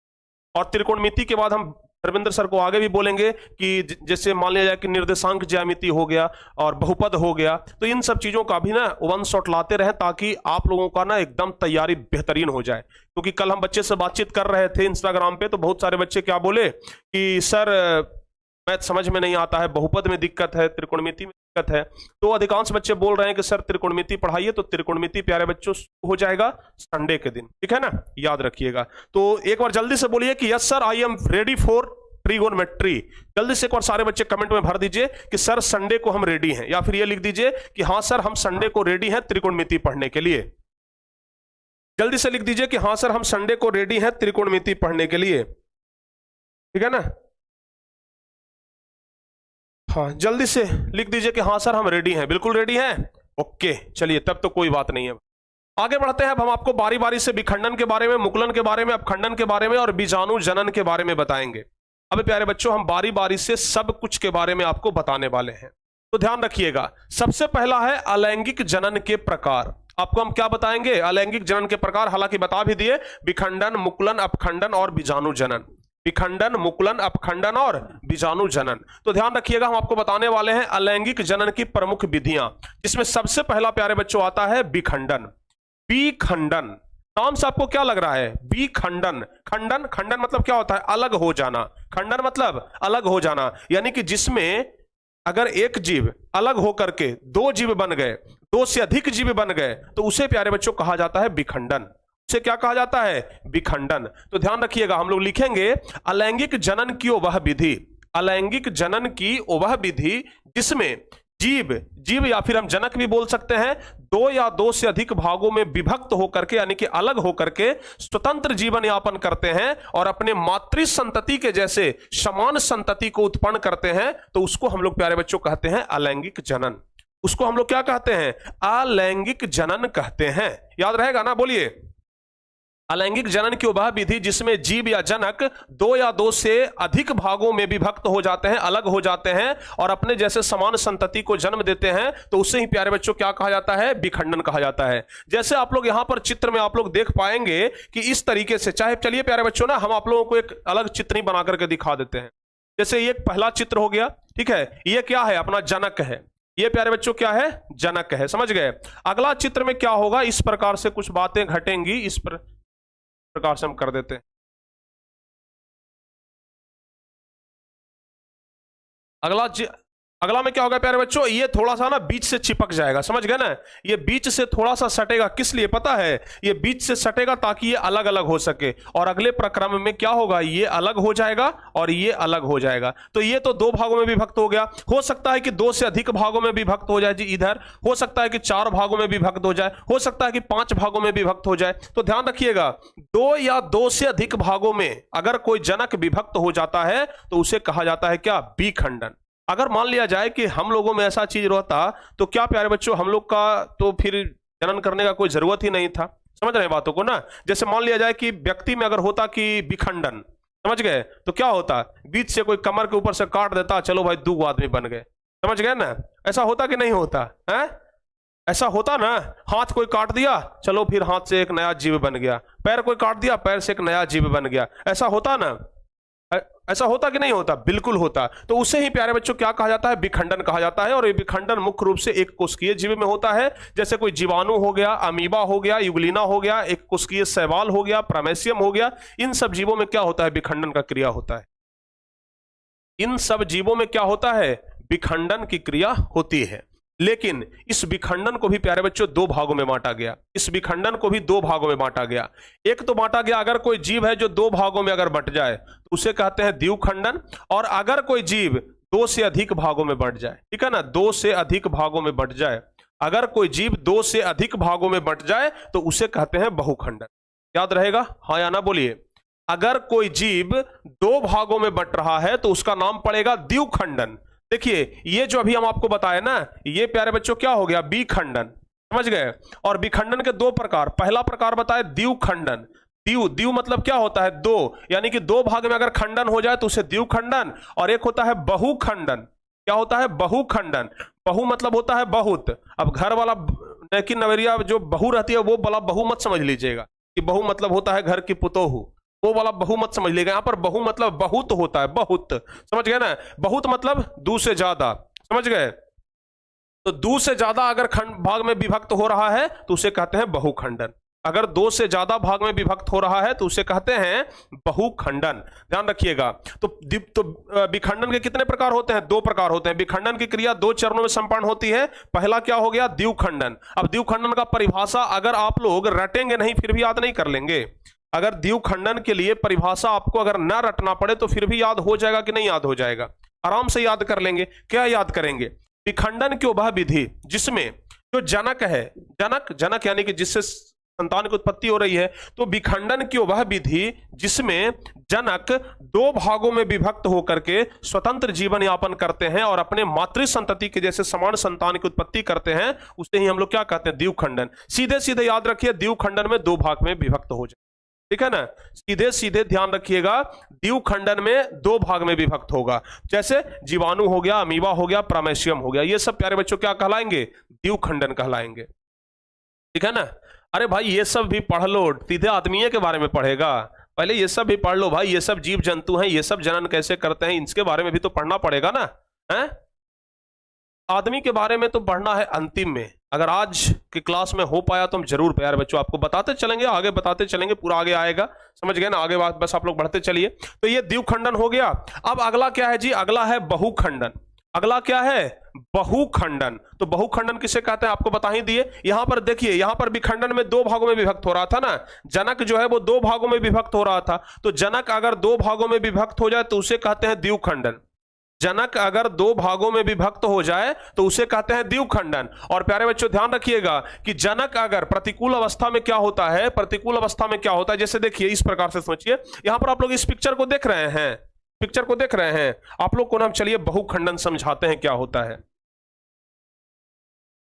और त्रिकोणमिति के बाद हम रविंद्र सर को आगे भी बोलेंगे कि जैसे मान लिया जाए कि निर्देशांक ज्यामिति हो गया और बहुपद हो गया, तो इन सब चीजों का भी ना वन शॉट लाते रहें ताकि आप लोगों का ना एकदम तैयारी बेहतरीन हो जाए। क्योंकि कल हम बच्चे से बातचीत कर रहे थे इंस्टाग्राम पे, तो बहुत सारे बच्चे क्या बोले कि सर मैथ समझ में नहीं आता है, बहुपद में दिक्कत है, त्रिकोणमिति में दिक्कत है। तो अधिकांश बच्चे बोल रहे हैं कि सर त्रिकोणमिति पढ़ाइए। तो त्रिकोणमिति प्यारे बच्चों हो जाएगा संडे के दिन। ठीक है ना? याद रखिएगा। तो एक बार जल्दी से बोलिए कि yes sir I am ready for trigonometry. जल्दी से एक बार सारे बच्चे कमेंट में भर दीजिए कि सर संडे को हम रेडी हैं, या फिर ये लिख दीजिए कि हाँ सर हम संडे को रेडी हैं त्रिकोणमिति पढ़ने के लिए। जल्दी से लिख दीजिए कि हाँ सर हम संडे को रेडी हैं त्रिकोणमिति पढ़ने के लिए। ठीक है ना? हाँ, जल्दी से लिख दीजिए कि हाँ सर हम रेडी हैं, बिल्कुल रेडी हैं। ओके, चलिए तब तो कोई बात नहीं है। आगे बढ़ते हैं। अब हम आपको बारी बारी से विखंडन के बारे में, मुकुलन के बारे में, अपखंडन के बारे में और बीजाणु जनन के बारे में बताएंगे। अब प्यारे बच्चों हम बारी बारी से सब कुछ के बारे में आपको बताने वाले हैं, तो ध्यान रखिएगा। सबसे पहला है अलैंगिक जनन के प्रकार। आपको हम क्या बताएंगे? अलैंगिक जनन के प्रकार। हालांकि बता भी दिए, विखंडन, मुकुलन, अपखंडन और बीजाणु जनन। विखंडन, मुकुलन, अपखंडन और बीजाणु जनन। तो ध्यान रखिएगा, हम आपको बताने वाले हैं अलैंगिक जनन की प्रमुख विधियां, जिसमें सबसे पहला प्यारे बच्चों आता है विखंडन। विखंडन नाम से आपको क्या लग रहा है? विखंडन, खंडन, खंडन मतलब क्या होता है? अलग हो जाना। खंडन मतलब अलग हो जाना, यानी कि जिसमें अगर एक जीव अलग होकर के 2 जीव बन गए, दो से अधिक जीव बन गए तो उसे प्यारे बच्चों कहा जाता है विखंडन। उसे क्या कहा जाता है? विखंडन। तो ध्यान रखिएगा, हम लोग लिखेंगे अलैंगिक जनन की वह विधि, अलैंगिक जनन की वह विधि जिसमें जीव या फिर हम जनक भी बोल सकते हैं, दो या दो से अधिक भागों में विभक्त होकर के यानी कि अलग होकर के स्वतंत्र जीवन यापन करते हैं और अपने मातृ संतति के जैसे समान संतति को उत्पन्न करते हैं, तो उसको हम लोग प्यारे बच्चों कहते हैं अलैंगिक जनन। उसको हम लोग क्या कहते हैं? अलैंगिक जनन कहते हैं। याद रहेगा ना? बोलिए। अलैंगिक जनन की वह विधि जिसमें जीव या जनक दो या दो से अधिक भागों में विभक्त हो जाते हैं, अलग हो जाते हैं और अपने जैसे समान संतति को जन्म देते हैं, तो उससे ही प्यारे बच्चों क्या कहा जाता है? विखंडन कहा जाता है। जैसे आप लोग यहां पर चित्र में आप लोग देख पाएंगे कि इस तरीके से, चाहे चलिए प्यारे बच्चों ना हम आप लोगों को एक अलग चित्र ही बना करके दिखा देते हैं। जैसे ये पहला चित्र हो गया, ठीक है, ये क्या है? अपना जनक है। ये प्यारे बच्चों क्या है? जनक है। समझ गए? अगला चित्र में क्या होगा? इस प्रकार से कुछ बातें घटेंगी, इस प्रकार से हम कर देते हैं। अगला में क्या होगा प्यारे बच्चों? ये थोड़ा सा ना बीच से चिपक जाएगा। समझ गए ना? ये बीच से थोड़ा सा सटेगा। किस लिए पता है? ये बीच से सटेगा ताकि ये अलग अलग हो सके। और अगले प्रक्रम में क्या होगा? ये अलग हो जाएगा और ये अलग हो जाएगा। तो ये तो दो भागों में विभक्त हो गया। हो सकता है कि दो से अधिक भागों में विभक्त हो जाए जी इधर, हो सकता है कि 4 भागों में विभक्त हो जाए, हो सकता है कि 5 भागों में विभक्त हो जाए। तो ध्यान रखिएगा, दो या दो से अधिक भागों में अगर कोई जनक विभक्त हो जाता है तो उसे कहा जाता है क्या? विखंडन। अगर मान लिया जाए कि हम लोगों में ऐसा चीज रहता तो क्या प्यारे बच्चों हम लोग का तो फिर जनन करने का कोई जरूरत ही नहीं था। समझ रहे हैं बातों को ना? जैसे मान लिया जाए कि व्यक्ति में अगर होता कि विखंडन, समझ गए, तो क्या होता? बीच से कोई कमर के ऊपर से काट देता, चलो भाई 2 आदमी बन गए। समझ गए ना? ऐसा होता कि नहीं होता है? ऐसा होता ना? हाथ कोई काट दिया, चलो फिर हाथ से एक नया जीव बन गया, पैर कोई काट दिया, पैर से एक नया जीव बन गया। ऐसा होता ना? ऐसा होता कि नहीं होता? बिल्कुल होता। तो उसे ही प्यारे बच्चों क्या कहा जाता है? विखंडन कहा जाता है। और ये विखंडन मुख्य रूप से एक कोशिकीय जीव में होता है। जैसे कोई जीवाणु हो गया, अमीबा हो गया, युगलिना हो गया, एक कोशिकीय शैवाल हो गया, प्रामेशियम हो गया, इन सब जीवों में क्या होता है? विखंडन का क्रिया होता है। इन सब जीवों में क्या होता है? विखंडन की क्रिया होती है। लेकिन इस विखंडन को भी प्यारे बच्चों 2 भागों में बांटा गया। इस विखंडन को भी 2 भागों में बांटा गया। एक तो बांटा गया, अगर कोई जीव है जो 2 भागों में अगर बंट जाए तो उसे कहते हैं द्विखंडन। और अगर कोई जीव 2 से अधिक भागों में बंट जाए, ठीक है ना, 2 से अधिक भागों में बंट जाए, अगर कोई जीव 2 से अधिक भागों में बंट जाए तो उसे कहते हैं बहुखंडन। याद रहेगा? हाँ या ना बोलिए। अगर कोई जीव 2 भागों में बंट रहा है तो उसका नाम पड़ेगा द्विखंडन। देखिए ये जो अभी हम आपको बताए ना, ये प्यारे बच्चों क्या हो गया? विखंडन। समझ गए? और विखंडन के 2 प्रकार। पहला प्रकार बताए द्विखंडन। द्यू मतलब क्या होता है? 2, यानी कि 2 भाग में अगर खंडन हो जाए तो उसे द्विखंडन। और एक होता है बहुखंडन। क्या होता है? बहुखंडन। बहु मतलब होता है बहुत। अब घर वाला लेकिन नवेरिया जो बहू रहती है वो वाला बहु मत समझ लीजिएगा कि बहु मतलब होता है घर की पुतोहू, वो वाला बहु मत समझ लीजिएगा। यहां पर बहु मतलब बहुत होता है, बहुत। समझ गए ना? बहुत मतलब 2 से ज्यादा। समझ गए? तो 2 से ज्यादा अगर खंड भाग में विभक्त हो रहा है तो उसे कहते हैं बहुखंडन। अगर 2 से ज्यादा भाग में विभक्त हो रहा है तो उसे कहते हैं बहुखंडन। ध्यान रखिएगा। तो विखंडन के कितने प्रकार होते हैं? 2 प्रकार होते हैं। विखंडन की क्रिया 2 चरणों में संपन्न होती है। पहला क्या हो गया? द्विखंडन। अब द्विखंडन का परिभाषा अगर आप लोग रटेंगे नहीं फिर भी याद नहीं कर लेंगे। अगर द्विखंडन के लिए परिभाषा आपको अगर ना रटना पड़े तो फिर भी याद हो जाएगा कि नहीं याद हो जाएगा? आराम से याद कर लेंगे। क्या याद करेंगे? विखंडन की वह विधि जिसमें जो जनक है, जनक यानी कि जिससे संतान की उत्पत्ति हो रही है, तो विखंडन की वह विधि जिसमें जनक 2 भागों में विभक्त होकर के स्वतंत्र जीवन यापन करते हैं और अपने मातृ संतति के जैसे समान संतान की उत्पत्ति करते हैं, उसे ही हम लोग क्या कहते हैं? द्विखंडन। सीधे सीधे याद रखिए, द्विखंडन में 2 भाग में विभक्त हो जाए। ठीक है ना? सीधे सीधे ध्यान रखिएगा, द्विखंडन में 2 भाग में विभक्त होगा। जैसे जीवाणु हो गया, अमीबा हो गया, प्रामेशियम हो गया, ये सब प्यारे बच्चों क्या कहलाएंगे? द्विखंडन कहलाएंगे। ठीक है ना? अरे भाई ये सब भी पढ़ लो, सीधे आदमी के बारे में पढ़ेगा। पहले ये सब भी पढ़ लो भाई, ये सब जीव जंतु हैं, ये सब जनन कैसे करते हैं, इसके बारे में भी तो पढ़ना पड़ेगा ना। है? आदमी के बारे में तो पढ़ना है अंतिम में। अगर आज की क्लास में हो पाया तो हम जरूर प्यारे बच्चों आपको बताते चलेंगे, आगे बताते चलेंगे, पूरा आगे आएगा। समझ गए ना? आगे बात बस आप लोग बढ़ते चलिए। तो ये द्विखंडन हो गया। अब अगला क्या है जी? अगला है बहुखंडन। अगला क्या है? बहुखंडन। तो बहुखंडन किसे कहते हैं आपको बता ही दिए। यहां पर देखिए, यहां पर विखंडन में दो भागों में विभक्त हो रहा था ना, जनक जो है वो दो भागों में विभक्त हो रहा था। तो जनक अगर दो भागों में विभक्त हो जाए तो उसे कहते हैं द्विखंडन। जनक अगर दो भागों में विभक्त हो जाए तो उसे कहते हैं द्विखंडन। और प्यारे बच्चों ध्यान रखिएगा कि जनक अगर प्रतिकूल अवस्था में क्या होता है, प्रतिकूल अवस्था में क्या होता है, जैसे देखिए इस प्रकार से सोचिए। यहां पर आप लोग इस पिक्चर को देख रहे हैं, पिक्चर को देख रहे हैं आप लोग को ना, हम चलिए बहुखंडन समझाते हैं क्या होता है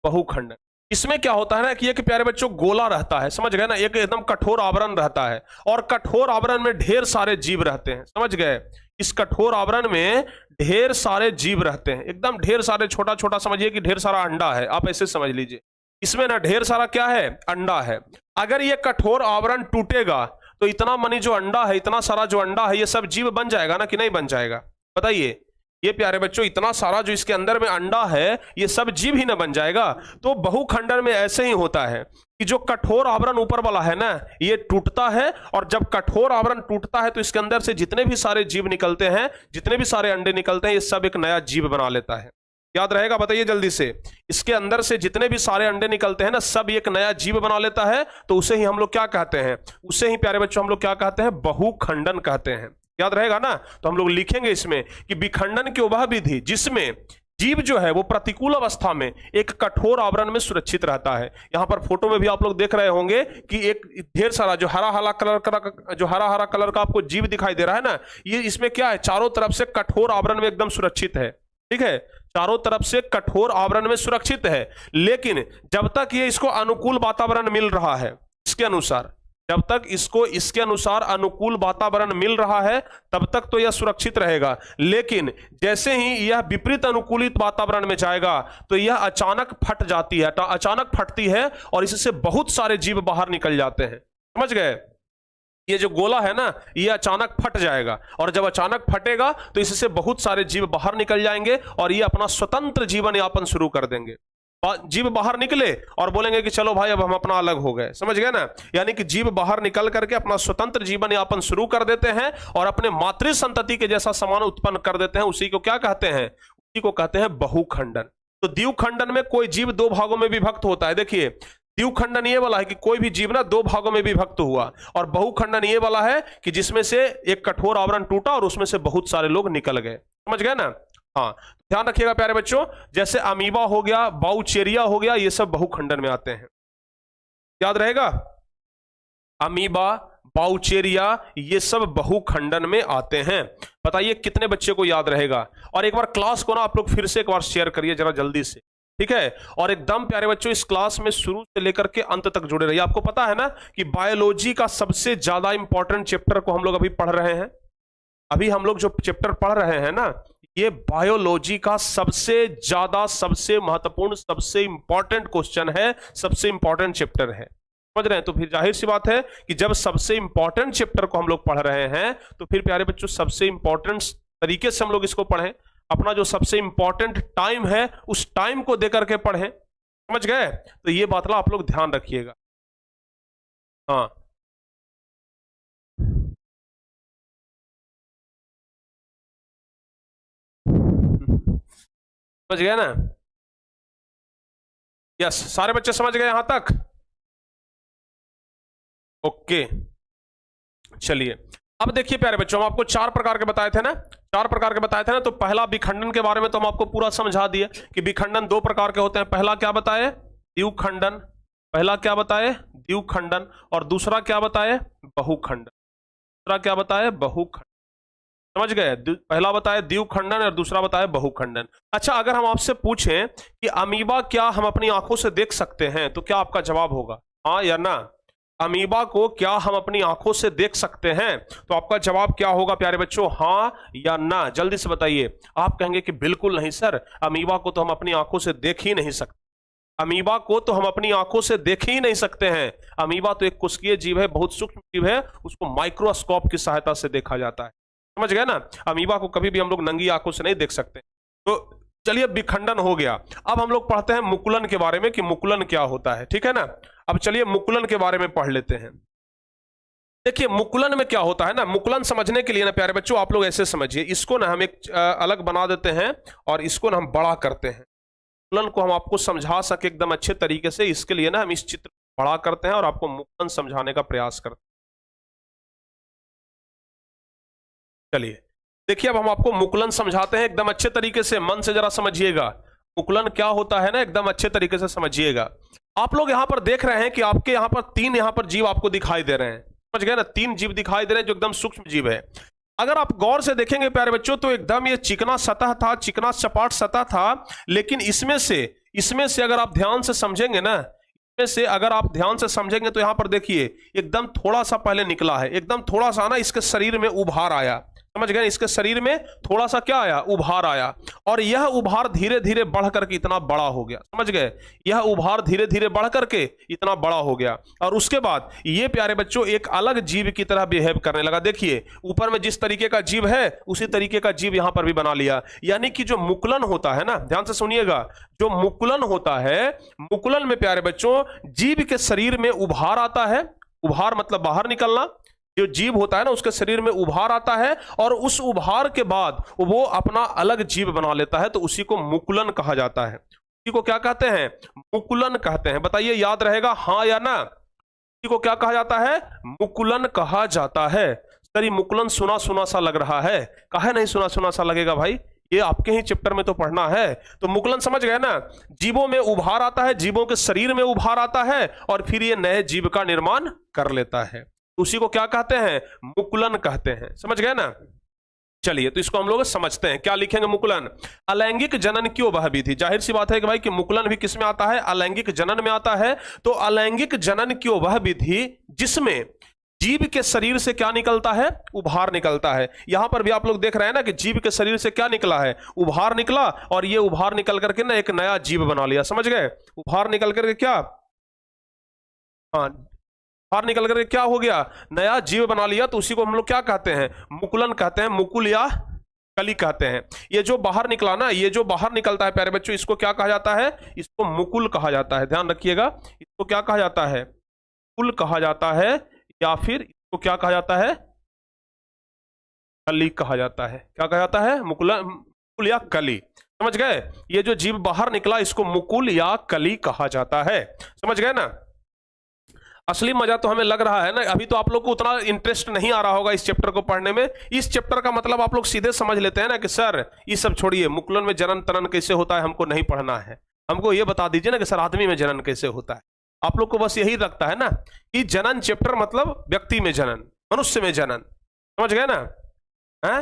बहुखंडन। इसमें क्या होता है ना कि एक प्यारे बच्चों गोला रहता है, समझ गए ना, एक एकदम कठोर आवरण रहता है और कठोर आवरण में ढेर सारे जीव रहते हैं, समझ गए। इस कठोर आवरण में ढेर सारे जीव रहते हैं, एकदम ढेर सारे, छोटा छोटा समझिए कि ढेर सारा अंडा है, आप ऐसे समझ लीजिए। इसमें ना ढेर सारा क्या है, अंडा है। अगर ये कठोर आवरण टूटेगा तो इतना मनी जो अंडा है, इतना सारा जो अंडा है, ये सब जीव बन जाएगा ना कि नहीं बन जाएगा, बताइए। ये प्यारे बच्चों इतना सारा जो इसके अंदर में अंडा है, ये सब जीव ही ना बन जाएगा। तो बहुखंडन में ऐसे ही होता है कि जो कठोर आवरण ऊपर वाला है ना, ये टूटता है, और जब कठोर आवरण टूटता है तो इसके अंदर से जितने भी सारे जीव निकलते हैं, जितने भी सारे अंडे निकलते हैं, ये सब एक नया जीव बना लेता है। याद रहेगा, बताइए जल्दी से। इसके अंदर से जितने भी सारे अंडे निकलते हैं ना, सब एक नया जीव बना लेता है। तो उसे ही हम लोग क्या कहते हैं, उसे ही प्यारे बच्चों हम लोग क्या कहते हैं, बहुखंडन कहते हैं। याद रहेगा ना। तो हम लोग लिखेंगे इसमें कि विखंडन की वह विधि जिसमें जीव जो है वो प्रतिकूल अवस्था में एक कठोर आवरण में सुरक्षित रहता है। यहां पर फोटो में भी आप लोग देख रहे होंगे कि एक ढेर सारा जो हरा हरा कलर का आपको जीव दिखाई दे रहा है ना, ये इसमें क्या है, चारों तरफ से कठोर आवरण में एकदम सुरक्षित है। ठीक है, चारों तरफ से कठोर आवरण में सुरक्षित है। लेकिन जब तक ये इसको अनुकूल वातावरण मिल रहा है, इसके अनुसार, जब तक इसको इसके अनुसार अनुकूल वातावरण मिल रहा है, तब तक तो यह सुरक्षित रहेगा। लेकिन जैसे ही यह विपरीत अनुकूलित वातावरण में जाएगा तो यह अचानक फट जाती है, अचानक फटती है, और इससे बहुत सारे जीव बाहर निकल जाते हैं। समझ गए। ये जो गोला है ना, ये अचानक फट जाएगा, और जब अचानक फटेगा तो इससे बहुत सारे जीव बाहर निकल जाएंगे और ये अपना स्वतंत्र जीवन यापन शुरू कर देंगे। जीव बाहर निकले और बोलेंगे कि चलो भाई अब हम अपना अलग हो गए, समझ गए ना। यानी कि जीव बाहर निकल करके अपना स्वतंत्र जीवन यापन शुरू कर देते हैं और अपने मातृ संतति के जैसा समान उत्पन्न कर देते हैं। उसी को क्या कहते हैं, उसी को कहते हैं बहुखंडन। तो द्विखंडन में कोई जीव दो भागों में विभक्त होता है। देखिए, द्विखंडन ये वाला है कि कोई भी जीव ना दो भागों में विभक्त हुआ, और बहुखंडन ये वाला है कि जिसमें से एक कठोर आवरण टूटा और उसमें से बहुत सारे लोग निकल गए। समझ गए ना। हाँ, ध्यान रखिएगा प्यारे बच्चों, जैसे अमीबा हो गया, बाउचेरिया हो गया, ये सब बहुखंडन में आते हैं। याद रहेगा, अमीबा, बाउचेरिया, ये सब बहुखंडन में आते हैं। बताइए कितने बच्चे को याद रहेगा। और एक बार क्लास को ना आप लोग फिर से एक बार शेयर करिए जरा जल्दी से, ठीक है। और एकदम प्यारे बच्चों इस क्लास में शुरू से लेकर के अंत तक जुड़े रहिए। आपको पता है ना कि बायोलॉजी का सबसे ज्यादा इंपॉर्टेंट चैप्टर को हम लोग अभी पढ़ रहे हैं। अभी हम लोग जो चैप्टर पढ़ रहे हैं ना, ये बायोलॉजी का सबसे ज्यादा, सबसे महत्वपूर्ण, सबसे इंपॉर्टेंट क्वेश्चन है, सबसे इंपॉर्टेंट चैप्टर है। समझ रहे हैं। तो फिर जाहिर सी बात है कि जब सबसे इंपॉर्टेंट चैप्टर को हम लोग पढ़ रहे हैं तो फिर प्यारे बच्चों सबसे इंपॉर्टेंट तरीके से हम लोग इसको पढ़ें। अपना जो सबसे इंपॉर्टेंट टाइम है उस टाइम को देकर के पढ़ें। समझ गए। तो ये बात आप लोग ध्यान रखिएगा। हाँ, समझ गए ना। यस, सारे बच्चे समझ गए यहां तक। ओके, चलिए अब देखिए प्यारे बच्चों, हम आपको चार प्रकार के बताए थे ना, चार प्रकार के बताए थे ना। तो पहला विखंडन के बारे में तो हम आपको पूरा समझा दिए कि विखंडन दो प्रकार के होते हैं। पहला क्या बताए, द्विखंडन। पहला क्या बताए, द्विखंडन। और दूसरा क्या बताए, बहुखंडन। दूसरा क्या बताए, बहुखंडन। समझ गए। पहला बताया द्विखंडन और दूसरा बताया बहुखंडन। अच्छा, अगर हम आपसे पूछें कि अमीबा क्या हम अपनी आंखों से देख सकते हैं, तो क्या आपका जवाब होगा, हाँ या ना। अमीबा को क्या हम अपनी आंखों से देख सकते हैं, तो आपका जवाब क्या होगा प्यारे बच्चों, हाँ या ना। जल्दी से बताइए। आप कहेंगे कि बिल्कुल नहीं सर, अमीबा को तो हम अपनी आंखों से देख ही नहीं सकते। अमीबा को तो हम अपनी आंखों से देख ही नहीं सकते हैं। अमीबा तो एक कोशिकीय जीव है, बहुत सूक्ष्म जीव है, उसको माइक्रोस्कोप की सहायता से देखा जाता है। समझ गए ना। अमीबा को कभी भी हम लोग नंगी आंखों से नहीं देख सकते। तो चलिए, विखंडन हो गया। अब हम लोग पढ़ते हैं मुकुलन के बारे में कि मुकुलन क्या होता है, ठीक है ना। अब चलिए मुकुलन के बारे में पढ़ लेते हैं। देखिए मुकुलन में क्या होता है ना, मुकुलन समझने के लिए ना प्यारे बच्चों आप लोग ऐसे समझिए, इसको ना हम एक अलग बना देते हैं और इसको ना हम बड़ा करते हैं। मुकुलन को हम आपको समझा सके एकदम अच्छे तरीके से, इसके लिए ना हम इस चित्र को बड़ा करते हैं और आपको मुकुलन समझाने का प्रयास करते हैं। चलिए देखिए, अब हम आपको मुकुलन समझाते हैं एकदम अच्छे तरीके से, मन से जरा समझिएगा मुकुलन क्या होता है ना, एकदम अच्छे तरीके से समझिएगा। आप लोग यहां पर देख रहे हैं कि आपके यहां पर तीन यहां पर जीव आपको दिखाई दे रहे हैं, समझ गए ना, तीन जीव दिखाई दे रहे हैं जो एकदम सूक्ष्म जीव है। अगर आप गौर से देखेंगे प्यारे बच्चों तो एकदम ये चिकना सतह था, चिकना सपाट सतह था, लेकिन इसमें से अगर आप ध्यान से समझेंगे ना, इसमें से अगर आप ध्यान से समझेंगे तो यहां पर देखिए एकदम थोड़ा सा पहले निकला है, एकदम थोड़ा सा ना इसके शरीर में उभार आया, समझ गए, इसके शरीर में थोड़ा सा क्या आया, उभार आया, और यह उभार धीरे धीरे बढ़ करके इतना बड़ा हो गया, समझ गए, यह उभार धीरे धीरे बढ़ करके इतना बड़ा हो गया, और उसके बाद ये प्यारे बच्चों एक अलग जीव की तरह बिहेव करने लगा। देखिए ऊपर में जिस तरीके का जीव है उसी तरीके का जीव यहां पर भी बना लिया। यानी कि जो मुकुलन होता है ना, ध्यान से सुनिएगा, जो मुकुलन होता है, मुकुलन में प्यारे बच्चों जीव के शरीर में उभार आता है, उभार मतलब बाहर निकलना, जो जीव होता है ना उसके शरीर में उभार आता है, और उस उभार के बाद वो अपना अलग जीव बना लेता है, तो उसी को मुकुलन कहा जाता है। उसी को क्या कहते हैं, मुकुलन कहते हैं। बताइए याद रहेगा हाँ या ना, उसी को क्या कहा जाता है, मुकुलन कहा जाता है। सर ये मुकुलन सुना सुना सा लग रहा है, काहे नहीं सुना सुना सा लगेगा भाई, ये आपके ही चैप्टर में तो पढ़ना है। तो मुकुलन समझ गए ना, जीवों में उभार आता है, जीवों के शरीर में उभार आता है, और फिर ये नए जीव का निर्माण कर लेता है, उसी को क्या कहते हैं, मुकुलन कहते हैं, समझ गए ना। चलिए तो इसको हम लोग समझते हैं, क्या लिखेंगे, मुकुलन। अलैंगिक जनन की वह विधि, जाहिर सी बात है कि भाई कि मुकुलन भी किस में आता है, अलैंगिक जनन में आता है। तो अलैंगिक जनन की वह विधि जिसमें जीव के शरीर से क्या निकलता है, उभार निकलता है। यहां पर भी आप लोग देख रहे हैं ना कि जीव के शरीर से क्या निकला है, उभार निकला, और ये उभार निकल करके ना एक नया जीव बना लिया, समझ गए, उभार निकल करके क्या, हाँ बाहर निकल करके क्या हो गया, नया जीव बना लिया, तो उसी को हम लोग क्या कहते हैं, मुकुलन कहते हैं, मुकुल या कली कहते हैं। ये जो बाहर निकला ना, ये जो बाहर निकलता है प्यारे बच्चों, इसको क्या कहा जाता है, इसको मुकुल कहा जाता है, ध्यान रखिएगा, इसको क्या कहा जाता है, मुकुल कहा जाता है, या फिर इसको क्या कहा जाता है, कली कहा जाता है। क्या कहा जाता है, मुकुल या कली, समझ गए। ये जो जीव बाहर निकला इसको मुकुल या कली कहा जाता है, समझ गए ना। असली मजा तो हमें लग रहा है ना, अभी तो आप लोग को उतना इंटरेस्ट नहीं आ रहा होगा इस चैप्टर को पढ़ने में। इस चैप्टर का मतलब आप लोग सीधे समझ लेते हैं ना कि सर ये सब छोड़िए, मुकुलन में जनन तनन कैसे होता है हमको नहीं पढ़ना है, हमको ये बता दीजिए ना कि सर आदमी में जनन कैसे होता है। आप लोग को बस यही लगता है ना कि जनन चैप्टर मतलब व्यक्ति में जनन, मनुष्य में जनन, समझ गए ना, है।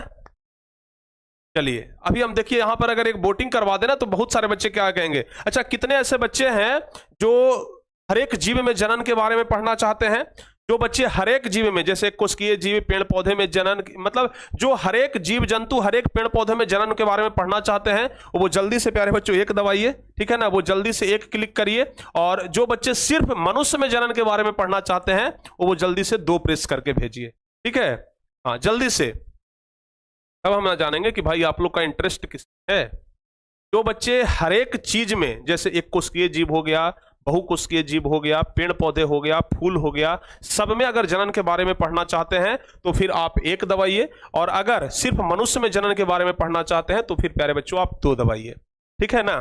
चलिए अभी हम देखिए यहां पर अगर एक बोटिंग करवा देना तो बहुत सारे बच्चे क्या कहेंगे, अच्छा कितने ऐसे बच्चे हैं जो हर एक जीव में जनन के बारे में पढ़ना चाहते हैं। जो बच्चे हर एक जीव में, जैसे कोशिकीय जीव, पेड़ पौधे में जनन, मतलब जो हर एक जीव जंतु हर एक पेड़ पौधे में जनन के बारे में पढ़ना चाहते हैं वो जल्दी से प्यारे बच्चों एक दबाइए, ठीक है ना, वो जल्दी से एक क्लिक करिए। और जो बच्चे सिर्फ मनुष्य में जनन के बारे में पढ़ना चाहते हैं वो जल्दी से 2 प्रेस करके भेजिए, ठीक है, हाँ जल्दी से। तब हम जानेंगे कि भाई आप लोग का इंटरेस्ट किस है। जो बच्चे हर एक चीज में, जैसे एक कोशिकीय जीव हो गया, बहुकोशिकीय जीव हो गया, पेड़ पौधे हो गया, फूल हो गया, सब में अगर जनन के बारे में पढ़ना चाहते हैं तो फिर आप 1 दबाइए, और अगर सिर्फ मनुष्य में जनन के बारे में पढ़ना चाहते हैं तो फिर प्यारे बच्चों आप 2 दबाइए, ठीक है ना।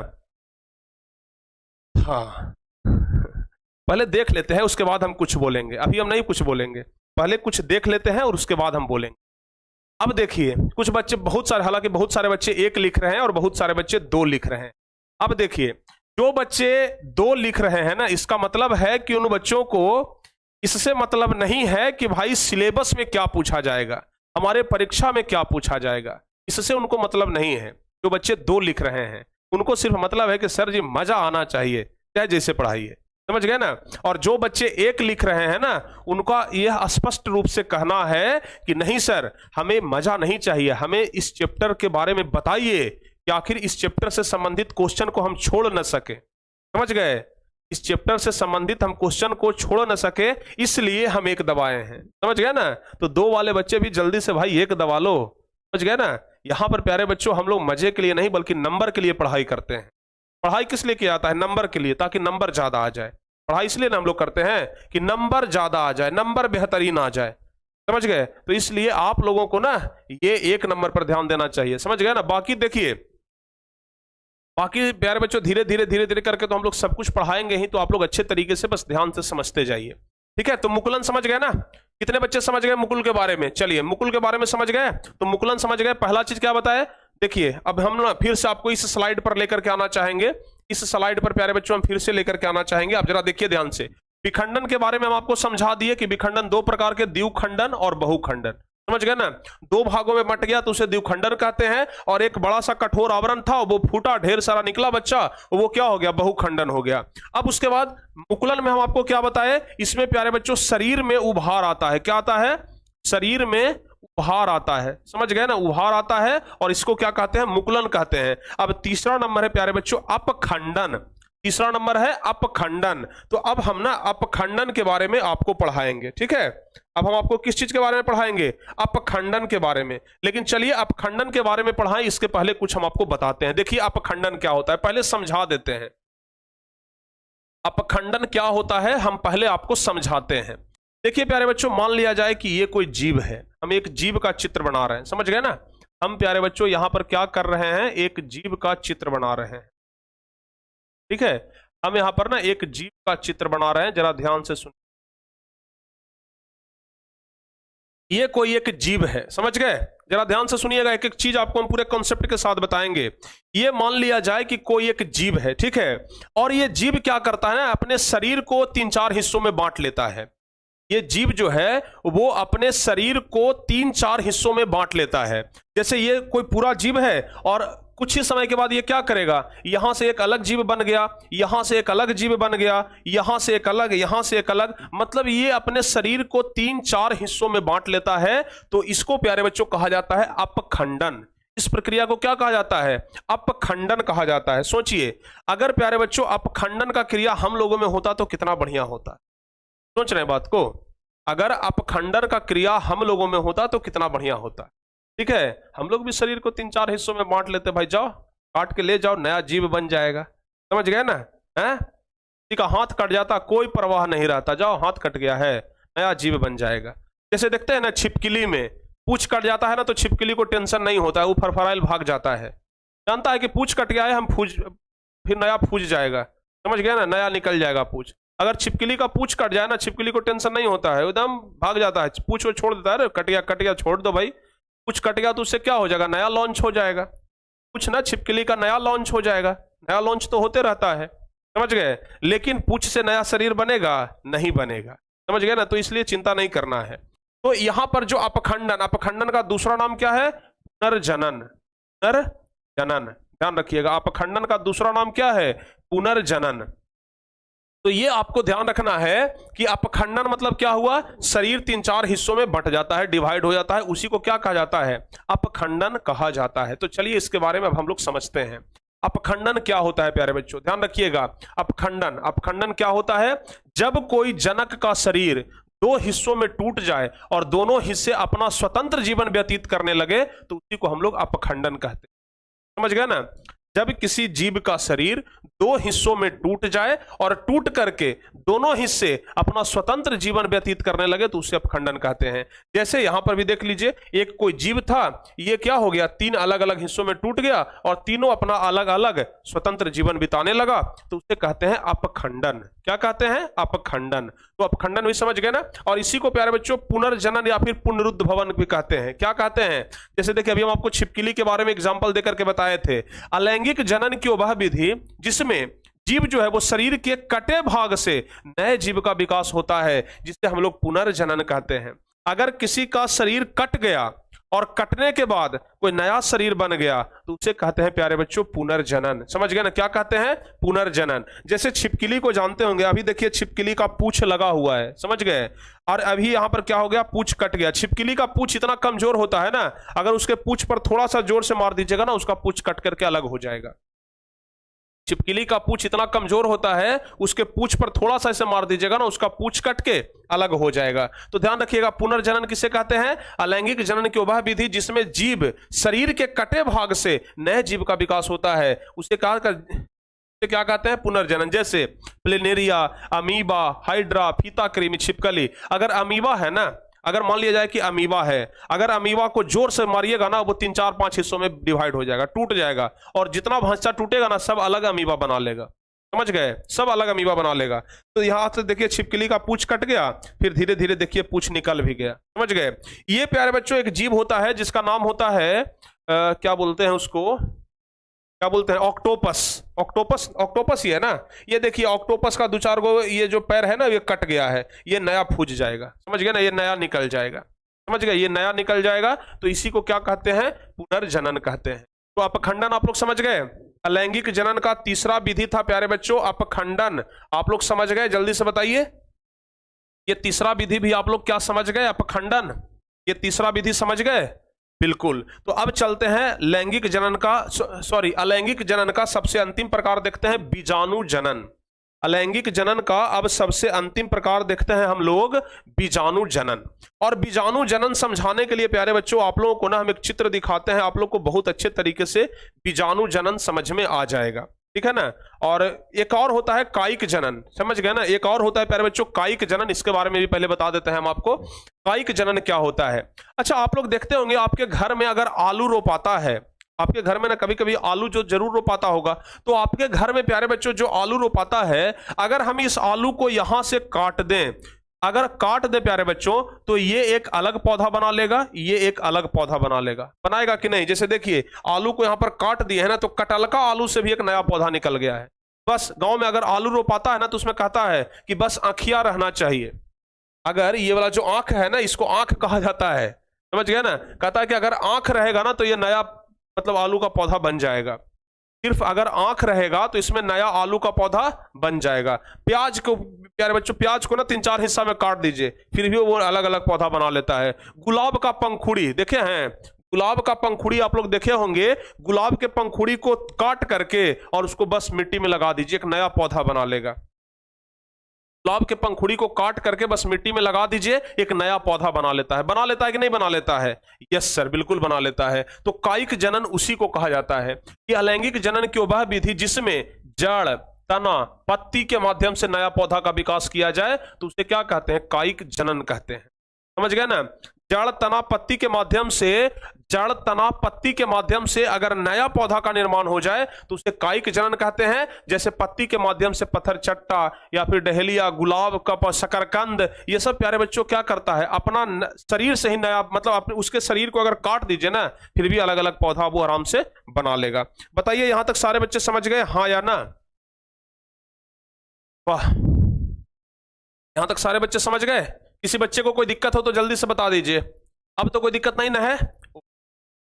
हाँ पहले देख लेते हैं उसके बाद हम कुछ बोलेंगे, अभी हम नहीं कुछ बोलेंगे, पहले कुछ देख लेते हैं और उसके बाद हम बोलेंगे। अब देखिए कुछ बच्चे, बहुत सारे, हालांकि बहुत सारे बच्चे 1 लिख रहे हैं और बहुत सारे बच्चे 2 लिख रहे हैं। अब देखिए जो बच्चे 2 लिख रहे हैं ना, इसका मतलब है कि उन बच्चों को इससे मतलब नहीं है कि भाई सिलेबस में क्या पूछा जाएगा, हमारे परीक्षा में क्या पूछा जाएगा, इससे उनको मतलब नहीं है। जो बच्चे 2 लिख रहे हैं उनको सिर्फ मतलब है कि सर जी मजा आना चाहिए, चाहे जैसे पढ़ाइए, समझ गए ना। और जो बच्चे 1 लिख रहे हैं ना, उनका यह स्पष्ट रूप से कहना है कि नहीं सर हमें मजा नहीं चाहिए, हमें इस चैप्टर के बारे में बताइए कि आखिर इस चैप्टर से संबंधित क्वेश्चन को हम छोड़ न सके, समझ गए, इस चैप्टर से संबंधित हम क्वेश्चन को छोड़ न सके, इसलिए हम 1 दबाए हैं, समझ गए ना। तो 2 वाले बच्चे भी जल्दी से भाई 1 दबा लो, समझ गए ना। यहां पर प्यारे बच्चों हम लोग मजे के लिए नहीं बल्कि नंबर के लिए पढ़ाई करते हैं। पढ़ाई किस लिए किया जाता है, नंबर के लिए, ताकि नंबर ज्यादा आ जाए। पढ़ाई इसलिए ना हम लोग करते हैं कि नंबर ज्यादा आ जाए, नंबर बेहतरीन आ जाए, समझ गए। तो इसलिए आप लोगों को ना ये 1 नंबर पर ध्यान देना चाहिए, समझ गए ना। बाकी देखिए बाकी प्यारे बच्चों धीरे धीरे धीरे धीरे करके तो हम लोग सब कुछ पढ़ाएंगे ही, तो आप लोग अच्छे तरीके से बस ध्यान से समझते जाइए। ठीक है, तो मुकुलन समझ गए ना? कितने बच्चे समझ गए मुकुल के बारे में? चलिए मुकुल के बारे में समझ गए, तो मुकुलन समझ गए। पहला चीज क्या बताए? देखिए अब हम ना फिर से आपको इस स्लाइड पर लेकर के आना चाहेंगे। इस स्लाइड पर प्यारे बच्चों हम फिर से लेकर के आना चाहेंगे। आप जरा देखिए ध्यान से, विखंडन के बारे में हम आपको समझा दिए कि विखंडन दो प्रकार के, द्विखंडन और बहुखंडन। समझ गए ना? दो भागों में बट गया तो उसे द्विखंडन कहते हैं, और एक बड़ा सा कठोर आवरण था वो फूटा, ढेर सारा निकला बच्चा, वो क्या हो गया? बहुखंडन हो गया। अब उसके बाद मुकुलन में हम आपको क्या बताए? इसमें प्यारे बच्चों शरीर में उभार आता है। क्या आता है? शरीर में उभार आता है। समझ गए ना? उभार आता है, और इसको क्या कहते हैं? मुकुलन कहते हैं। अब तीसरा नंबर है प्यारे बच्चों अपखंडन। तीसरा नंबर है अपखंडन। तो अब हम ना अपखंडन के बारे में आपको पढ़ाएंगे। ठीक है, अब हम आपको किस चीज के बारे में पढ़ाएंगे? अपखंडन के बारे में। लेकिन चलिए अपखंडन के बारे में पढ़ाएं इसके पहले कुछ हम आपको बताते हैं। देखिए अपखंडन क्या होता है, पहले समझा देते हैं। अपखंडन क्या होता है हम पहले आपको समझाते हैं। देखिए प्यारे बच्चों, मान लिया जाए कि ये कोई जीव है, हम एक जीव का चित्र बना रहे हैं। समझ गए ना? हम प्यारे बच्चों यहां पर क्या कर रहे हैं? एक जीव का चित्र बना रहे हैं। ठीक है, हम यहां पर ना एक जीव का चित्र बना रहे हैं, जरा ध्यान से सुनिए। ये कोई एक जीव है। समझ गए? जरा ध्यान से सुनिएगा, एक एक चीज आपको हम पूरे कॉन्सेप्ट के साथ बताएंगे। ये मान लिया जाए कि कोई एक जीव है, ठीक है, और ये जीव क्या करता है ना, अपने शरीर को 3-4 हिस्सों में बांट लेता है। ये जीव जो है वो अपने शरीर को 3-4 हिस्सों में बांट लेता है। जैसे ये कोई पूरा जीव है, और कुछ ही समय के बाद ये क्या करेगा? यहां से एक अलग जीव बन गया, यहां से एक अलग जीव बन गया, यहां से एक अलग, यहां से एक अलग, मतलब ये अपने शरीर को 3-4 हिस्सों में बांट लेता है। तो इसको प्यारे बच्चों कहा जाता है अपखंडन। इस प्रक्रिया को क्या कहा जाता है? अपखंडन कहा जाता है। सोचिए, अगर प्यारे बच्चों अपखंडन का क्रिया हम लोगों में होता तो कितना बढ़िया होता। सोच रहे हैं बात को? अगर अपखंडन का क्रिया हम लोगों में होता तो कितना बढ़िया होता। ठीक है, हम लोग भी शरीर को 3-4 हिस्सों में बांट लेते, भाई जाओ काट के ले जाओ, नया जीव बन जाएगा। समझ गए ना? है, किसी का हाथ कट जाता कोई परवाह नहीं रहता, जाओ हाथ कट गया है, नया जीव बन जाएगा। जैसे देखते हैं ना छिपकली में पूछ कट जाता है ना, तो छिपकली को टेंशन नहीं होता है, वो फरफराइल भाग जाता है, जानता है कि पूछ कट गया है, हम फूज फिर नया फूज जाएगा। समझ गया ना? नया निकल जाएगा पूछ। अगर छिपकली का पूछ कट जाए ना, छिपकली को टेंशन नहीं होता है, एकदम भाग जाता है, पूछ वो छोड़ देता है, कट गया छोड़ दो भाई, कुछ कट गया तो उससे क्या हो जाएगा? नया लॉन्च हो जाएगा। कुछ ना छिपकली का नया लॉन्च हो जाएगा, नया लॉन्च तो होते रहता है। समझ गए? लेकिन पूछ से नया शरीर बनेगा? नहीं बनेगा। समझ गए ना? तो इसलिए चिंता नहीं करना है। तो यहां पर जो अपखंडन, अपखंडन का दूसरा नाम क्या है? पुनर्जनन। पुनर्जनन, ध्यान रखिएगा, अपखंडन का दूसरा नाम क्या है? पुनर्जनन। तो ये आपको ध्यान रखना है कि अपखंडन मतलब क्या हुआ? शरीर 3-4 हिस्सों में बंट जाता है, डिवाइड हो जाता है, उसी को क्या कहा जाता है? अपखंडन कहा जाता है। तो चलिए इसके बारे में अब हम लोग समझते हैं। अपखंडन क्या होता है प्यारे बच्चों? ध्यान रखिएगा, अपखंडन, अपखंडन क्या होता है? जब कोई जनक का शरीर 2 हिस्सों में टूट जाए और दोनों हिस्से अपना स्वतंत्र जीवन व्यतीत करने लगे, तो उसी को हम लोग अपखंडन कहते हैं। समझ गए ना? जब किसी जीव का शरीर 2 हिस्सों में टूट जाए और टूट करके दोनों हिस्से अपना स्वतंत्र जीवन व्यतीत करने लगे, तो उसे अपखंडन कहते हैं। जैसे यहां पर भी देख लीजिए, एक कोई जीव था, ये क्या हो गया? 3 अलग अलग हिस्सों में टूट गया और तीनों अपना अलग अलग स्वतंत्र जीवन बिताने लगा, तो उसे कहते हैं अपखंडन। क्या कहते हैं? अपखंडन। तो अपखंडन भी समझ गए ना? और इसी को प्यारे बच्चों पुनर्जनन या फिर पुनरुद्भवन भी कहते हैं। क्या कहते हैं? जैसे देखिए अभी हम आपको छिपकली के बारे में एग्जांपल देकर के बताए थे। अलैंगिक जनन की वह विधि जिसमें जीव जो है वो शरीर के कटे भाग से नए जीव का विकास होता है, जिसे हम लोग पुनर्जनन कहते हैं। अगर किसी का शरीर कट गया और कटने के बाद कोई नया शरीर बन गया, तो उसे कहते हैं प्यारे बच्चों पुनर्जनन। समझ गए ना? क्या कहते हैं? पुनर्जनन। जैसे छिपकली को जानते होंगे, अभी देखिए छिपकली का पूंछ लगा हुआ है, समझ गए, और अभी यहां पर क्या हो गया? पूंछ कट गया। छिपकली का पूंछ इतना कमजोर होता है ना, अगर उसके पूंछ पर थोड़ा सा जोर से मार दीजिएगा ना, उसका पूंछ कट करके अलग हो जाएगा। छिपकली का पूंछ इतना कमजोर होता है, उसके पूंछ पर थोड़ा सा ऐसे मार दीजिएगा ना, उसका पूंछ कट के अलग हो जाएगा। तो ध्यान रखिएगा, पुनर्जनन किसे कहते हैं? अलैंगिक जनन की वह विधि जिसमें जीव शरीर के कटे भाग से नए जीव का विकास होता है, उसे क्या कहते हैं? पुनर्जनन। जैसे प्लेनेरिया, अमीबा, हाइड्रा, फीता कृमि, छिपकली। अगर अमीबा है ना, अगर मान लिया जाए कि अमीबा है, अगर अमीबा को जोर से मारिएगा ना, वो 3 4 5 हिस्सों में डिवाइड हो जाएगा, टूट जाएगा, और जितना भांचा टूटेगा ना सब अलग अमीबा बना लेगा। समझ गए, सब अलग अमीबा बना लेगा। तो यहां से देखिए छिपकली का पूंछ कट गया, फिर धीरे धीरे देखिए पूंछ निकल भी गया। समझ गए। ये प्यारे बच्चों एक जीव होता है जिसका नाम होता है क्या बोलते हैं उसको, क्या बोलते हैं, ऑक्टोपस। ऑक्टोपस, ऑक्टोपस ही है ना। ये देखिए ऑक्टोपस का 2 4 गो ये जो पैर है ना ये कट गया है, ये नया फूज जाएगा। समझ गए ना, ये नया निकल जाएगा। समझ गए, ये नया निकल जाएगा। तो इसी को क्या कहते हैं, पुनर्जनन कहते हैं। तो अपखंडन आप लोग समझ गए। अलैंगिक जनन का तीसरा विधि था प्यारे बच्चों अपखंडन। आप लोग समझ गए, जल्दी से बताइए। ये तीसरा विधि भी आप लोग क्या समझ गए, अपखंडन। ये तीसरा विधि समझ गए, बिल्कुल। तो अब चलते हैं लैंगिक जनन का, सॉरी अलैंगिक जनन का सबसे अंतिम प्रकार देखते हैं, बीजाणु जनन। अलैंगिक जनन का अब सबसे अंतिम प्रकार देखते हैं हम लोग, बीजाणु जनन। और बीजाणु जनन समझाने के लिए प्यारे बच्चों आप लोगों को ना हम एक चित्र दिखाते हैं, आप लोग को बहुत अच्छे तरीके से बीजाणु जनन समझ में आ जाएगा, ठीक है ना। और एक और होता है कायिक जनन, समझ गए ना। एक और होता है प्यारे बच्चों कायिक जनन, इसके बारे में भी पहले बता देते हैं हम आपको, कायिक जनन क्या होता है। अच्छा, आप लोग देखते होंगे आपके घर में अगर आलू रोपाता है, आपके घर में ना कभी कभी आलू जो जरूर रोपाता होगा, तो आपके घर में प्यारे बच्चों जो आलू रोपाता है, अगर हम इस आलू को यहां से काट दें, अगर काट दे प्यारे बच्चों, तो ये एक अलग पौधा बना लेगा, ये एक अलग पौधा बना लेगा, बनाएगा कि नहीं। जैसे देखिए आलू को यहां पर काट दिए है ना, तो कटलका आलू से भी एक नया पौधा निकल गया है। बस गांव में अगर आलू रोपाता है ना, तो उसमें कहता है कि बस आंखिया रहना चाहिए। अगर ये वाला जो आंख है ना, इसको आंख कहा जाता है, समझ गए ना। कहता है कि अगर आंख रहेगा ना तो ये नया मतलब आलू का पौधा बन जाएगा। सिर्फ अगर आंख रहेगा तो इसमें नया आलू का पौधा बन जाएगा। प्याज को प्यारे बच्चों, प्याज को ना 3 4 हिस्सा में काट दीजिए, फिर भी वो अलग अलग पौधा बना लेता है। गुलाब का पंखुड़ी देखे हैं, गुलाब का पंखुड़ी आप लोग देखे होंगे, गुलाब के पंखुड़ी को काट करके और उसको बस मिट्टी में लगा दीजिए, एक नया पौधा बना लेगा। गुलाब के पंखुड़ी को काट करके बस मिट्टी में लगा दीजिए, एक नया पौधा बना लेता है। बना लेता है कि नहीं बना लेता है? यस सर, बिल्कुल बना लेता है। तो कायिक जनन उसी को कहा जाता है। कि अलैंगिक जनन की वह विधि जिसमें जड़, तना, पत्ती के माध्यम से नया पौधा का विकास किया जाए, तो उसे क्या कहते हैं, कायिक जनन कहते हैं। समझ गए ना। जड़ तना पत्ती के माध्यम से, जड़ तना पत्ती के माध्यम से अगर नया पौधा का निर्माण हो जाए तो उसे कायिक जनन कहते हैं। जैसे पत्ती के माध्यम से पत्थर चट्टा या फिर डहेलिया, गुलाब का शकरकंद, ये सब प्यारे बच्चों क्या करता है, अपना शरीर से ही नया मतलब अपने उसके शरीर को अगर काट दीजिए ना, फिर भी अलग अलग पौधा वो आराम से बना लेगा। बताइए यहां तक सारे बच्चे समझ गए, हाँ या ना? वाह, यहां तक सारे बच्चे समझ गए। किसी बच्चे को कोई दिक्कत हो तो जल्दी से बता दीजिए। अब तो कोई दिक्कत नहीं ना है।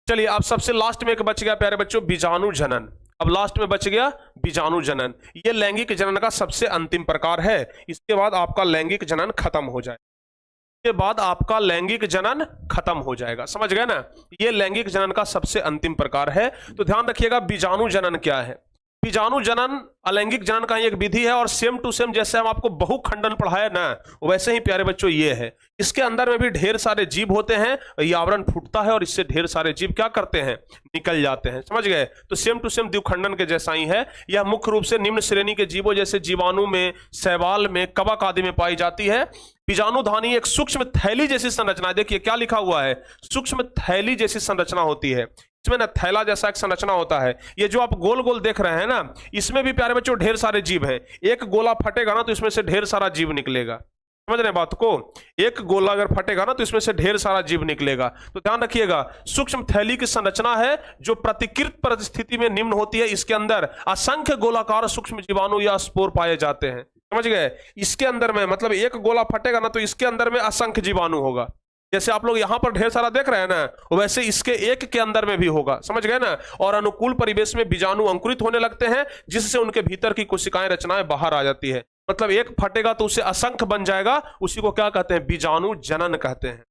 चलिए अब सबसे लास्ट में एक बच गया प्यारे बच्चों, बीजाणु जनन। अब लास्ट में बच गया बीजाणु जनन। यह लैंगिक जनन का सबसे अंतिम प्रकार है। इसके बाद आपका लैंगिक जनन खत्म हो जाए, इसके बाद आपका लैंगिक जनन खत्म हो जाएगा। समझ गए ना। यह लैंगिक जनन का सबसे अंतिम प्रकार है। तो ध्यान रखिएगा बीजाणु जनन क्या है। बीजाणु जनन अलैंगिक जनन का एक विधि है और सेम टू सेम जैसे हम आपको बहुखंडन पढ़ाए ना, वैसे ही प्यारे बच्चों ये है। इसके अंदर में भी ढेर सारे जीव होते हैं, ये आवरण फूटता है और इससे ढेर सारे जीव क्या करते हैं, निकल जाते हैं। समझ गए। तो सेम टू सेम द्विखंडन के जैसा ही है। यह मुख्य रूप से निम्न श्रेणी के जीवों जैसे जीवाणु में, शैवाल में, कवक आदि में पाई जाती है। बीजाणुधानी एक सूक्ष्म थैली जैसी संरचना, देखिए क्या लिखा हुआ है, सूक्ष्म थैली जैसी संरचना होती है। इसमें ना थैला जैसा एक संरचना होता है। ये जो आप गोल गोल देख रहे हैं ना, इसमें भी प्यारे बच्चों ढेर सारे जीव हैं। एक गोला फटेगा ना तो इसमें से ढेर सारा जीव निकलेगा। समझ रहे हैं बात को। एक गोला अगर फटेगा ना तो इसमें से ढेर सारा जीव निकलेगा। तो ध्यान रखिएगा, सूक्ष्म थैली की संरचना है जो प्रतिकृत परिस्थिति में निम्न होती है। इसके अंदर असंख्य गोलाकार सूक्ष्म जीवाणु या स्पोर पाए जाते हैं। समझ गए। इसके अंदर में मतलब एक गोला फटेगा ना तो इसके अंदर में असंख्य जीवाणु होगा। जैसे आप लोग यहां पर ढेर सारा देख रहे हैं ना, वैसे इसके एक के अंदर में भी होगा। समझ गए ना। और अनुकूल परिवेश में बीजाणु अंकुरित होने लगते हैं, जिससे उनके भीतर की कोशिकाएं, रचनाएं बाहर आ जाती है। मतलब एक फटेगा तो उससे असंख्य बन जाएगा, उसी को क्या कहते हैं, बीजाणु जनन कहते हैं।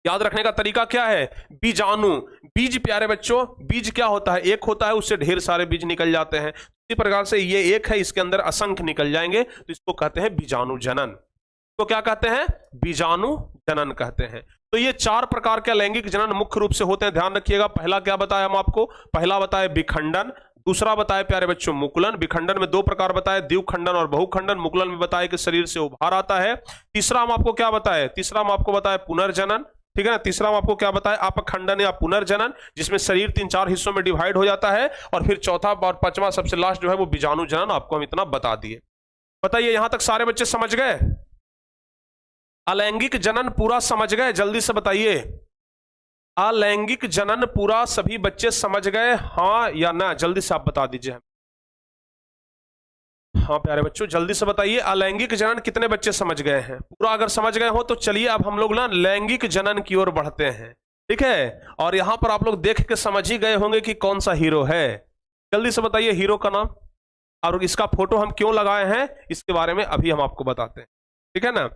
याद रखने का तरीका क्या है, बीजाणु, बीज प्यारे बच्चों, बीज क्या होता है, एक होता है, उससे ढेर सारे बीज निकल जाते हैं। इसी प्रकार से ये एक है, इसके अंदर असंख्य निकल जाएंगे, तो इसको कहते हैं बीजाणु जनन। तो क्या कहते हैं, बीजाणु जनन कहते हैं। तो ये 4 प्रकार के लैंगिक जनन मुख्य रूप से होते हैं। ध्यान रखिएगा। पहला क्या बताया हम आपको, पहला बताया विखंडन, दूसरा बताया प्यारे बच्चों मुकुलन। विखंडन में दो प्रकार बताए, द्विखंडन और बहुखंडन। मुकुलन में बताया कि शरीर से उभार आता है। तीसरा हम आपको क्या बताए, तीसरा हम आपको बताया पुनर्जनन, ठीक है ना। तीसरा हम आपको क्या बताया, अपखंडन या पुनर्जनन, जिसमें शरीर 3-4 हिस्सों में डिवाइड हो जाता है। और फिर चौथा और पांचवा सबसे लास्ट जो है वो बीजाणु जनन, आपको हम इतना बता दिए। बताइए यहां तक सारे बच्चे समझ गए? अलैंगिक जनन पूरा समझ गए? जल्दी से बताइए, अलैंगिक जनन पूरा सभी बच्चे समझ गए, हाँ या ना? जल्दी से आप बता दीजिए। हाँ प्यारे बच्चों जल्दी से बताइए, अलैंगिक जनन कितने बच्चे समझ गए हैं? पूरा अगर समझ गए हो तो चलिए अब हम लोग ना लैंगिक जनन की ओर बढ़ते हैं, ठीक है। और यहां पर आप लोग देख के समझ ही गए होंगे कि कौन सा हीरो है। जल्दी से बताइए हीरो का नाम, और इसका फोटो हम क्यों लगाए हैं इसके बारे में अभी हम आपको बताते हैं, ठीक है ना।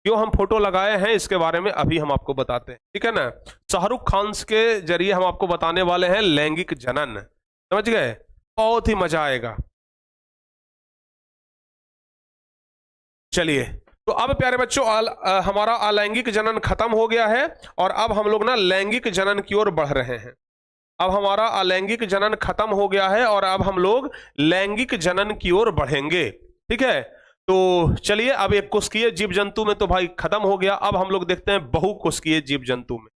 क्यों हम फोटो लगाए हैं इसके बारे में अभी हम आपको बताते हैं, ठीक है ना। शाहरुख खान के जरिए हम आपको बताने वाले हैं लैंगिक जनन, समझ गए? बहुत ही मजा आएगा। चलिए तो अब प्यारे बच्चों हमारा अलैंगिक जनन खत्म हो गया है और अब हम लोग ना लैंगिक जनन की ओर बढ़ रहे हैं। अब हमारा अलैंगिक जनन खत्म हो गया है और अब हम लोग लैंगिक जनन की ओर बढ़ेंगे, ठीक है। तो चलिए अब एक कोशिकीय जीव जंतु में तो भाई खत्म हो गया, अब हम लोग देखते हैं बहुकोशिकीय जीव जंतु में,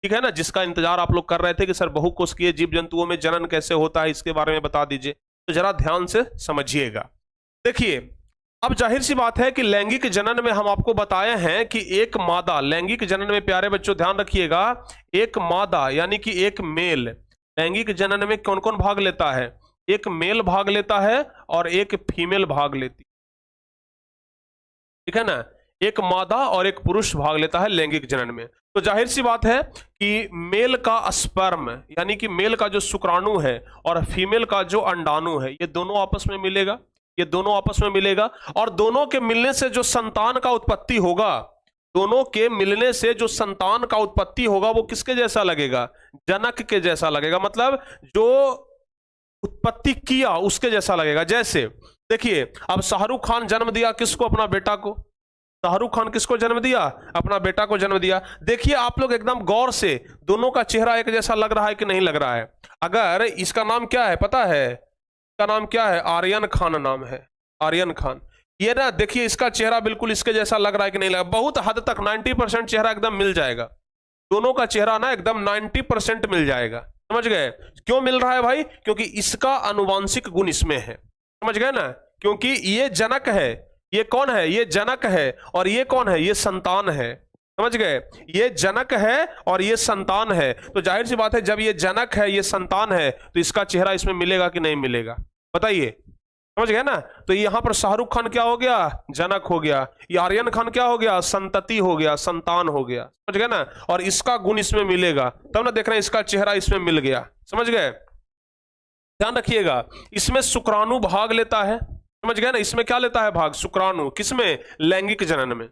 ठीक है ना। जिसका इंतजार आप लोग कर रहे थे कि सर बहुकोशिकीय जीव जंतुओं में जनन कैसे होता है, इसके बारे में बता दीजिए। तो जरा ध्यान से समझिएगा। देखिए अब जाहिर सी बात है कि लैंगिक जनन में हम आपको बताए हैं कि एक मादा, लैंगिक जनन में प्यारे बच्चों ध्यान रखिएगा, एक मादा यानी कि एक मेल, लैंगिक जनन में कौन कौन भाग लेता है? एक मेल भाग लेता है और एक फीमेल भाग लेती, ठीक है ना। एक मादा और एक पुरुष भाग लेता है लैंगिक जनन में। तो जाहिर सी बात है कि मेल का स्पर्म यानी कि मेल का जो शुक्राणु है और फीमेल का जो अंडाणु है, ये दोनों आपस में मिलेगा, ये दोनों आपस में मिलेगा और दोनों के मिलने से जो संतान का उत्पत्ति होगा, दोनों के मिलने से जो संतान का उत्पत्ति होगा वो किसके जैसा लगेगा? जनक के जैसा लगेगा, मतलब जो उत्पत्ति किया उसके जैसा लगेगा। जैसे देखिए अब शाहरुख खान जन्म दिया किसको? अपना बेटा को। शाहरुख खान किसको जन्म दिया? अपना बेटा को जन्म दिया। देखिए आप लोग एकदम गौर से, दोनों का चेहरा एक जैसा लग रहा है कि नहीं लग रहा है? अगर इसका नाम क्या है पता है? इसका नाम क्या है? आर्यन खान नाम है, आर्यन खान। ये ना देखिए इसका चेहरा बिल्कुल इसके जैसा लग रहा है कि नहीं लगा? बहुत हद तक 90% चेहरा एकदम मिल जाएगा, दोनों का चेहरा ना एकदम 90% मिल जाएगा, समझ गए? क्यों मिल रहा है भाई? क्योंकि इसका आनुवांशिक गुण इसमें है, समझ गए ना। क्योंकि ये जनक है, ये कौन है? ये जनक है, और ये कौन है? ये संतान है, समझ गए? ये जनक है और ये संतान है। तो जाहिर सी बात है जब ये जनक है ये संतान है तो इसका चेहरा इसमें मिलेगा कि नहीं मिलेगा? बताइए, समझ गए ना। तो यहां पर शाहरुख खान क्या हो गया? जनक हो गया। ये आर्यन खान क्या हो गया? संतति हो गया, संतान हो गया, समझ गए ना। और इसका गुण इसमें मिलेगा, तब ना देख रहे हैं इसका चेहरा इसमें मिल गया, समझ गए। ध्यान रखिएगा इसमें शुक्राणु भाग लेता है, समझ गए ना। इसमें क्या लेता है भाग? शुक्राणु। किसमें? लैंगिक जनन में।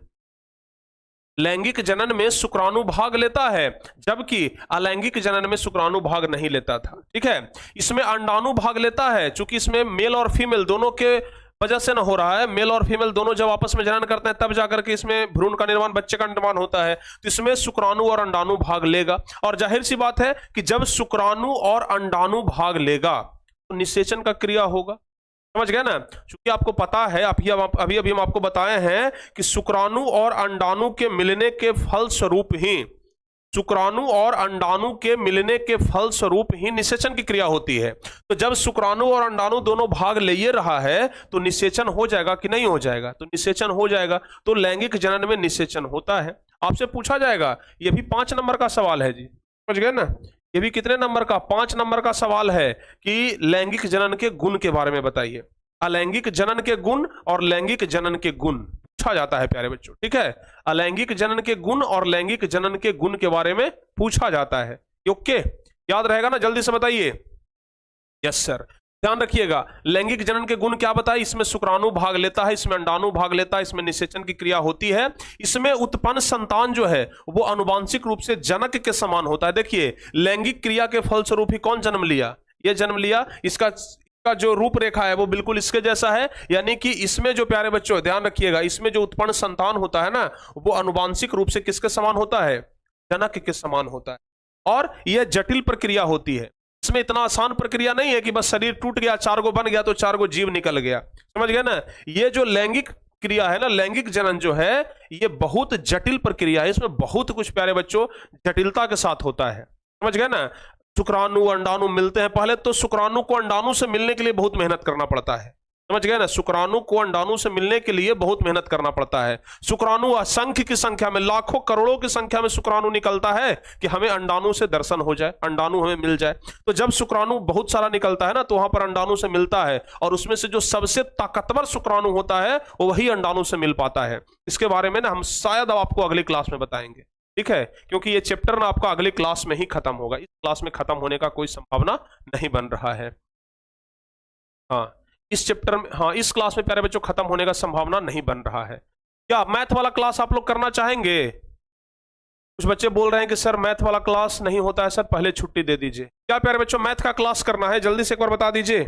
लैंगिक जनन में शुक्राणु भाग लेता है, जबकि अलैंगिक जनन में शुक्राणु भाग नहीं लेता था, ठीक है। इसमें अंडाणु भाग लेता है, चूंकि इसमें मेल और फीमेल दोनों के वजह से ना हो रहा है, मेल और फीमेल दोनों जब आपस में जनन करते हैं तब जाकर के इसमें भ्रूण का निर्माण, बच्चे का निर्माण होता है। तो इसमें शुक्राणु और अंडाणु भाग लेगा, और जाहिर सी बात है कि जब शुक्राणु और अंडाणु भाग लेगा तो निषेचन का क्रिया होगा, समझ गए ना। क्योंकि आपको पता है अभी अभी हम आपको बताए हैं कि शुक्राणु और अंडाणु के मिलने के फल स्वरूप ही, शुक्राणु और अंडाणु के मिलने के फल स्वरूप ही निषेचन की क्रिया होती है। तो जब शुक्राणु और अंडाणु दोनों भाग ले ये रहा है तो निषेचन हो जाएगा कि नहीं हो जाएगा? तो निषेचन हो जाएगा। तो लैंगिक जनन में निषेचन होता है। आपसे पूछा जाएगा, ये भी 5 नंबर का सवाल है जी, समझ गए ना। ये भी कितने नंबर का? 5 नंबर का सवाल है कि लैंगिक जनन के गुण के बारे में बताइए। अलैंगिक जनन के गुण और लैंगिक जनन के गुण पूछा जाता है प्यारे बच्चों, ठीक है। अलैंगिक जनन के गुण और लैंगिक जनन के गुण के बारे में पूछा जाता है, ओके। याद रहेगा ना? जल्दी से बताइए। Yes sir. ध्यान रखिएगा लैंगिक जनन के गुण क्या बताए? इसमें शुक्राणु भाग लेता है, इसमें अंडाणु भाग लेता है, इसमें निषेचन की क्रिया होती है। इसमें उत्पन्न संतान जो है वो आनुवांशिक रूप से जनक के समान होता है। देखिए लैंगिक क्रिया के फलस्वरूप ही कौन जन्म लिया? ये जन्म लिया। इसका जो रूपरेखा है वो बिल्कुल इसके जैसा है, यानी कि इसमें जो प्यारे बच्चों ध्यान रखिएगा, इसमें जो उत्पन्न संतान होता है ना वो आनुवांशिक रूप से किसके समान होता है? जनक के समान होता है। और यह जटिल प्रक्रिया होती है, इसमें इतना आसान प्रक्रिया नहीं है कि बस शरीर टूट गया, 4 गो बन गया तो 4 गो जीव निकल गया। समझ गए ना? ये जो लैंगिक क्रिया है ना, लैंगिक जनन जो है, ये बहुत जटिल प्रक्रिया है। इसमें बहुत कुछ प्यारे बच्चों जटिलता के साथ होता है। समझ गए ना? शुक्राणु अंडाणु मिलते हैं। पहले तो शुक्राणु को अंडाणु से मिलने के लिए बहुत मेहनत करना पड़ता है। समझ गए ना? शुक्राणु को अंडाणु से मिलने के लिए बहुत मेहनत करना पड़ता है। शुक्राणु असंख्य की संख्या में, लाखों करोड़ों की संख्या में शुक्राणु निकलता है कि हमें अंडाणु से दर्शन हो जाए, अंडाणु हमें मिल जाए। तो जब शुक्राणु बहुत सारा निकलता है ना, तो वहां पर अंडाणु से मिलता है, और उसमें से जो सबसे ताकतवर शुक्राणु होता है वो वही अंडाणु से मिल पाता है। इसके बारे में ना हम शायद अब आपको अगली क्लास में बताएंगे, ठीक है? क्योंकि ये चैप्टर ना आपका अगली क्लास में ही खत्म होगा, इस क्लास में खत्म होने का कोई संभावना नहीं बन रहा है। हाँ, इस चैप्टर में, हाँ इस क्लास में प्यारे बच्चों खत्म होने का संभावना नहीं बन रहा है। क्या मैथ वाला क्लास आप लोग करना चाहेंगे? कुछ बच्चे बोल रहे हैं कि सर मैथ वाला क्लास नहीं होता है सर, पहले छुट्टी दे दीजिए। क्या प्यारे बच्चों मैथ का क्लास करना है? जल्दी से एक बार बता दीजिए,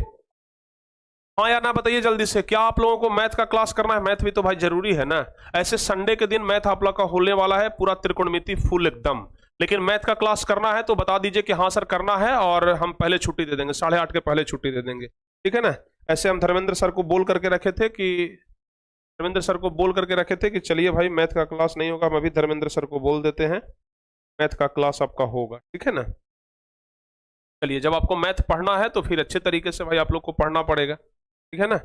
हाँ या ना बताइए जल्दी से। क्या आप लोगों को मैथ का क्लास करना है? मैथ भी तो भाई जरूरी है ना। ऐसे संडे के दिन मैथ आप लोग का होने वाला है पूरा त्रिकोणमिति फुल एकदम, लेकिन मैथ का क्लास करना है तो बता दीजिए कि हाँ सर करना है, और हम पहले छुट्टी दे देंगे, 8:30 के पहले छुट्टी दे देंगे, ठीक है ना? ऐसे हम धर्मेंद्र सर को बोल करके रखे थे कि चलिए भाई मैथ का क्लास नहीं होगा, मैं भी धर्मेंद्र सर को बोल देते हैं मैथ का क्लास आपका होगा, ठीक है ना? चलिए, जब आपको मैथ पढ़ना है तो फिर अच्छे तरीके से भाई आप लोग को पढ़ना पड़ेगा, ठीक है ना?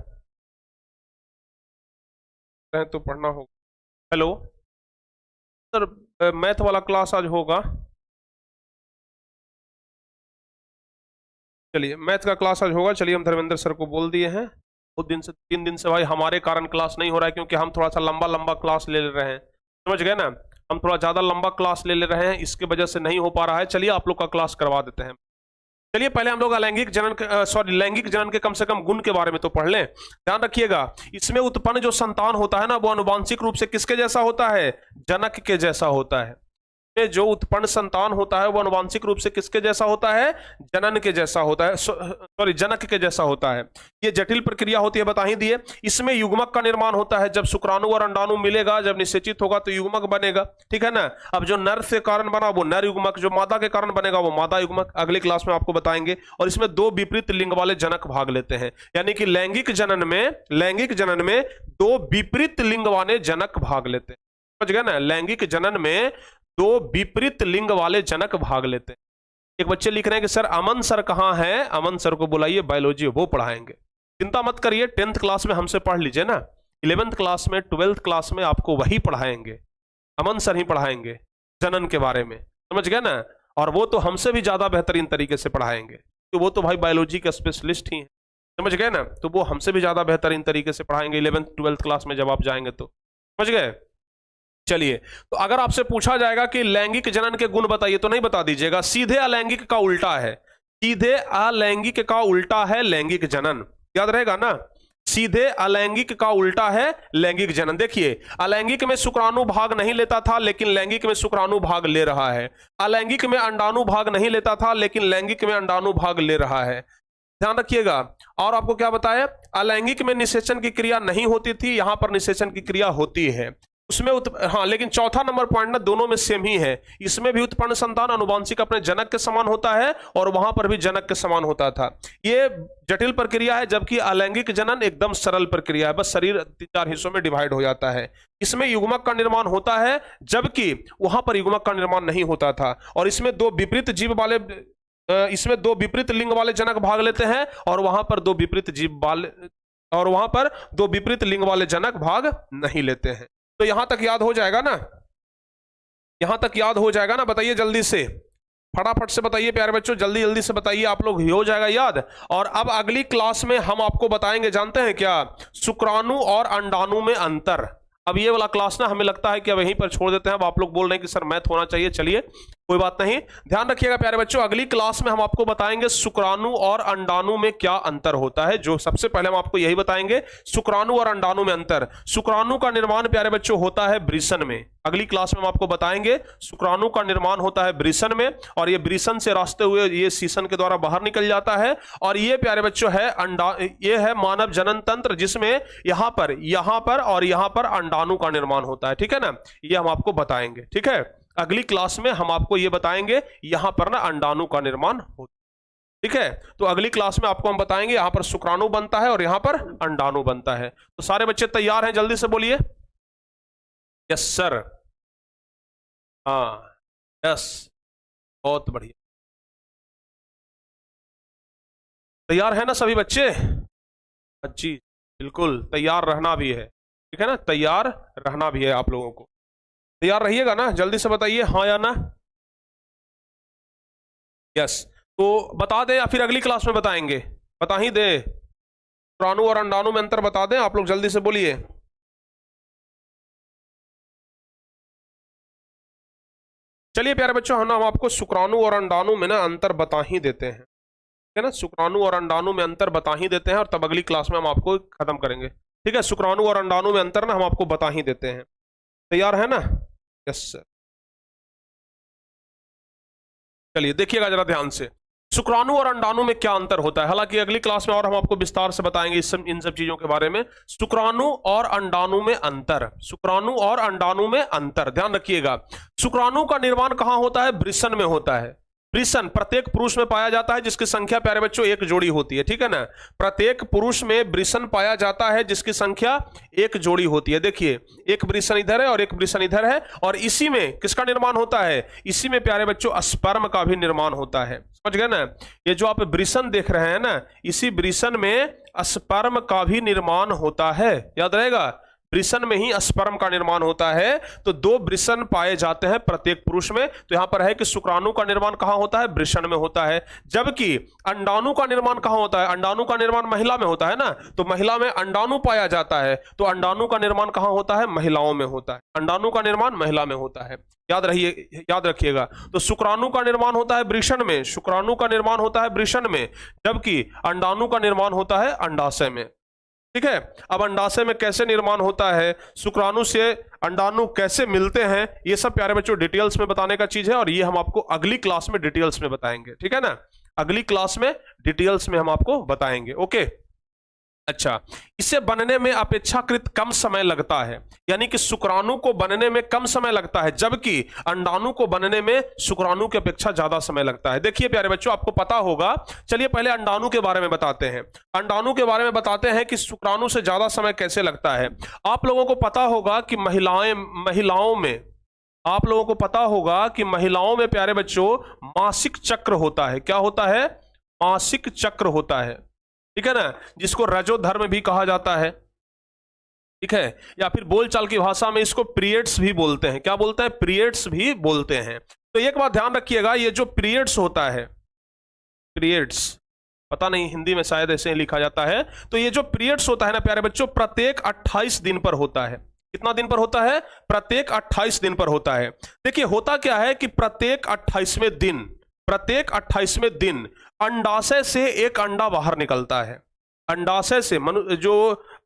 तो पढ़ना होगा। हेलो सर, मैथ वाला क्लास आज होगा। चलिए मैथ का क्लास आज होगा। चलिए हम धर्मेंद्र सर को बोल दिए हैं। बहुत दिन से, 3 दिन से भाई हमारे कारण क्लास नहीं हो रहा है, क्योंकि हम थोड़ा सा लंबा क्लास ले रहे हैं। समझ गए ना? हम थोड़ा ज्यादा लंबा क्लास ले रहे हैं, इसके वजह से नहीं हो पा रहा है। चलिए आप लोग का क्लास करवा देते हैं। चलिए पहले हम लोग लैंगिक जनन के कम से कम गुण के बारे में तो पढ़ लें। ध्यान रखिएगा, इसमें उत्पन्न जो संतान होता है ना, वो आनुवांशिक रूप से किसके जैसा होता है? जनक के जैसा होता है। जो उत्पन्न संतान होता है वो आनुवांशिक रूप से किसके जैसा होता है? जनन के जैसा होता है, सॉरी जनक के जैसा होता है। ये जटिल प्रक्रिया होती है, बता ही दिए। इसमें युग्मक का निर्माण होता है। जब शुक्राणु और अंडाणु मिलेगा, जब निषेचित होगा तो युग्मक बनेगा, ठीक है ना? अब जो नर से कारण बना वो नर युग्मक, जो मादा के कारण बनेगा वो मादा युग्मक। अगली क्लास में आपको बताएंगे। और इसमें 2 विपरीत लिंग वाले जनक भाग लेते हैं, यानी कि लैंगिक जनन में 2 विपरीत लिंग वाले जनक भाग लेते हैं। समझ गए ना? लैंगिक जनन में 2 विपरीत लिंग वाले जनक भाग लेते हैं। एक बच्चे लिख रहे हैं कि सर अमन सर कहाँ हैं? अमन सर को बुलाइए, बायोलॉजी वो पढ़ाएंगे। चिंता मत करिए, 10th क्लास में हमसे पढ़ लीजिए ना। 11th क्लास में, 12th क्लास में आपको वही पढ़ाएंगे, अमन सर ही पढ़ाएंगे जनन के बारे में। समझ गए ना? और वो तो हमसे भी ज्यादा बेहतरीन तरीके से पढ़ाएंगे, तो वो तो भाई बायोलॉजी के स्पेशलिस्ट ही हैं। समझ गए ना? तो वो हमसे भी ज्यादा बेहतरीन तरीके से पढ़ाएंगे 11th 12th क्लास में जब आप जाएंगे तो। समझ गए? चलिए, तो अगर आपसे पूछा जाएगा कि लैंगिक जनन के गुण बताइए, तो नहीं बता दीजिएगा, सीधे अलैंगिक का उल्टा है। सीधे अलैंगिक का उल्टा है लैंगिक जनन, याद रहेगा ना? सीधे अलैंगिक का उल्टा है लैंगिक जनन। देखिए, अलैंगिक में शुक्राणु भाग नहीं लेता था, लेकिन लैंगिक में शुक्राणु भाग ले रहा है। अलैंगिक में अंडाणु भाग नहीं लेता था, लेकिन लैंगिक में अंडाणु भाग ले रहा है। ध्यान रखिएगा। और आपको क्या बताया? अलैंगिक में निषेचन की क्रिया नहीं होती थी, यहां पर निषेचन की क्रिया होती है। उसमें हाँ, लेकिन चौथा नंबर पॉइंट ना दोनों में सेम ही है। इसमें भी उत्पन्न संतान आनुवांशिक अपने जनक के समान होता है, और वहां पर भी जनक के समान होता था। ये जटिल प्रक्रिया है, जबकि अलैंगिक जनन एकदम सरल प्रक्रिया है, बस शरीर 3-4 हिस्सों में डिवाइड हो जाता है। इसमें युग्मक का निर्माण होता है, जबकि वहां पर युग्मक का निर्माण नहीं होता था। और इसमें 2 विपरीत जीव वाले, इसमें 2 विपरीत लिंग वाले जनक भाग लेते हैं, और वहां पर 2 विपरीत जीव वाले, और वहां पर 2 विपरीत लिंग वाले जनक भाग नहीं लेते हैं। तो यहां तक याद हो जाएगा ना? यहां तक याद हो जाएगा ना? बताइए जल्दी से, फटाफट से बताइए प्यारे बच्चों, जल्दी से बताइए, आप लोग हो जाएगा याद। और अब अगली क्लास में हम आपको बताएंगे, जानते हैं क्या? शुक्राणु और अंडाणु में अंतर। अब ये वाला क्लास ना हमें लगता है कि अब यहीं पर छोड़ देते हैं। अब आप लोग बोल रहे हैं कि सर मैथ होना चाहिए, चलिए कोई बात नहीं, ध्यान रखिएगा प्यारे बच्चों। अगली क्लास में हम आपको बताएंगे शुक्राणु और अंडाणु में क्या अंतर होता है। जो सबसे पहले हम आपको यही बताएंगे, शुक्राणु और अंडाणु में अंतर। शुक्राणु का निर्माण प्यारे बच्चों होता है वृषण में। अगली क्लास में हम आपको बताएंगे शुक्राणु का निर्माण होता है वृषण में, और ये वृषण से रास्ते हुए ये शीशन के द्वारा बाहर निकल जाता है। और ये प्यारे बच्चों है ये है मानव जनन तंत्र, जिसमें यहां पर और यहां पर अंडाणु का निर्माण होता है, ठीक है ना? ये हम आपको बताएंगे, ठीक है? अगली क्लास में हम आपको ये बताएंगे यहां पर ना अंडाणु का निर्माण होता है। ठीक है, तो अगली क्लास में आपको हम बताएंगे यहां पर शुक्राणु बनता है और यहां पर अंडाणु बनता है। तो सारे बच्चे तैयार हैं? जल्दी से बोलिए यस सर। हाँ यस, बहुत बढ़िया, तैयार है ना सभी बच्चे? जी बिल्कुल, तैयार रहना भी है, ठीक है ना, तैयार रहना भी है आप लोगों को। तैयार रहिएगा ना, जल्दी से बताइए हाँ या ना। यस, तो बता दें या फिर अगली क्लास में बताएंगे? बता ही दे, शुक्राणु और अंडाणु में अंतर बता दें आप लोग, जल्दी से बोलिए। चलिए प्यारे बच्चों, हम आपको शुक्राणु और अंडाणु में ना अंतर बता ही देते हैं, ठीक है ना, शुक्राणु और अंडाणु में अंतर बता ही देते हैं और तब अगली क्लास में हम आपको खत्म करेंगे, ठीक है। शुक्राणु और अंडाणु में अंतर ना हम आपको बता ही देते हैं। तैयार है ना? Yes sir. चलिए देखिएगा जरा ध्यान से, शुक्राणु और अंडाणु में क्या अंतर होता है। हालांकि अगली क्लास में और हम आपको विस्तार से बताएंगे इन सब चीजों के बारे में। शुक्राणु और अंडाणु में अंतर, शुक्राणु और अंडाणु में अंतर, ध्यान रखिएगा। शुक्राणु का निर्माण कहां होता है? वृषण में होता है। वृषण प्रत्येक पुरुष में पाया जाता है जिसकी संख्या प्यारे बच्चों एक जोड़ी होती है, ठीक है ना। प्रत्येक पुरुष में वृषण पाया जाता है जिसकी संख्या एक जोड़ी होती है। देखिए एक वृषण इधर है और एक वृषण इधर है, और इसी में किसका निर्माण होता है? इसी में प्यारे बच्चों स्पर्म का भी निर्माण होता है, समझ गए ना। ये जो आप वृषण देख रहे हैं ना, इसी वृषण में स्पर्म का भी निर्माण होता है, याद रहेगा, वृषण में ही स्पर्म का निर्माण होता है। तो दो वृषण पाए जाते हैं प्रत्येक पुरुष में। तो यहां पर है कि शुक्राणु का निर्माण कहां होता है? वृषण में होता है। जबकि अंडाणु का निर्माण कहां होता है? अंडाणु का निर्माण महिला में होता है ना, तो महिला में अंडाणु पाया जाता है। तो अंडाणु का निर्माण कहां होता है? महिलाओं में होता है। अंडाणु का निर्माण महिला में होता है, याद रखिएगा। तो शुक्राणु का निर्माण होता है वृषण में, शुक्राणु का निर्माण होता है वृषण में, जबकि अंडाणु का निर्माण होता है अंडाशय में, ठीक है। अब अंडाशय में कैसे निर्माण होता है, शुक्राणु से अंडाणु कैसे मिलते हैं, ये सब प्यारे बच्चों डिटेल्स में बताने का चीज है, और ये हम आपको अगली क्लास में डिटेल्स में बताएंगे, ठीक है ना। अगली क्लास में डिटेल्स में हम आपको बताएंगे, ओके। अच्छा, इसे बनने में अपेक्षाकृत कम समय लगता है, यानी कि शुक्राणु को बनने में कम समय लगता है, जबकि अंडाणु को बनने में शुक्राणु की अपेक्षा ज्यादा समय लगता है। देखिए प्यारे बच्चों, आपको पता होगा, चलिए पहले अंडाणु के बारे में बताते हैं। अंडाणु के बारे में बताते हैं कि शुक्राणु से ज्यादा समय कैसे लगता है। आप लोगों को पता होगा कि महिलाओं में आप लोगों को पता होगा कि महिलाओं में प्यारे बच्चों मासिक चक्र होता है। क्या होता है? मासिक चक्र होता है, ठीक है ना, जिसको रजोधर्म भी कहा जाता है, ठीक है, या फिर बोलचाल की भाषा में इसको पीरियड्स भी बोलते हैं। क्या बोलते हैं? पीरियड्स भी बोलते हैं। तो एक बात ध्यान रखिएगा, ये जो पीरियड्स होता है, पीरियड्स, पता नहीं हिंदी में शायद ऐसे ही लिखा जाता है, तो ये जो पीरियड्स होता है ना प्यारे बच्चों, प्रत्येक 28 दिन पर होता है। कितना दिन पर होता है? प्रत्येक 28 दिन पर होता है। देखिए होता क्या है कि प्रत्येक 28वें दिन अंडाशय से एक अंडा बाहर निकलता है। अंडाशय से जो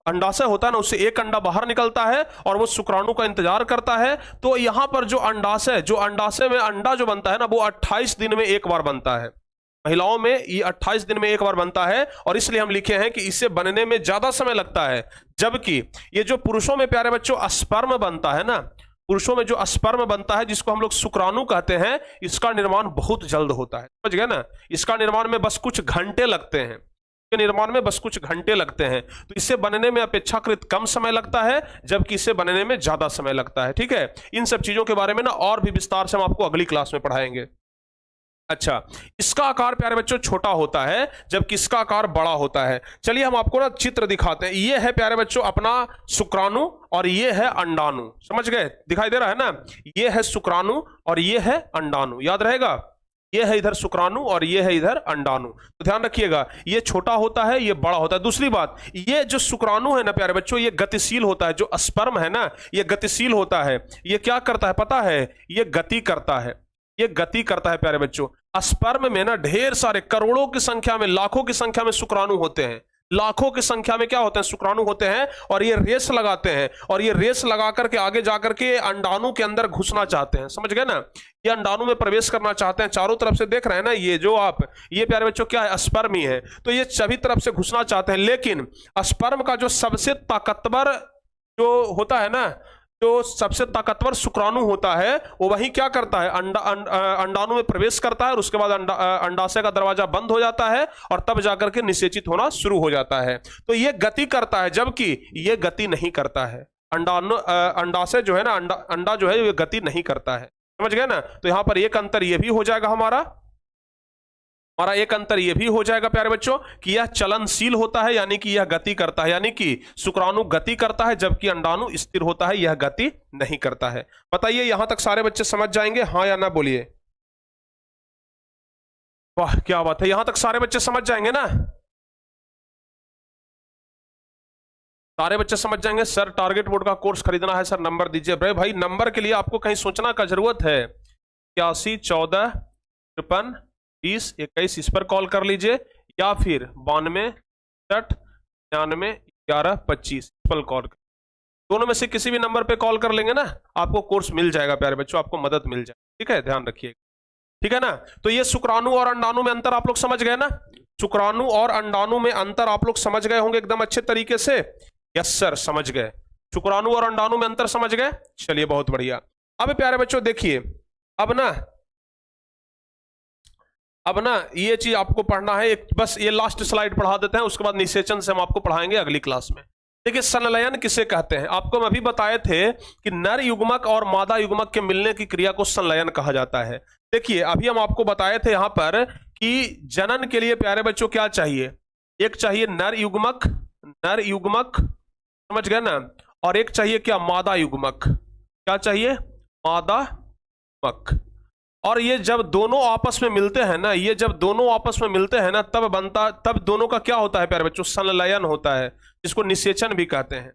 अंडाशय होता है ना, उससे एक अंडा बाहर निकलता है और वो शुक्राणु का इंतजार करता है। तो यहां पर जो अंडाशय में अंडा जो बनता है ना, वो 28 दिन में एक बार बनता है। महिलाओं में ये 28 दिन में एक बार बनता है, और इसलिए हम लिखे हैं कि इसे बनने में ज्यादा समय लगता है। जबकि ये जो पुरुषों में प्यारे बच्चों स्पर्म बनता है ना, पुरुषों में जो स्पर्म बनता है, जिसको हम लोग शुक्राणु कहते हैं, इसका निर्माण बहुत जल्द होता है, समझ गए ना। इसका निर्माण में बस कुछ घंटे लगते हैं, निर्माण में बस कुछ घंटे लगते हैं। तो इसे बनने में अपेक्षाकृत कम समय लगता है, जबकि इसे बनने में ज्यादा समय लगता है, ठीक है। इन सब चीजों के बारे में ना और भी विस्तार से हम आपको अगली क्लास में पढ़ाएंगे। अच्छा, इसका आकार प्यारे बच्चों छोटा होता है, जबकि इसका आकार बड़ा होता है। चलिए हम आपको ना चित्र दिखाते हैं। ये है प्यारे बच्चों अपना शुक्राणु और ये है अंडाणु, समझ गए? दिखाई दे रहा है ना, ये है शुक्राणु और ये है अंडाणु, याद रहेगा। ये है इधर शुक्राणु और ये है इधर अंडाणु। तो ध्यान रखिएगा, ये छोटा होता है, ये बड़ा होता है। दूसरी बात, ये जो शुक्राणु है ना प्यारे बच्चों, ये गतिशील होता है। जो स्पर्म है ना, ये गतिशील होता है। ये क्या करता है पता है? ये गति करता है, ये गति करता है प्यारे बच्चों। स्पर्म में ना ढेर सारे, करोड़ों की संख्या में, लाखों की संख्या में शुक्राणु होते हैं। लाखों की संख्या में क्या होते हैं? शुक्राणु होते हैं, और ये रेस लगाते हैं, और ये रेस लगा करके आगे जाकर के अंडाणु के अंदर घुसना चाहते हैं, समझ गए ना। ये अंडाणु में प्रवेश करना चाहते हैं। चारों तरफ से देख रहे हैं ना, ये जो आप, ये प्यारे बच्चों क्या है? स्पर्म ही है। तो ये सभी तरफ से घुसना चाहते हैं, लेकिन स्पर्म का जो सबसे ताकतवर जो होता है ना, जो सबसे ताकतवर शुक्राणु होता है वो वही क्या करता है, अंडाणु में प्रवेश करता है और उसके बाद अंडाशय का दरवाजा बंद हो जाता है और तब जाकर के निषेचित होना शुरू हो जाता है। तो ये गति करता है, जबकि ये गति नहीं करता है। अंडाशय जो है ना, अंडा जो है ये गति नहीं करता है, समझ गए ना। तो यहां पर एक अंतर ये भी हो जाएगा, हमारा एक अंतर ये भी हो जाएगा प्यारे बच्चों कि यह चलनशील होता है, यानी कि यह गति करता है, यानी कि शुक्राणु गति करता है जबकि अंडाणु स्थिर होता है, यह गति नहीं करता है। बताइए यहां तक सारे बच्चे समझ जाएंगे, हाँ या ना बोलिए। वाह क्या बात है, यहां तक सारे बच्चे समझ जाएंगे ना, सारे बच्चे समझ जाएंगे। सर टारगेट बोर्ड का कोर्स खरीदना है सर, नंबर दीजिए। भाई नंबर के लिए आपको कहीं सोचना का जरूरत है, 81 14 53 20 21 इस पर कॉल कर लीजिए, या फिर 92 60 99 11 25 इस पर कॉल कर, दोनों में से किसी भी नंबर पे कॉल कर लेंगे ना, आपको कोर्स मिल जाएगा प्यारे बच्चों, आपको मदद मिल जाएगी, ठीक है, ध्यान रखिएगा, ठीक है ना। तो ये शुक्राणु और अंडाणु में अंतर आप लोग समझ गए ना, शुक्राणु और अंडाणु में अंतर आप लोग समझ गए होंगे एकदम अच्छे तरीके से। यस सर समझ गए, शुक्राणु और अंडाणु में अंतर समझ गए, चलिए बहुत बढ़िया। अब प्यारे बच्चों देखिए, अब ना ये चीज आपको पढ़ना है, एक बस ये लास्ट स्लाइड पढ़ा देते हैं, उसके बाद निषेचन से हम आपको पढ़ाएंगे अगली क्लास में। देखिए संलयन किसे कहते हैं, आपको हम अभी बताए थे कि नर युग्मक और मादा युग्मक के मिलने की क्रिया को संलयन कहा जाता है। देखिए अभी हम आपको बताए थे यहां पर कि जनन के लिए प्यारे बच्चों क्या चाहिए, एक चाहिए नर युग्मक, समझ गए ना, और एक चाहिए क्या, मादा युग्मक, क्या चाहिए, मादा युग्मक। और ये जब दोनों आपस में मिलते हैं ना, ये जब दोनों आपस में मिलते हैं ना, तब दोनों का क्या होता है प्यारे बच्चों, संलयन होता है, जिसको निषेचन भी कहते हैं।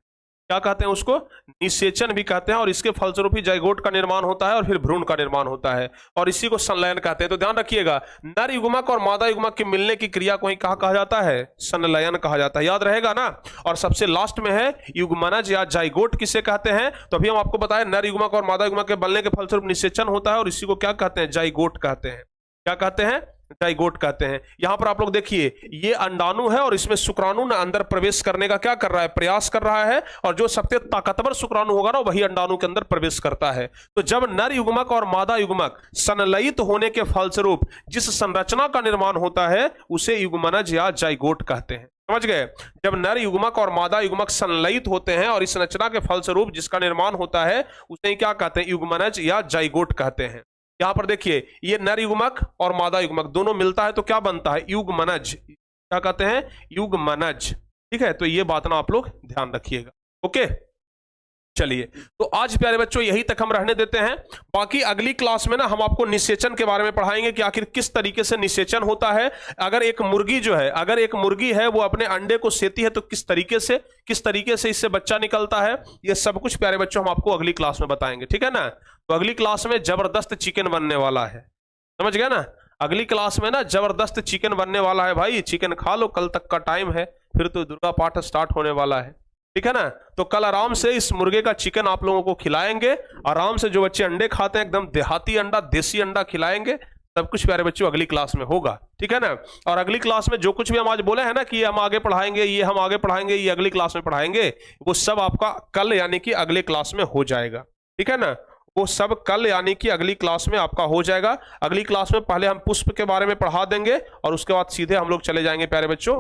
क्या कहते हैं उसको, निषेचन भी कहते हैं। और इसके फलस्वरूप ही जाइगोट का निर्माण होता है और फिर भ्रूण का निर्माण होता है, और इसी को संलयन कहते हैं। तो ध्यान रखिएगा, नर युग्मक और मादा युग्मक के मिलने की क्रिया को ही कहा जाता है, संलयन कहा जाता है, याद रहेगा ना। और सबसे लास्ट में है युग्मनज या जाइगोट किसे कहते हैं, तो अभी हम आपको बताएं नर युग्मक और मादा युग्मक के बनने के फलस्वरूप निषेचन होता है, और इसी को क्या कहते हैं, जाइगोट कहते हैं। क्या कहते हैं, जाइगोट कहते हैं। यहां पर आप लोग देखिए, ये अंडाणु है और इसमें शुक्राणु ना अंदर प्रवेश करने का क्या कर रहा है, प्रयास कर रहा है, और जो सबसे ताकतवर शुक्राणु होगा ना वही अंडाणु के अंदर प्रवेश करता है। तो जब नर युग्मक और मादा युग्मक संलयित होने के फलस्वरूप जिस संरचना का निर्माण होता है उसे युग्मनज या जाइगोट कहते हैं, समझ गए। जब नर युग्मक और मादा युग्मक संलयित होते हैं और इस संरचना के फलस्वरूप जिसका निर्माण होता है उसे क्या कहते हैं, युग्मनज या जाइगोट कहते हैं। यहां पर देखिए, ये नर युग्मक और मादा युग्मक दोनों मिलता है तो क्या बनता है, युग्मनज, क्या कहते हैं, युग्मनज, ठीक है। तो ये बात ना आप लोग ध्यान रखिएगा, ओके। चलिए तो आज प्यारे बच्चों यही तक हम रहने देते हैं, बाकी अगली क्लास में ना हम आपको निषेचन के बारे में पढ़ाएंगे कि आखिर किस तरीके से निषेचन होता है। अगर एक मुर्गी है वो अपने अंडे को सेती है तो किस तरीके से इससे बच्चा निकलता है, ये सब कुछ प्यारे बच्चों हम आपको अगली क्लास में बताएंगे, ठीक है ना। तो अगली क्लास में जबरदस्त चिकन बनने वाला है, समझ गया ना। अगली क्लास में ना जबरदस्त चिकन बनने वाला है भाई, चिकन खा लो, कल तक का टाइम है, फिर तो दुर्गा पाठ स्टार्ट होने वाला है, ठीक है ना। तो कल आराम से इस मुर्गे का चिकन आप लोगों को खिलाएंगे, आराम से जो बच्चे अंडे खाते हैं एकदम देहाती अंडा, देसी अंडा खिलाएंगे, सब कुछ प्यारे बच्चों अगली क्लास में होगा, ठीक है ना। और अगली क्लास में जो कुछ भी हम आज बोले हैं ना कि ये हम आगे पढ़ाएंगे, ये अगली क्लास में पढ़ाएंगे, वो सब आपका कल यानी कि अगले क्लास में हो जाएगा, ठीक है ना। वो सब कल यानी कि अगली क्लास में आपका हो जाएगा। अगली क्लास में पहले हम पुष्प के बारे में पढ़ा देंगे और उसके बाद सीधे हम लोग चले जाएंगे प्यारे बच्चों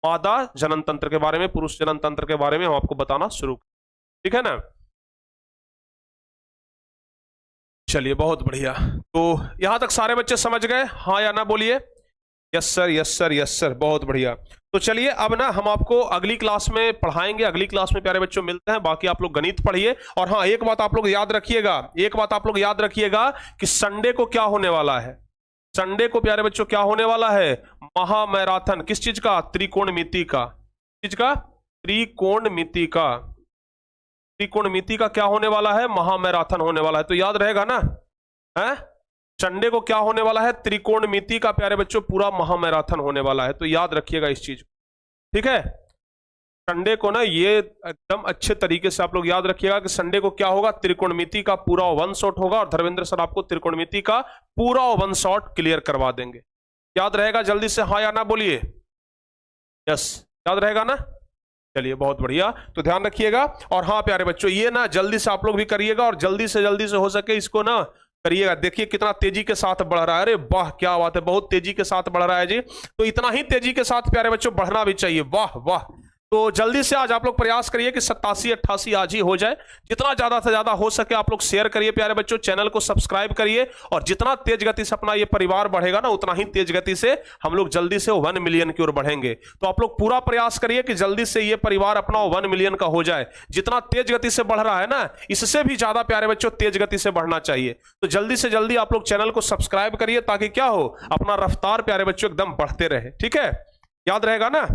मादा जनन तंत्र के बारे में, पुरुष जनन तंत्र के बारे में हम आपको बताना शुरू, ठीक है ना। चलिए बहुत बढ़िया, तो यहां तक सारे बच्चे समझ गए, हाँ या ना बोलिए। Yes sir, yes sir, yes sir, बहुत बढ़िया। तो चलिए अब ना हम आपको अगली क्लास में पढ़ाएंगे, अगली क्लास में प्यारे बच्चों मिलते हैं, बाकी आप लोग गणित पढ़िए। और हाँ एक बात आप लोग याद रखिएगा, कि संडे को क्या होने वाला है, संडे को प्यारे बच्चों क्या होने वाला है, महामैराथन, किस चीज का, त्रिकोणमिति का, चीज का, त्रिकोणमिति का क्या होने वाला है, महामैराथन होने वाला है। तो याद रहेगा ना, है संडे को क्या होने वाला है, त्रिकोणमिति का प्यारे बच्चों पूरा महामैराथन होने वाला है, तो याद रखिएगा इस चीज को, ठीक है। संडे को ना ये एकदम अच्छे तरीके से आप लोग याद रखिएगा कि संडे को क्या होगा, त्रिकोणमिति का पूरा वन शॉट होगा, और धर्मेंद्र सर आपको त्रिकोणमिति का पूरा वन शॉट क्लियर करवा देंगे। याद रहेगा, जल्दी से हाँ या ना बोलिए। यस, याद रहेगा ना, चलिए बहुत बढ़िया, तो ध्यान रखिएगा। और हाँ प्यारे बच्चों, ये ना जल्दी से आप लोग भी करिएगा और जल्दी से हो सके इसको ना करिएगा। देखिए कितना तेजी के साथ बढ़ रहा है, अरे वाह क्या बात है, बहुत तेजी के साथ बढ़ रहा है जी। तो इतना ही तेजी के साथ प्यारे बच्चों बढ़ना भी चाहिए, वाह वाह। तो जल्दी से आज आप लोग प्रयास करिए कि 87 88 आज ही हो जाए। जितना ज्यादा से ज्यादा हो सके आप लोग शेयर करिए प्यारे बच्चों, चैनल को सब्सक्राइब करिए। और जितना तेज गति से अपना ये परिवार बढ़ेगा ना, उतना ही तेज गति से हम लोग जल्दी से 1 मिलियन की ओर बढ़ेंगे। तो आप लोग पूरा प्रयास करिए कि जल्दी से ये परिवार अपना 1 मिलियन का हो जाए। जितना तेज गति से बढ़ रहा है ना, इससे भी ज्यादा प्यारे बच्चों तेज गति से बढ़ना चाहिए। तो जल्दी से जल्दी आप लोग चैनल को सब्सक्राइब करिए, ताकि क्या हो, अपना रफ्तार प्यारे बच्चों एकदम बढ़ते रहे। ठीक है, याद रहेगा ना।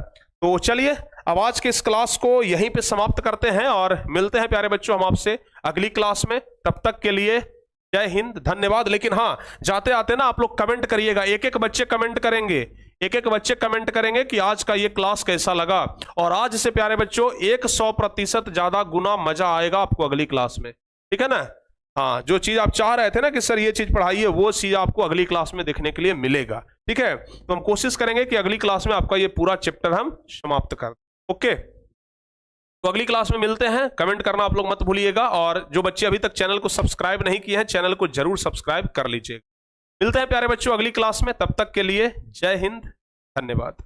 तो चलिए अब आज के इस क्लास को यहीं पे समाप्त करते हैं और मिलते हैं प्यारे बच्चों हम आपसे अगली क्लास में। तब तक के लिए जय हिंद, धन्यवाद। लेकिन हाँ, जाते आते ना आप लोग कमेंट करिएगा, एक एक बच्चे कमेंट करेंगे, एक एक बच्चे कमेंट करेंगे कि आज का ये क्लास कैसा लगा। और आज से प्यारे बच्चों 100% ज्यादा गुना मजा आएगा आपको अगली क्लास में, ठीक है ना। हाँ, जो चीज आप चाह रहे थे ना कि सर ये चीज पढ़ाइए, वो चीज आपको अगली क्लास में देखने के लिए मिलेगा। ठीक है, तो हम कोशिश करेंगे कि अगली क्लास में आपका ये पूरा चैप्टर हम समाप्त कर दें। ओके, तो अगली क्लास में मिलते हैं। कमेंट करना आप लोग मत भूलिएगा, और जो बच्चे अभी तक चैनल को सब्सक्राइब नहीं किए हैं, चैनल को जरूर सब्सक्राइब कर लीजिएगा। मिलते हैं प्यारे बच्चों अगली क्लास में, तब तक के लिए जय हिंद, धन्यवाद।